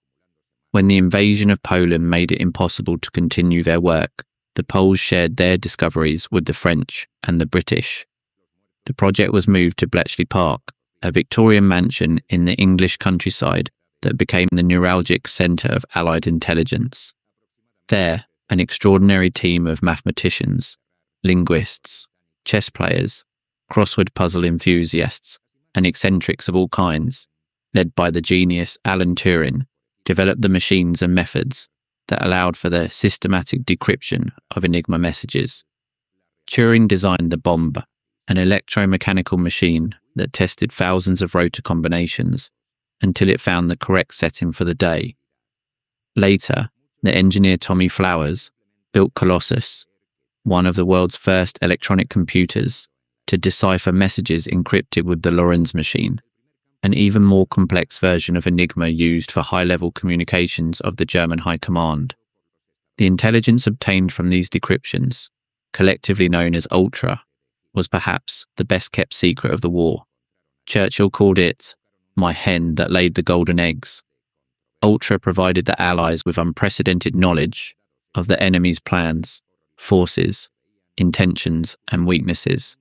When the invasion of Poland made it impossible to continue their work, the Poles shared their discoveries with the French and the British. The project was moved to Bletchley Park, a Victorian mansion in the English countryside that became the neuralgic centre of Allied intelligence. There, an extraordinary team of mathematicians, linguists, chess players, crossword puzzle enthusiasts, and eccentrics of all kinds, led by the genius Alan Turing, developed the machines and methods that allowed for the systematic decryption of Enigma messages. Turing designed the bomb, an electromechanical machine that tested thousands of rotor combinations until it found the correct setting for the day. Later, the engineer Tommy Flowers built Colossus, one of the world's first electronic computers, to decipher messages encrypted with the Lorenz machine, an even more complex version of Enigma used for high-level communications of the German High Command. The intelligence obtained from these decryptions, collectively known as Ultra, was perhaps the best-kept secret of the war. Churchill called it, "my hen that laid the golden eggs." Ultra provided the Allies with unprecedented knowledge of the enemy's plans, forces, intentions, and weaknesses.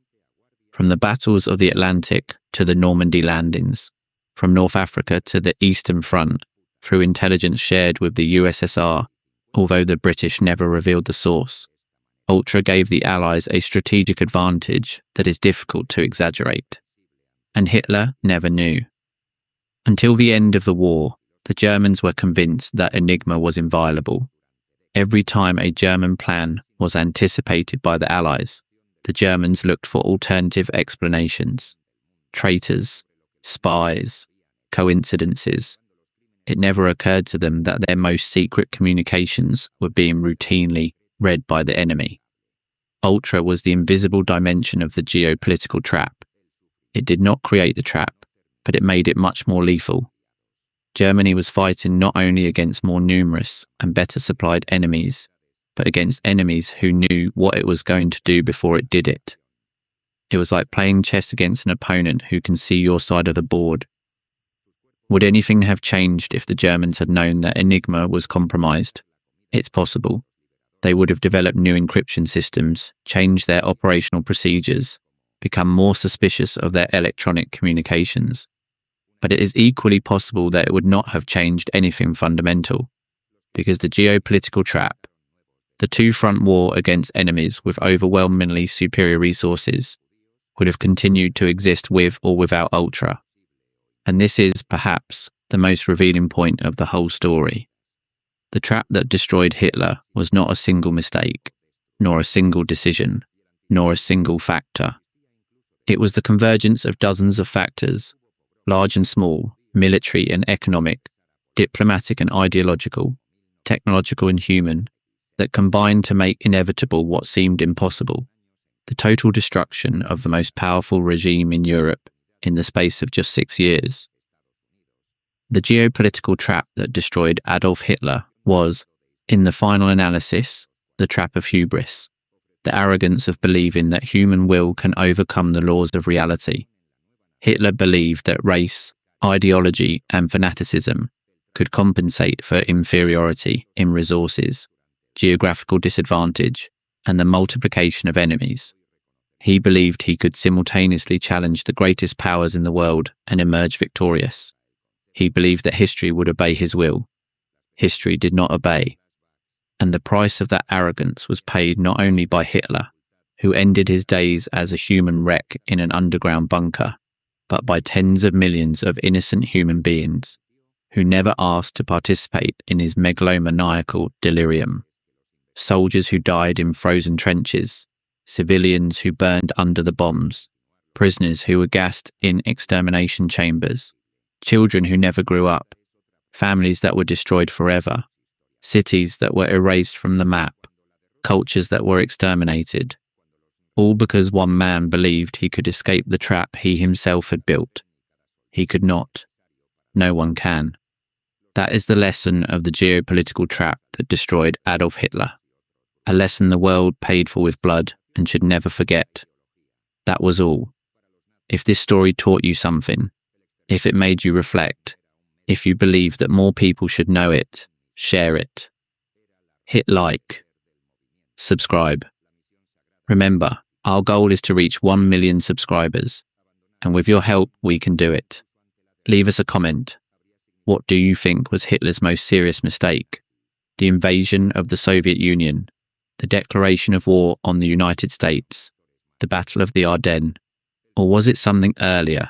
From the battles of the Atlantic to the Normandy landings, from North Africa to the Eastern Front, through intelligence shared with the USSR, although the British never revealed the source, Ultra gave the Allies a strategic advantage that is difficult to exaggerate. And Hitler never knew. Until the end of the war, the Germans were convinced that Enigma was inviolable. Every time a German plan was anticipated by the Allies, the Germans looked for alternative explanations. Traitors, spies, coincidences. It never occurred to them that their most secret communications were being routinely read by the enemy. Ultra was the invisible dimension of the geopolitical trap. It did not create the trap, but it made it much more lethal. Germany was fighting not only against more numerous and better supplied enemies, but against enemies who knew what it was going to do before it did it. It was like playing chess against an opponent who can see your side of the board. Would anything have changed if the Germans had known that Enigma was compromised? It's possible. They would have developed new encryption systems, changed their operational procedures, become more suspicious of their electronic communications. But it is equally possible that it would not have changed anything fundamental, because the geopolitical trap, the two-front war against enemies with overwhelmingly superior resources, would have continued to exist with or without Ultra. And this is, perhaps, the most revealing point of the whole story. The trap that destroyed Hitler was not a single mistake, nor a single decision, nor a single factor. It was the convergence of dozens of factors, large and small, military and economic, diplomatic and ideological, technological and human, that combined to make inevitable what seemed impossible: the total destruction of the most powerful regime in Europe in the space of just 6 years. The geopolitical trap that destroyed Adolf Hitler was, in the final analysis, the trap of hubris, the arrogance of believing that human will can overcome the laws of reality. Hitler believed that race, ideology, and fanaticism could compensate for inferiority in resources, geographical disadvantage, and the multiplication of enemies. He believed he could simultaneously challenge the greatest powers in the world and emerge victorious. He believed that history would obey his will. History did not obey. And the price of that arrogance was paid not only by Hitler, who ended his days as a human wreck in an underground bunker, but by tens of millions of innocent human beings who never asked to participate in his megalomaniacal delirium. Soldiers who died in frozen trenches, civilians who burned under the bombs, prisoners who were gassed in extermination chambers, children who never grew up, families that were destroyed forever, cities that were erased from the map, cultures that were exterminated, all because one man believed he could escape the trap he himself had built. He could not. No one can. That is the lesson of the geopolitical trap that destroyed Adolf Hitler. A lesson the world paid for with blood and should never forget. That was all. If this story taught you something, if it made you reflect, if you believe that more people should know it, share it. Hit like. Subscribe. Remember, Our goal is to reach 1 million subscribers, and with your help, we can do it. Leave us a comment. What do you think was Hitler's most serious mistake? The invasion of the Soviet Union, the declaration of war on the United States, the Battle of the Ardennes, or was it something earlier,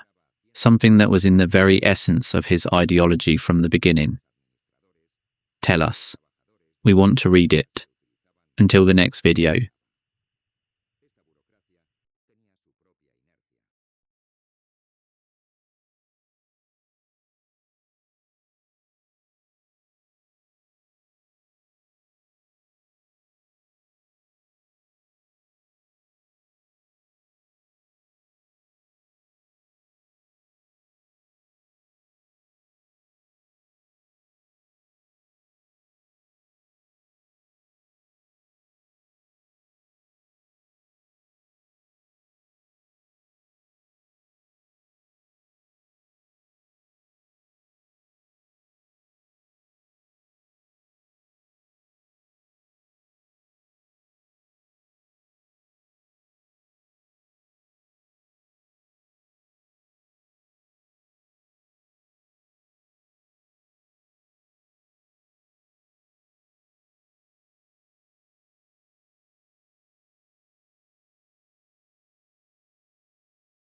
something that was in the very essence of his ideology from the beginning? Tell us. We want to read it. Until the next video.